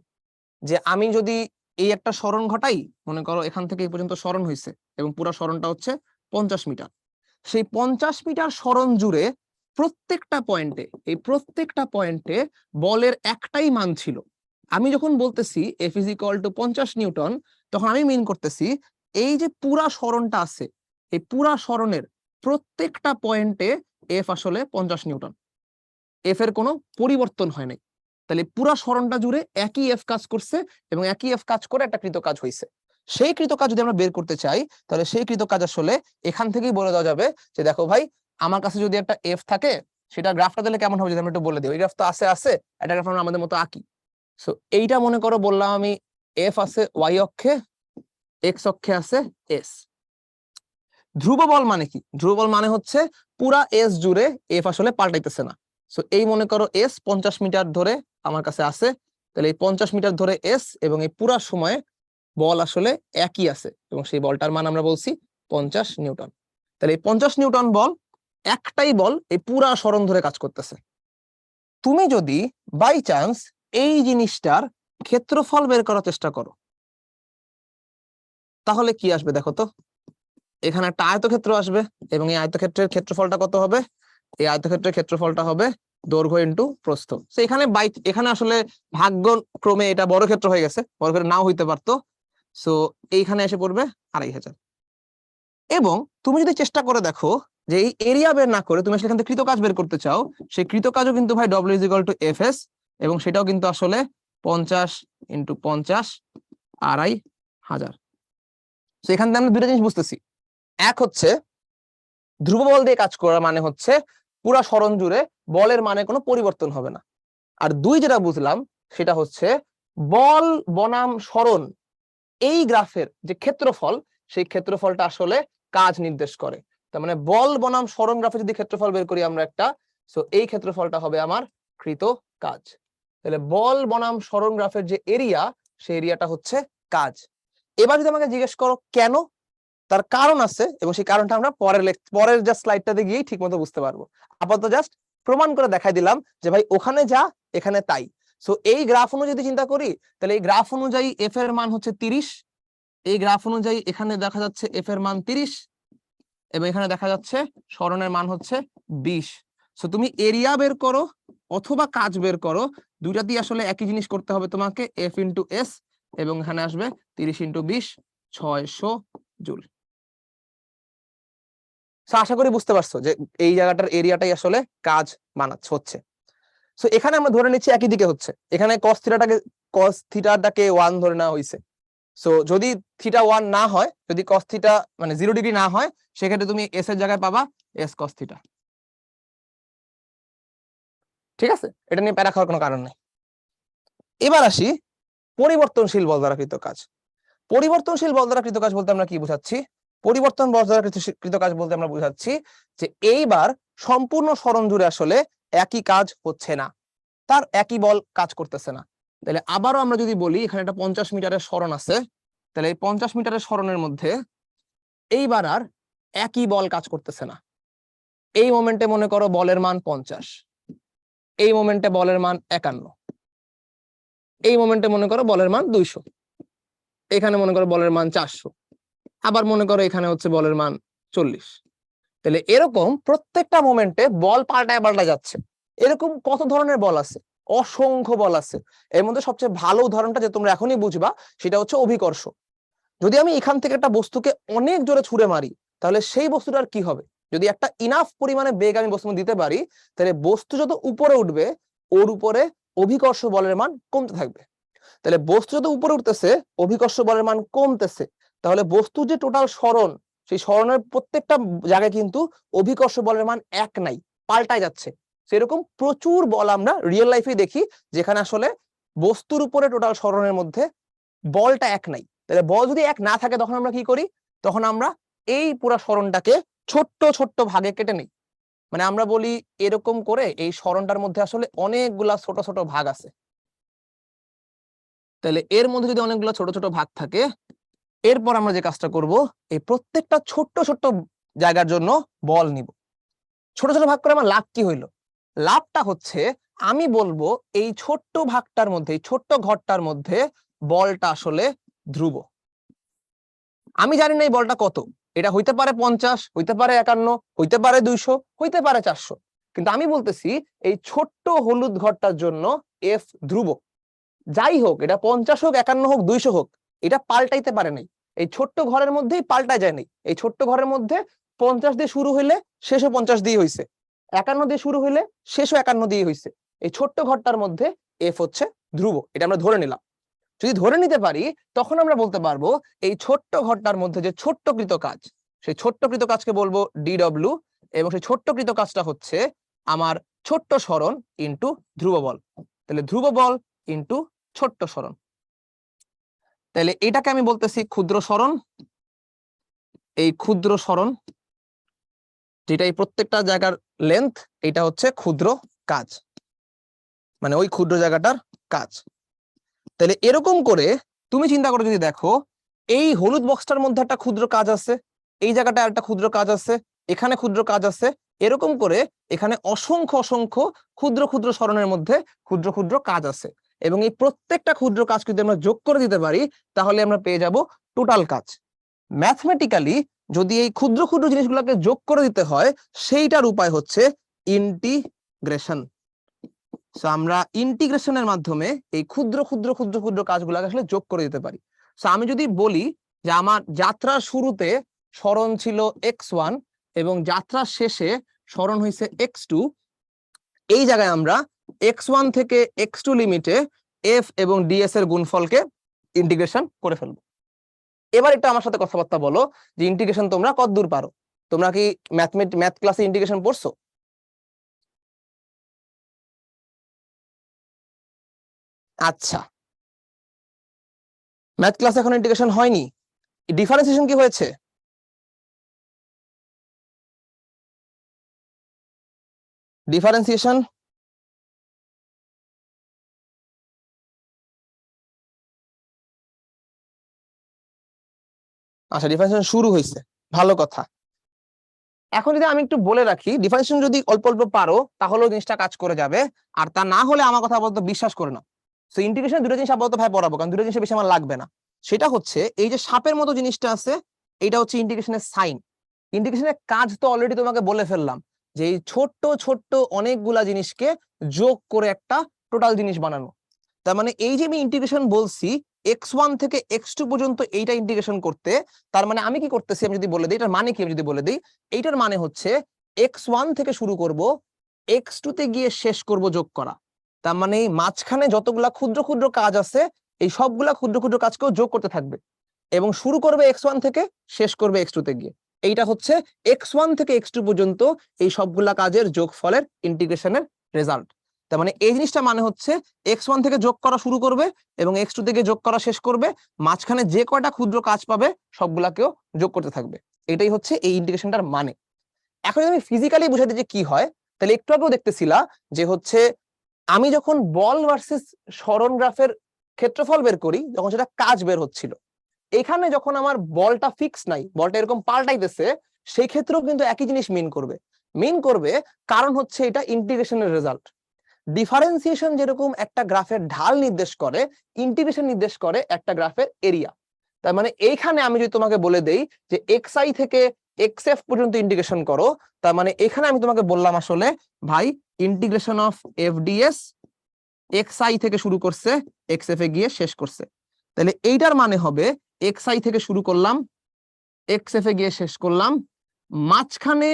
যে আমি যদি এই একটা সরণ ঘটাই, মনে করো এখান থেকে এই পর্যন্ত সরণ হয়েছে এবং পুরো সরণটা হচ্ছে 50 মিটার, সেই 50 মিটার সরণ জুড়ে প্রত্যেকটা পয়েন্টে বলের একটাই মান ছিল। আমি যখন বলতেছি F = 50 নিউটন, তখন আমি মিন করতেছি এই যে পুরা সরণটা আছে, এই পুরা সরণের প্রত্যেকটা পয়েন্টে F আসলে 50 নিউটন, F এর কোনো পরিবর্তন হয় নাই। তাহলে পুরা সরণটা জুড়ে একই F কাজ করছে এবং একই F কাজ করে একটা কৃত কাজ হয়েছে। সেই কৃত কাজ যদি আমরা বের করতে চাই, তাহলে সেই কৃত কাজ আসলে এখান থেকেই বলে দেওয়া যাবে যে দেখো ভাই, আমার কাছে যদি একটা F থাকে, সেটা গ্রাফটা দিলে কেমন হবে যদি আমরা একটু বলে দিই। ওই গ্রাফ তো আছে, একটা গ্রাফ আমরা আমাদের মতো আঁকি। সো এইটা মনে করো বললাম আমি F আছে Y অক্ষে, X অক্ষে আছে S। ধ্রুব বল মানে কি? ধ্রুব বল মানে হচ্ছে পুরা S জুড়ে F আসলে পাল্টাইতেছে না। সো এই মনে করো S 50 মিটার ধরে আমার কাছে আছে, তাহলে এই 50 মিটার ধরে S এবং এই পুরা সময়ে বল আসলে একই আছে, এবং সেই বলটার মান আমরা বলছি 50 নিউটন। তাহলে এই 50 নিউটন বল, একটাই বল এই পুরা সরণ ধরে কাজ করতেছে। তুমি যদি বাই চান্স এই জিনিসটার ক্ষেত্রফল বের করার চেষ্টা করো, তাহলে কি আসবে দেখো তো। এখানে একটা আয়তক্ষেত্র আসবে এবং এই আয়তক্ষেত্রের ক্ষেত্রফলটা কত হবে? এই আয়তক্ষেত্রের ক্ষেত্রফলটা হবে দৈর্ঘ্য ইনটু প্রস্থ। তো এখানে আসলে ভাগ্যক্রমে এটা বড় ক্ষেত্র হয়ে গেছে, বড় ক্ষেত্র নাও হইতে পারতো। সো এইখানে এসে পড়বে 2500। এবং তুমি যদি চেষ্টা করে দেখো যে এই এরিয়া বের না করে তুমি সেখান থেকে কৃত কাজ বের করতে চাও, সেই কৃত কাজও কিন্তু ভাই W = Fs, এবং সেটাও কিন্তু আসলে 50 × 50 2500। তো এখান থেকে আমরা দুটো জিনিস বুঝতেছি, এক হচ্ছে ধ্রুব বল দিয়ে কাজ করা মানে হচ্ছে পুরা সরণ জুড়ে বলের মানে কোনো পরিবর্তন হবে না। আর দুই, যেটা বুঝলাম সেটা হচ্ছে বল বনাম সরণ, এই গ্রাফের যে ক্ষেত্রফল, সেই ক্ষেত্রফলটা আসলে কাজ নির্দেশ করে। তার মানে বল বনাম সরণ গ্রাফে যদি ক্ষেত্রফল বের করি আমরা একটা, সো এই ক্ষেত্রফলটা হবে আমার কৃত কাজ। তাহলে বল বনাম সরণ গ্রাফের যে এরিয়া, সেই এরিয়াটা হচ্ছে কাজ। এবার যদি আমাকে জিজ্ঞেস করো কেন, তার কারণ আছে, এবং সেই কারণটা আমরা পরের জাস্ট স্লাইডটাতে গিয়েই ঠিক মতো বুঝতে পারবো। আপাতত জাস্ট প্রমাণ করে দেখাই দিলাম যে ভাই ওখানে যা এখানে তাই। সো এই গ্রাফ অনুযায়ী যদি চিন্তা করি, তাহলে এই গ্রাফ অনুযায়ী F এর মান হচ্ছে 30, এই গ্রাফ অনুযায়ী এখানে দেখা যাচ্ছে F এর মান 30, এবং এখানে দেখা যাচ্ছে সরণের মান হচ্ছে 20। সো তুমি এরিয়া বের করো অথবা কাজ বের করো, দুইটা দিয়ে আসলে একই জিনিস করতে হবে তোমাকে, F × S, এবং এখানে আসবে 30 × 20 600 জুল। আশা করি বুঝতে পারছো যে এই জায়গাটার এরিয়াটাই আসলে কাজ হচ্ছে। সো এখানে আমরা ধরে নিচ্ছি একই দিকে হচ্ছে, এখানে cos থিটাটাকে 1 ধরে নেওয়া হয়েছে। সো যদি থিটা 1 না হয়, যদি cos থিটা মানে 0 ডিগ্রি না হয়, সেক্ষেত্রে তুমি S এর জায়গায় পাবা S cos থিটা। ঠিক আছে, এটা নিয়ে প্যারা খাওয়ার কোনো কারণ নেই। এবার আসি পরিবর্তনশীল বল দ্বারা কৃত কাজ। পরিবর্তনশীল বল দ্বারা কৃত কাজ বলতে আমরা কি বুঝাচ্ছি? পরিবর্তন বল দ্বারা কৃত কাজ বলতে আমরা বুঝাচ্ছি যে এইবার সম্পূর্ণ সরণ জুড়ে আসলে একই কাজ হচ্ছে না, তার একই বল কাজ করতেছে না। তাহলে আবারও আমরা যদি বলি এখানে একটা 50 মিটারের সরণ আছে, তাহলে এই 50 মিটারের সরণের মধ্যে এইবার আর একই বল কাজ করতেছে না। এই মোমেন্টে মনে করো বলের মান 50, এই মোমেন্টে বলের মান 51, এই মোমেন্টে মনে করো বলের মান 200, এখানে মনে করো বলের মান 400, আবার মনে করো এখানে হচ্ছে বলের মান 40। তাহলে এরকম প্রত্যেকটা মোমেন্টে বল পাল্টায় পাল্টা যাচ্ছে। এরকম কত ধরনের বল আছে? অসংখ্য বল আছে। এর মধ্যে সবচেয়ে ভালো উদাহরণটা যে তোমরা এখনই বুঝবা সেটা হচ্ছে অভিকর্ষ। যদি আমি এখান থেকে একটা বস্তুকে অনেক জোরে ছুঁড়ে মারি তাহলে সেই বস্তুটার কি হবে? যদি একটা ইনাফ পরিমাণে বেগ আমি বস্তু দিতে পারি তাহলে বস্তু যত উপরে উঠবে ওর উপরে অভিকর্ষ বলের মান কমতে থাকবে। তাহলে বস্তু যত উপরে উঠতেছে অভিকর্ষ বলের মান কমতেছে, তাহলে বস্তুর যে টোটাল সরণ সেই সরণের প্রত্যেকটা জায়গায় কিন্তু অভিকর্ষ বলের মান এক নাই, পাল্টায় যাচ্ছে। সেরকম প্রচুর বল আমরা রিয়েল লাইফে দেখি যেখানে আসলে বস্তুর উপরে টোটাল সরণের মধ্যে বলটা এক নাই। তাহলে বল যদি এক না থাকে তখন আমরা কি করি? তখন আমরা এই পুরো সরণটাকে ছোট্ট ছোট্ট ভাগে কেটে নিই। মানে আমরা বলি এরকম করে এই সরণটার মধ্যে আসলে অনেকগুলা ছোট ছোট ভাগ আছে। তাহলে এর মধ্যে যদি অনেকগুলো ছোট ছোট ভাগ থাকে, এরপর আমরা যে কাজটা করব এই প্রত্যেকটা ছোট্ট ছোট্ট জায়গার জন্য বল নিব। ছোট ছোট ভাগ করে আমার লাভ কি হইলো? লাভটা হচ্ছে আমি বলবো এই ছোট্ট ভাগটার মধ্যে, এই ছোট্ট ঘরটার মধ্যে বলটা আসলে ধ্রুব। আমি জানি না এই বলটা কত, এটা হইতে পারে 50, হইতে পারে 51, হইতে পারে 200, হইতে পারে 400, কিন্তু আমি বলতেছি এই ছোট্ট হলুদ ঘরটার জন্য এফ ধ্রুব। যাই হোক এটা 50 হোক, 51 হোক, 200 হোক, এটা পাল্টাইতে পারে নাই। এই ছোট্ট ঘরের মধ্যেই পাল্টা যায় নাই। এই ছোট্ট ঘরের মধ্যে 50 দিয়ে শুরু হইলে শেষও 50 দিয়ে হইছে, 51 দিয়ে শুরু হইলে শেষও 51 দিয়ে হইছে। এই ছোট্ট ঘরটার মধ্যে এফ হচ্ছে ধ্রুব, এটা আমরা ধরে নিলাম। যদি ধরে নিতে পারি তখন আমরা বলতে পারবো এই ছোট্ট ঘরটার মধ্যে যে ছোট্টকৃত কাজ, সেই ছোট্টকৃত কাজকে বলবো ডিডব্লিউ, এবং সেই ছোট্টকৃত কাজটা হচ্ছে আমার ছোট্ট সরণ ইন্টু ধ্রুব বল। তাহলে ধ্রুব বল ইন্টু ছোট্ট সরণ, তাহলে এটাকে আমি বলতেছি ক্ষুদ্র সরণ। এই ক্ষুদ্র সরণ যেটা এই প্রত্যেকটা জায়গার লেন্থ, এটা হচ্ছে ক্ষুদ্র কাজ, মানে ওই ক্ষুদ্র জায়গাটার কাজ। তাহলে এরকম করে তুমি চিন্তা করে যদি দেখো এই হলুদ বক্সটার মধ্যে একটা ক্ষুদ্র কাজ আছে, এই জায়গাটা একটা ক্ষুদ্র কাজ আছে, এখানে ক্ষুদ্র কাজ আছে, এরকম করে এখানে অসংখ্য অসংখ্য ক্ষুদ্র ক্ষুদ্র সরণের মধ্যে ক্ষুদ্র ক্ষুদ্র কাজ আছে, এবং এই প্রত্যেকটা ক্ষুদ্র কাজ যদি আমরা যোগ করে দিতে পারি তাহলে আমরা পেয়ে যাব টোটাল কাজ। ম্যাথমেটিক্যালি যদি এই ক্ষুদ্র ক্ষুদ্র জিনিসগুলোকে যোগ করে দিতে হয় সেইটার উপায় হচ্ছে ইন্টিগ্রেশন। সো আমরা ইন্টিগ্রেশনের মাধ্যমে এই ক্ষুদ্র ক্ষুদ্র ক্ষুদ্র ক্ষুদ্র কাজগুলোকে আসলে যোগ করে দিতে পারি। সো আমি যদি বলি যে আমার যাত্রার শুরুতে সরণ ছিল x1 এবং যাত্রার শেষে সরণ হয়েছে x2, এই জায়গায় আমরা x1 থেকে x2 লিমিটে f এবং ds এর গুণফলকে ইন্টিগ্রেশন করে ফেলবো। এবার একটু আমার সাথে কথাবার্তা বলো যে ইন্টিগ্রেশন তোমরা কতদূর পারো? তোমরা কি ম্যাথ ক্লাসে ইন্টিগ্রেশন পড়ছো? আচ্ছা, ম্যাথ ক্লাসে এখন ইন্টিগ্রেশন হয়নি, ডিফারেন্সিয়েশন কি হয়েছে? ডিফারেন্সিয়েশন আচ্ছা, ডিফারেন্সিয়েশন শুরু হয়েছে, ভালো কথা। এখন যদি আমি একটু বলে রাখি, ডিফারেন্সিয়েশন যদি অল্প অল্প পারো তাহলেও জিনিসটা কাজ করে যাবে, আর তা না হলে আমার কথা বলতে বিশ্বাস করে না। সো ইন্টিগ্রেশন দুটো জিনিস আপাতত ভাই পড়াবো, কারণ দুটো জিনিস বেশি আমার লাগবে না। সেটা হচ্ছে এই যে সাপের মতো জিনিসটা আছে, এটা হচ্ছে ইন্টিগ্রেশনের সাইন। ইন্টিগ্রেশনের কাজ তো অলরেডি তোমাকে বলে ফেললাম, যে এই ছোট্ট ছোট্ট অনেকগুলা জিনিসকে যোগ করে একটা টোটাল জিনিস বানানো। তার মানে এই যে আমি ইন্টিগ্রেশন বলছি x1 থেকে x2 পর্যন্ত এইটা ইন্টিগ্রেশন করতে, তার মানে আমি কি করতেছি আমি যদি বলে দিই এটার মানে কি, আমি যদি বলে দিই এইটার মানে হচ্ছে x1 থেকে শুরু করব, x2 তে গিয়ে শেষ করব যোগ করা। তার মানে এই মাঝখানে যতগুলা ক্ষুদ্র ক্ষুদ্র কাজ আছে এই সবগুলা ক্ষুদ্র ক্ষুদ্র কাজকেও যোগ করতে থাকবে, এবং শুরু করবে x1 থেকে, শেষ করবে x2 তে গিয়ে। এইটা হচ্ছে x1 থেকে x2 পর্যন্ত এই সবগুলা কাজের যোগফলের ইন্টিগ্রেশনের রেজাল্ট। তার মানে এই জিনিসটা মানে হচ্ছে x1 থেকে যোগ করা শুরু করবে এবং x2 থেকে যোগ করা শেষ করবে, মাঝখানে যে কয়টা ক্ষুদ্র কাজ পাবে সবগুলাকেও যোগ করতে থাকবে। এটাই হচ্ছে এই ইন্টিগ্রেশনটার মানে। এখন আমি ফিজিক্যালি বুঝাতে যে কি হয়, তাহলে একটু আগেও দেখতেছিলা যে হচ্ছে আমি যখন বল ভার্সেস সরণ গ্রাফের ক্ষেত্রফল বের করি যখন সেটা কাজ বের হচ্ছিল, এখানে যখন আমার বলটা ফিক্স নাই, বলটা এরকম পাল্টাইতেছে, সেই ক্ষেত্রেও কিন্তু একই জিনিস মিন করবে, কারণ হচ্ছে এটা ইন্টিগ্রেশনের রেজাল্ট। ডিফারেন্সিয়েশন যেরকম একটা গ্রাফের ঢাল নির্দেশ করে, ইন্টিগ্রেশন নির্দেশ করে একটা গ্রাফের এরিয়া। তার মানে এইখানে আমি যদি তোমাকে বলে দেই যে xi থেকে xf পর্যন্ত ইন্টিগ্রেশন করো, তার মানে এখানে আমি তোমাকে বললাম আসলে ভাই ইন্টিগ্রেশন অফ fds xi থেকে শুরু করছে xf এ গিয়ে শেষ করছে। তাহলে এইটার মানে হবে xi থেকে শুরু করলাম, xf এ গিয়ে শেষ করলাম, মাঝখানে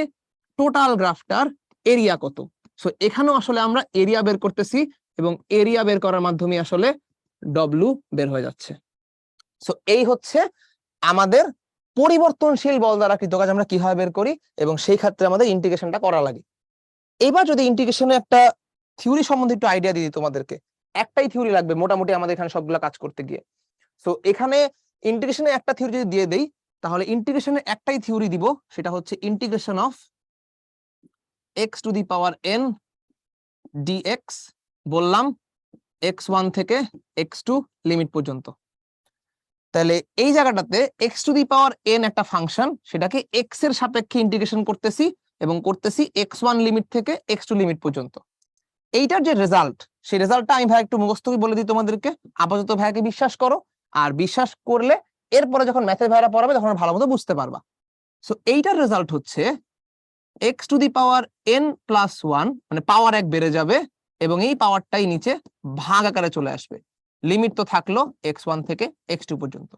টোটাল গ্রাফটার এরিয়া কত। সো এখানেও আসলে আমরা এরিয়া বের করতেছি এবং এরিয়া বের করার মাধ্যমে আসলে ডব্লিউ বের হয়ে যাচ্ছে। সো এই হচ্ছে আমাদের পরিবর্তনশীল বল দ্বারা কৃত কাজ আমরা কিভাবে বের করি এবং সেই ক্ষেত্রে আমাদের ইন্টিগ্রেশনটা করা লাগে। এবার যদি ইন্টিগ্রেশনে একটা থিওরি সম্বন্ধে একটু আইডিয়া দিই তোমাদেরকে, একটাই থিওরি লাগবে মোটামুটি আমাদের এখানে সবগুলো কাজ করতে গিয়ে। সো এখানে ইন্টিগ্রেশনে একটা থিওরি যদি দিয়ে দেই, তাহলে ইন্টিগ্রেশনে একটাই থিওরি দিব, সেটা হচ্ছে integration of x to the power n dx, বললাম x1 থেকে x2 লিমিট পর্যন্ত। তাহলে এই জায়গাটাতে x to the power n একটা ফাংশন, সেটাকে x এর সাপেক্ষে ইন্টিগ্রেশন করতেছি এবং করতেছি x1 লিমিট থেকে x2 লিমিট পর্যন্ত। এইটার যে রেজাল্ট, সেই রেজাল্টটা আমি ভাই একটু মুখস্থ করে বলে দিই তোমাদেরকে, আপাতত ভাইকে বিশ্বাস করো, আর বিশ্বাস করলে এরপরে যখন ম্যাথের ভাইরা পড়াবে তখন ভালো মতো বুঝতে পারবা। সো এইটার রেজাল্ট হচ্ছে x to the power n plus 1, মানে পাওয়ার 1 বেড়ে যাবে এবং এই পাওয়ারটাই নিচে ভাগ আকারে চলে আসবে। লিমিট তো থাকলো x1 থেকে x2 পর্যন্ত।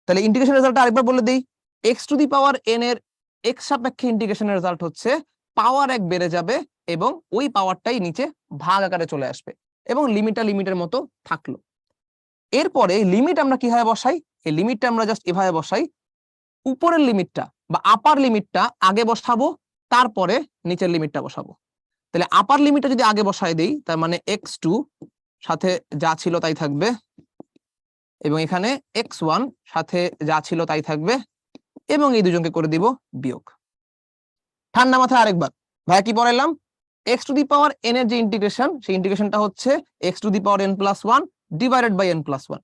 তাহলে ইন্টিগ্রেশন রেজাল্টটা আরেকবার বলে দেই, x to the power n এর x সাপেক্ষে ইন্টিগ্রেশনের রেজাল্ট হচ্ছে পাওয়ার 1 বেড়ে যাবে এবং ওই পাওয়ারটাই নিচে ভাগ আকারে চলে আসবে এবং লিমিটটা লিমিটের মতো থাকলো। এরপরে লিমিট আমরা কিভাবে বসাই, এই লিমিটটা আমরা জাস্ট এভাবে বসাই, উপরের লিমিটটা বা আপার লিমিটটা আগে বসাবো, তারপরে নিচের লিমিটটা বসাবো। তাহলে আপার লিমিটটা যদি আগে বসাই দেই, তার মানে x2 সাথে যা ছিল তাই থাকবে এবং এখানে x1 সাথে যা ছিল তাই থাকবে এবং এই দুজনকে করে দিব বিয়োগ। ঠান্ডা মাথায় আরেকবার ভাই কি পড়াইলাম, x to the power n এর যে ইন্টিগ্রেশন, সেই ইন্টিগ্রেশনটা হচ্ছে x to the power n plus 1 divided by n plus 1।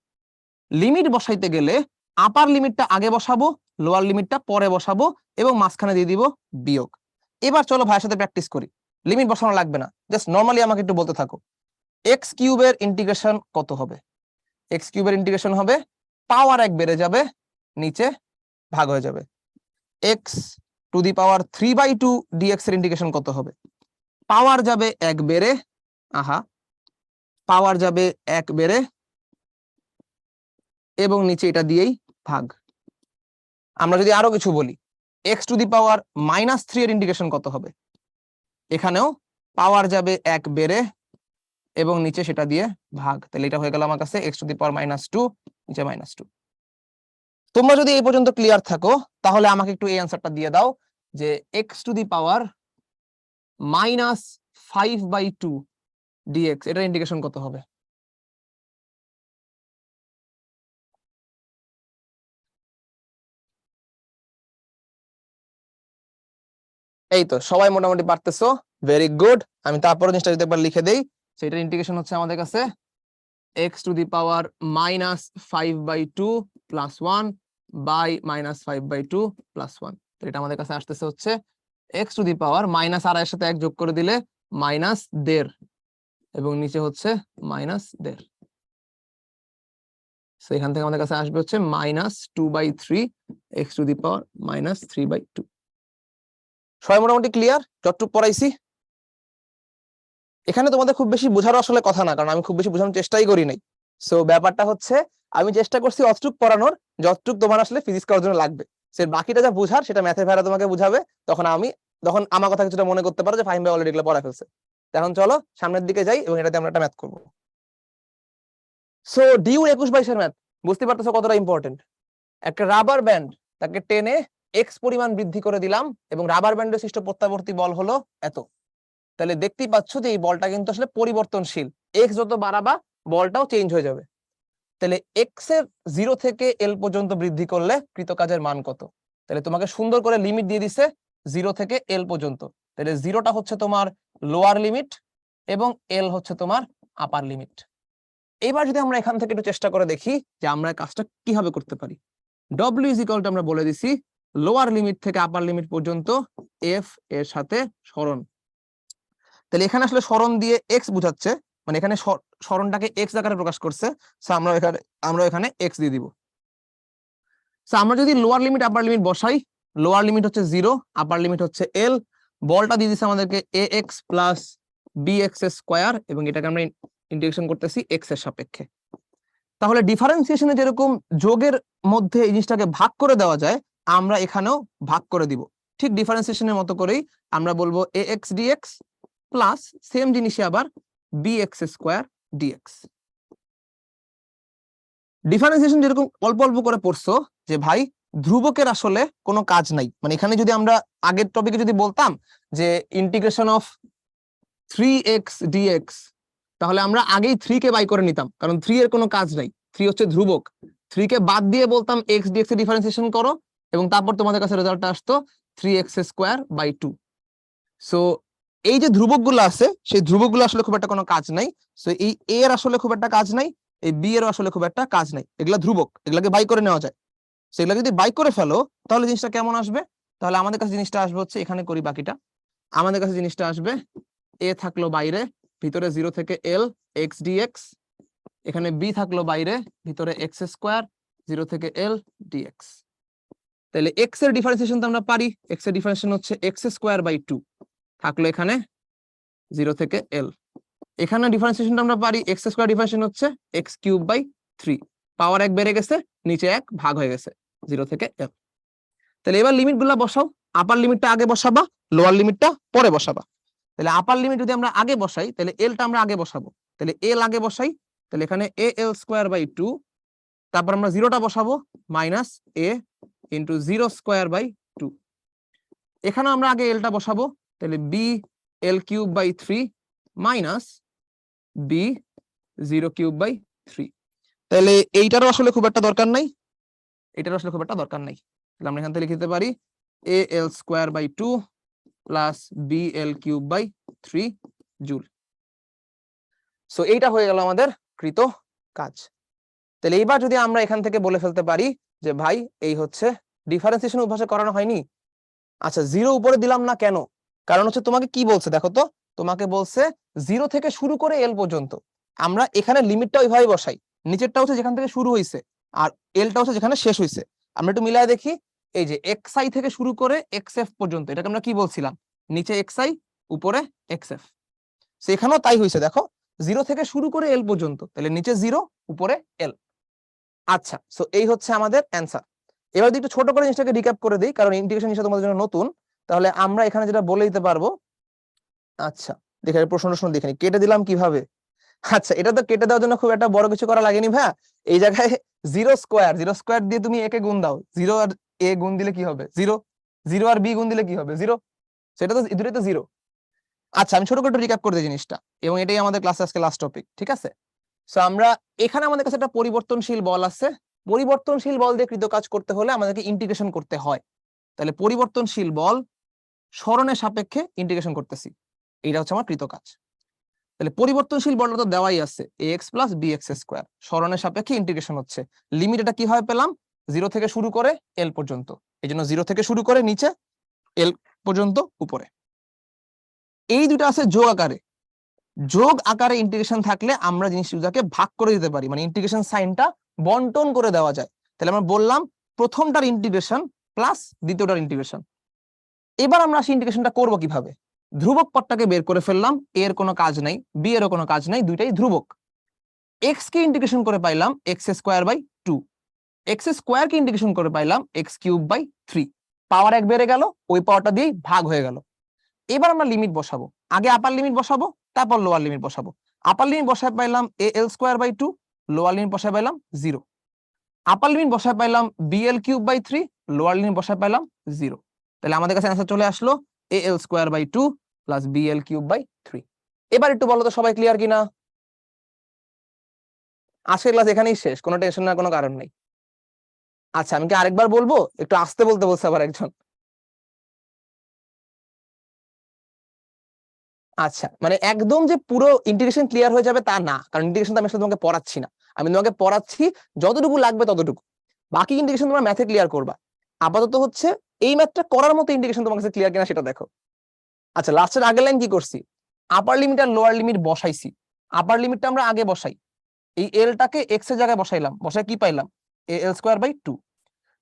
Limit বসাইতে গেলে আপার লিমিটটা আগে বসাবো, লোয়ার লিমিটটা পরে বসাবো এবং মাঝখানে দিয়ে দিব বিয়োগ। এবার চলো ভাইয়ের সাথে প্র্যাকটিস করি, লিমিট বসানো লাগবে না, জাস্ট নরমালি আমাকে একটু বলতে থাকো x কিউবের ইন্টিগ্রেশন কত হবে। x কিউবের ইন্টিগ্রেশন হবে পাওয়ার 1 বেড়ে যাবে, নিচে ভাগ হয়ে যাবে। x to the power 3/2 dx এর ইন্টিগ্রেশন কত হবে, পাওয়ার যাবে 1 বেড়ে, পাওয়ার যাবে 1 বেড়ে এবং নিচে এটা দিয়েই ভাগ। আমরা যদি আরো কিছু বলি, x টু দি পাওয়ার -3 এর ইন্টিগ্রেশন কত হবে, এখানেও পাওয়ার যাবে 1 বেড়ে এবং নিচে সেটা দিয়ে ভাগ। তাহলে এটা হয়ে গেল আমার কাছে x টু দি পাওয়ার -2, নিচে -2। তোমরা যদি এই পর্যন্ত ক্লিয়ার থাকো তাহলে আমাকে একটু এই অ্যান্সারটা দিয়ে দাও যে x to the power -5/2 dx এটার ইন্টিগ্রেশন কত হবে। এই তো সবাই মোটামুটি পারতেছো, ভেরি গুড। আমি তারপরে জিনিসটা যদি একবার লিখে দেই, সেটার ইন্টিগ্রেশন হচ্ছে আমাদের কাছে x to the power -5/2 plus 1 by -5/2 plus 1। তো এটা আমাদের কাছে আসতেছে হচ্ছে x টু দি পাওয়ার -2 এর সাথে 1 যোগ করে দিলে -1.5 এবং নিচে হচ্ছে -1.5। সো এখান থেকে আমাদের কাছে আসবে হচ্ছে -2/3 x টু দি পাওয়ার -3/2। সবাই মোটামুটি ক্লিয়ার যতটুকু পড়াইছি। এখানে তোমাদের খুব বেশি বোঝারও আসলে কথা না, কারণ আমি খুব বেশি বোঝানোর চেষ্টাই করি নাই। সো ব্যাপারটা হচ্ছে আমি চেষ্টা করছি অতটুক পড়ানোর যতটুক তোমার আসলে ফিজিক্স করার জন্য লাগবে। সে বাকিটা যা বোঝার সেটা ম্যাথের ভাইরা তোমাকে বুঝাবে, তখন আমার কথা কিছুটা মনে করতে পারো যে ফাহিম ভাই অলরেডি এগুলো পড়া ফেলছে। এখন চলো সামনের দিকে যাই এবং এটাতে আমরা একটা ম্যাথ করবো। সো ডিউ 21/22 এর ম্যাথ বুঝতে পারতেছো কতটা ইম্পর্টেন্ট। একটা রাবার ব্যান্ড, তাকে টেনে x পরিমাণ বৃদ্ধি করে দিলাম এবং রাবার ব্যান্ডের সৃষ্ট প্রত্যাবর্তী বল হলো এত। তাহলে দেখতেই পাচ্ছ যে এই বলটা কিন্তু আসলে পরিবর্তনশীল, x যত বাড়াবা বলটাও চেঞ্জ হয়ে যাবে। তাহলে x এর 0 থেকে l পর্যন্ত বৃদ্ধি করলে কৃত কাজের মান কত। তাহলে তোমাকে সুন্দর করে লিমিট দিয়ে দিছে 0 থেকে l পর্যন্ত। তাহলে 0টা হচ্ছে তোমার লোয়ার লিমিট এবং l হচ্ছে তোমার আপার লিমিট। এবার যদি আমরা এখান থেকে একটু চেষ্টা করে দেখি যে আমরা কাজটা কিভাবে করতে পারি। w ইজ ইকুয়াল টু আমরা বলে দিছি লোয়ার লিমিট থেকে আপার লিমিট পর্যন্ত f এর সাথে সরণ। তাহলে এখানে আসলে সরণ দিয়ে এক্স বোঝাচ্ছে, মানে এখানে সরণটাকে এক্স আকারে প্রকাশ করছে, সো আমরা এখানে এক্স দিয়ে দিব। সো আমরা যদি লোয়ার লিমিট আপার লিমিট বসাই, লোয়ার লিমিট হচ্ছে 0, আপার লিমিট হচ্ছে এল, বলটা দিয়ে দিচ্ছে আমাদেরকে a x plus b x square, এবং এটাকে আমরা ইন্টিগ্রেশন করতেছি এক্স এর সাপেক্ষে। তাহলে ডিফারেন্সিয়েশনে যেরকম যোগের মধ্যে এই জিনিসটাকে ভাগ করে দেওয়া যায়, আমরা এখানেও ভাগ করে দিব। ঠিক ডিফারেন্সিয়েশনের মতো করেই আমরা বলবো A x dx plus same জিনিসই আবার B x square dx. Differentiation যেরকম অল্প অল্প করে পড়ছো যে ভাই ধ্রুবকের আসলে কোনো কাজ নাই, মানে এখানে যদি আমরা আগের টপিকে যদি বলতাম যে ইন্টিগ্রেশন অফ 3x dx, তাহলে আমরা আগেই 3 কে বাই করে নিতাম, কারণ 3 এর কোনো কাজ নাই, 3 হচ্ছে ধ্রুবক। 3 কে বাদ দিয়ে বলতাম x dx এর ডিফারেন্সিয়েশন করো, এবং তারপর তোমাদের কাছে রেজাল্টটা আসতো 3x স্কোয়ার বাই 2। সো এই যে ধ্রুবকগুলো আছে, সেই ধ্রুবকগুলো আসলে খুব একটা কোনো কাজ নাই। সো এই a এর আসলে খুব একটা কাজ নাই, এই b এর আসলে খুব একটা কাজ নাই, এগুলা ধ্রুবক, এগুলাকে বাই করে নেওয়া যায়। সেগুলা যদি বাই করে ফেলো তাহলে জিনিসটা কেমন আসবে? তাহলে আমাদের কাছে জিনিসটা আসবে হচ্ছে, এখানে করি বাকিটা, আমাদের কাছে জিনিসটা আসবে a থাকলো বাইরে, ভিতরে 0 থেকে l x dx, এখানে b থাকলো বাইরে, ভিতরে x স্কোয়ার 0 থেকে l dx। তাহলে x এর ডিফারেন্সিয়েশন তো আমরা পারি, x এর ডিফারেন্সিয়েশন হচ্ছে x স্কোয়ার বাই 2, থাকলো এখানে 0 থেকে l। এখানে ডিফারেন্সিয়েশনটা আমরা পারি, x স্কোয়ার ডিফারেন্সিয়েশন হচ্ছে x কিউব বাই 3, পাওয়ার 1 বেড়ে গেছে, নিচে 1 ভাগ হয়ে গেছে 0 থেকে l। তাহলে এবার লিমিটগুলো বসাও, আপার লিমিটটা আগে বসাবা, লোয়ার লিমিটটা পরে বসাবা। তাহলে আপার লিমিট যদি আমরা আগে বসাই, তাহলে এলটা আমরা আগে বসাবো, তাহলে এল আগে বসাই, তাহলে এখানে এ এল স্কোয়ার বাই 2, তারপর আমরা জিরোটা বসাবো minus A into 0 square by 2, এখানে আমরা আগে এলটা বসাবো, তাহলে B L cube by 3 minus B 0 cube by 3। তাহলে এইটারও আসলে খুব একটা দরকার নাই, এটারও আসলে খুব একটা দরকার নাই, তাহলে আমরা এখান থেকে লিখতে পারি a l square by 2 plus b L cube by 3 joule. So এইটা হয়ে গেল আমাদের কৃত কাজ। তাহলে এইবার যদি আমরা এখান থেকে বলে ফেলতে পারি যে ভাই এই হচ্ছে ডিফারেন্সিয়েশন অভ্যাসে করানো হয়নি। আচ্ছা, 0 উপরে দিলাম না কেন? কারণ হচ্ছে তোমাকে কি বলছে দেখো তো, তোমাকে বলছে 0 থেকে শুরু করে এল পর্যন্ত। আমরা এখানে লিমিটটা ওইভাবে বসাই, নিচেরটা হচ্ছে যেখান থেকে শুরু হয়েছে, আর এলটা হচ্ছে যেখানে শেষ হয়েছে। আমরা একটু মিলাই দেখি, এই যে xi থেকে শুরু করে xf পর্যন্ত, এটাকে আমরা কি বলছিলাম, নিচে xi উপরে xf। সেখানেও তাই হয়েছে, দেখো 0 থেকে শুরু করে এল পর্যন্ত, তাহলে নিচে 0 উপরে এল। আচ্ছা, সো এই হচ্ছে আমাদের অ্যান্সার। এবার যদি একটু ছোট করে জিনিসটাকে রিক্যাপ করে দিই, কারণ ইন্টিগ্রেশন জিনিসটা তোমাদের জন্য নতুন, তাহলে আমরা এখানে যেটা বলে দিতে পারবো, আচ্ছা দেখে প্রশ্ন দেখে কেটে দিলাম কিভাবে। আচ্ছা, এটা তো কেটে দেওয়ার জন্য খুব একটা বড় কিছু করা লাগেনি ভাইয়া, এই জায়গায় 0 স্কোয়ার দিয়ে তুমি এ কে গুণ দাও, 0 আর এ গুণ দিলে কি হবে 0, 0 আর বি গুণ দিলে কি হবে 0, সেটা তো দুটোই তো 0। আচ্ছা, আমি ছোট করে রিক্যাপ করে দিই জিনিসটা, এবং এটাই আমাদের ক্লাসে আজকে লাস্ট টপিক, ঠিক আছে? সো আমরা এখানে আমাদের কাছে একটা পরিবর্তনশীল বল আছে, পরিবর্তনশীল বল দিয়ে কৃত কাজ করতে হলে আমাদেরকে ইন্টিগ্রেশন করতে হয়। তাহলে পরিবর্তনশীল বল সরণের সাপেক্ষে ইন্টিগ্রেশন করতেছি, এইটা হচ্ছে আমার কৃত কাজ। তাহলে পরিবর্তনশীল বলটা তো দেওয়াই আছে ax প্লাস bx স্কোয়ার, সরণের সাপেক্ষে ইন্টিগ্রেশন হচ্ছে। লিমিট এটা কিভাবে পেলাম, 0 থেকে শুরু করে l পর্যন্ত, এই জন্য 0 থেকে শুরু করে নিচে l পর্যন্ত উপরে। এই দুটো আছে যোগ আকারে, যোগ আকারে ইন্টিগ্রেশন থাকলে আমরা জিনিসটাকে ভাগ করে দিতে পারি, মানে ইন্টিগ্রেশন সাইনটা বন্টন করে দেওয়া যায়। তাহলে আমরা বললাম প্রথমটার ইন্টিগ্রেশন প্লাস দ্বিতীয়টার ইন্টিগ্রেশন। এবার আমরা আসি ইন্টিগ্রেশনটা করব কিভাবে। ধ্রুবক পদটাকে বের করে ফেললাম, এর কোনো কাজ নাই, বি এরও কোনো কাজ নাই, দুইটাই ধ্রুবক। এক্স কে ইন্টিগ্রেশন করে পাইলাম x square by 2, x square কে ইন্টিগ্রেশন করে পাইলাম এক্স কিউব বাই 3, পাওয়ার 1 বেড়ে গেল, ওই পাওয়ারটা দিয়ে ভাগ হয়ে গেল। এবার আমরা লিমিট বসাবো, আগে আপার লিমিট বসাবো, তারপর লোয়ার লিমিট বসাবো। আপার লিমিট বসায় পাইলাম a l square by 2, lower limit বসায় পাইলাম 0। আপার লিমিট বসায় পাইলাম b L cube by 3, lower limit বসায় পাইলাম 0। তাহলে আমাদের কাছে অ্যান্সার চলে আসলো a l square by 2 plus b L cube by 3। এবার একটু বলো তো সবাই ক্লিয়ার কিনা? আজকের ক্লাস এখানেই শেষ, কোনো টেনশন নেওয়ার কোনো কারণ নেই। আচ্ছা, আমি কি আরেকবার বলবো? একটু আস্তে বলতে বলছে আবার একজন। আচ্ছা, মানে একদম যে পুরো ইন্টিগ্রেশন ক্লিয়ার হয়ে যাবে তা না, কারণ ইন্টিগ্রেশন তো আমি আসলে তোমাকে পড়াচ্ছি না, আমি তোমাকে পড়াচ্ছি যতটুকু লাগবে ততটুকু, বাকি ইন্টিগ্রেশন তোমরা ম্যাথে ক্লিয়ার করবা। আপাতত হচ্ছে এই ম্যাথটা করার মতো ইন্টিগ্রেশন তোমার কাছে ক্লিয়ার কিনা সেটা দেখো। আচ্ছা, লাস্টের আগের লাইন কি করছি, আপার লিমিট আর লোয়ার লিমিট বসাইছি। আপার লিমিটটা আমরা আগে বসাই, এই এলটাকে এক্স এর জায়গায় বসাইলাম, বসাই কি পাইলাম এল স্কোয়ার বাই 2।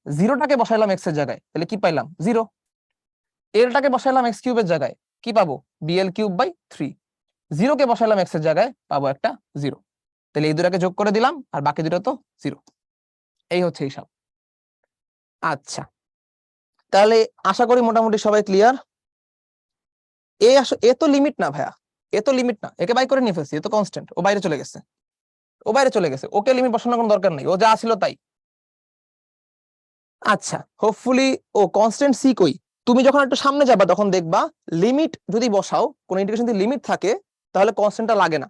জিরোটাকে বসাইলাম এক্স এর জায়গায়, তাহলে কি পাইলাম 0। এলটাকে বসাইলাম এক্স কিউবের জায়গায়, কি পাবো বিএল কিউব বাই 3। জিরোকে বসাইলাম এক্স এর জায়গায়, পাবো একটা 0। তাহলে এই দুটাকে যোগ করে দিলাম, আর বাকি দুটো তো 0। এই হচ্ছে হিসাব। আচ্ছা, তাহলে আশা করি মোটামুটি সবাই ক্লিয়ার। এ তো লিমিট না ভাইয়া, এ তো লিমিট না, একে বাই করে নিয়ে ফেলছি, এ তো কনস্ট্যান্ট, ও বাইরে চলে গেছে, ও বাইরে চলে গেছে, ওকে লিমিট বসানোর কোনো দরকার নেই, ও যা ছিল তাই। আচ্ছা, হোপফুলি ও কনস্ট্যান্ট সি কই, তুমি যখন একটু সামনে যাবা তখন দেখবা লিমিট যদি বসাও, কোন ইন্টিগ্রেশন যদি লিমিট থাকে তাহলে কনস্ট্যান্টটা লাগে না।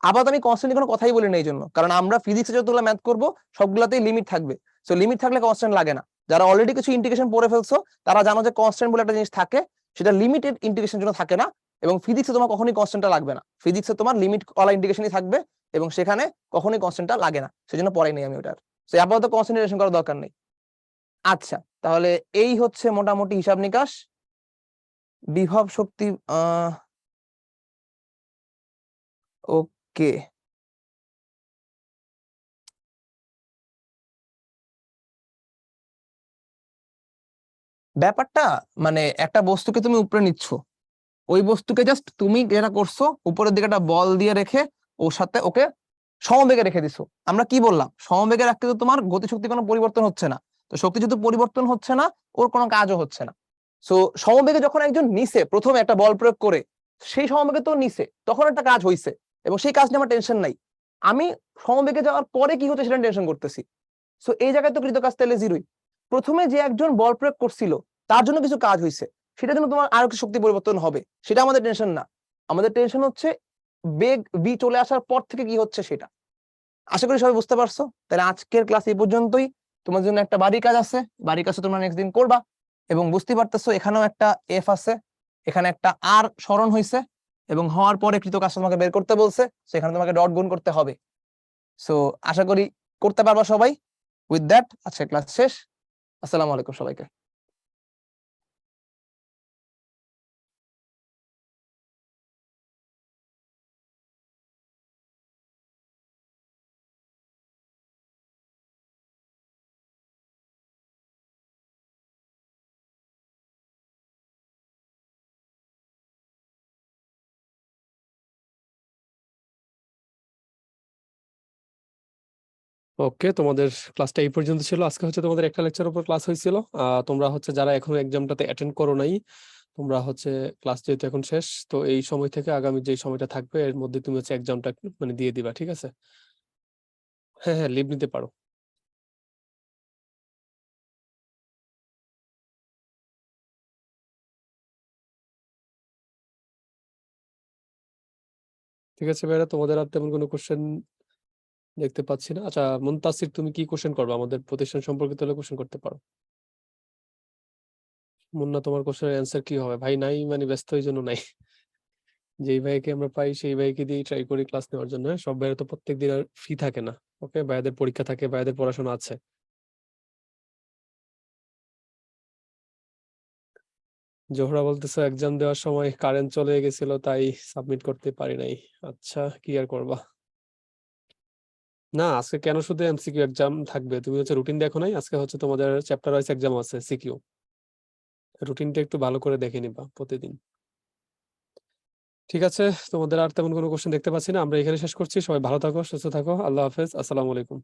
আবার আমি কনস্ট্যান্ট কোনো কথাই বলি না এই জন্য, কারণ আমরা ফিজিক্সে যতগুলো ম্যাথ করবো সবগুলাতেই লিমিট থাকবে। সো লিমিট থাকলে কনস্ট্যান্ট লাগে না। যারা অলরেডি কিছু ইন্টিগ্রেশন পড়ে ফেলছো তারা জানো যে কনস্ট্যান্ট বলে একটা জিনিস থাকে, সেটা লিমিটেড ইন্টিগ্রেশন জন্য থাকে না, এবং ফিজিক্সে তোমার কখনোই কনস্ট্যান্টটা লাগবে না। ফিজিক্সে তোমার লিমিট ওয়ালা ইন্টিগ্রেশনই থাকবে, এবং সেখানে কখনোই কনস্ট্যান্টটা লাগে না, সেজন্য পড়াই নেই আমি ওটার। সো আপাতত কনসেন্ট্রেশন করার দরকার নেই। আচ্ছা, তাহলে এই হচ্ছে মোটামুটি হিসাব নিকাশ। বিভব শক্তি ওকে, ব্যাপারটা মানে একটা বস্তুকে তুমি উপরে নিচ্ছ, ওই বস্তুকে জাস্ট তুমি যেটা করছো উপরের দিকে একটা বল দিয়ে রেখে ওর সাথে ওকে সমবেগে রেখে দিছো। আমরা কি বললাম, সমবেগে রাখতে তো তোমার গতিশক্তি কোনো পরিবর্তন হচ্ছে না, তো শক্তি যেহেতু পরিবর্তন হচ্ছে না, ওর কোনো কাজও হচ্ছে না। সো সমবেগে যখন একজন নিচে প্রথমে একটা বল প্রয়োগ করে, সেই সমবেগে তো নিচে তখন একটা কাজ হইছে, এবং সেই কাজ নিয়ে আমার টেনশন নাই। আমি সমবেগে যাওয়ার পরে কি হচ্ছে সেটা টেনশন করতেছি। সো এই জায়গায় তো কৃত কাজ তাহলে জিরোই। প্রথমে যে একজন বল প্রয়োগ করছিল তার জন্য কিছু কাজ হয়েছে, সেটার জন্য তোমার আরো কিছু শক্তি পরিবর্তন হবে, সেটা আমাদের টেনশন না। আমাদের টেনশন হচ্ছে বেগ ভি চলে আসার পর থেকে কি হচ্ছে সেটা। আশা করি সবাই বুঝতে পারছো। তাহলে আজকের ক্লাস এই পর্যন্তই। তোমার জন্য একটা বাড়ির কাজ আছে, বাড়ির কাজ তোমরা নেক্সট দিন করবা, এবং বুঝতে পারতেছো এখানেও একটা এফ আছে, এখানে একটা আর স্মরণ হয়েছে, এবং হওয়ার পরে কৃত কাজ তোমাকে বের করতে বলছে, সেখানে তোমাকে ডট গুণ করতে হবে। সো আশা করি করতে পারবা সবাই। উইথ দ্যাট আজকের ক্লাস শেষ। আসসালামু আলাইকুম সবাইকে। ওকে, তোমাদের ক্লাসটা এই পর্যন্ত ছিল। আজকে হচ্ছে তোমাদের একটা লেকচার উপর ক্লাস হয়েছিল। তোমরা হচ্ছে যারা এখনো এক্সামটাতে অ্যাটেন্ড করো নাই, তোমরা হচ্ছে ক্লাস যেহেতু এখন শেষ, তো এই সময় থেকে আগামী যে সময়টা থাকবে এর মধ্যে তুমি হচ্ছে এক্সামটা মানে দিয়ে দিবা, ঠিক আছে? হ্যাঁ হ্যাঁ, লিভ নিতে পারো। ঠিক আছে ভাইরা, তোমাদের আর তেমন কোনো কোশ্চেন দেখতে পাচ্ছি না। আচ্ছা মুনতাসির, তুমি কি কোশ্চেন করবে? আমাদের প্রতিষ্ঠান সম্পর্কিত হলে কোশ্চেন করতে পারো। মুন্না, তোমার কোশ্চেনের অ্যান্সার কি হবে? ভাই নাই মানে ব্যস্ত, এই জন্য নাই। যেই ভাইকে আমরা পাই সেই ভাইকে দিয়েই ট্রাই করি ক্লাস নেওয়ার জন্য। হ্যাঁ, সব ভাইয়ের তো প্রত্যেক দিন আর ফ্রি থাকে না। ওকে, ভাইয়াদের পরীক্ষা থাকে, ভাইয়াদের পড়াশোনা আছে। জোহরা বলতেছে এক্সাম দেওয়ার সময় কারেন্ট চলে গেছিল, তাই সাবমিট করতে পারি নাই। আচ্ছা, কি আর করবা। না, আজকে কেন শুধু এমসিকিউ এক্সাম থাকবে? তুমি হচ্ছে রুটিন দেখো নাই? আজকে হচ্ছে তোমাদের চ্যাপ্টার ওয়াইজ এক্সাম আছে, সিকিউ। রুটিনটা একটু ভালো করে দেখে নিবা প্রতিদিন। ঠিক আছে, তোমাদের আর তেমন কোনো কোশ্চেন দেখতে পাচ্ছি না। আমরা এখানে শেষ করছি। সবাই ভালো থাকো, সুস্থ থাকো। আল্লাহ হাফেজ, আসসালামু আলাইকুম।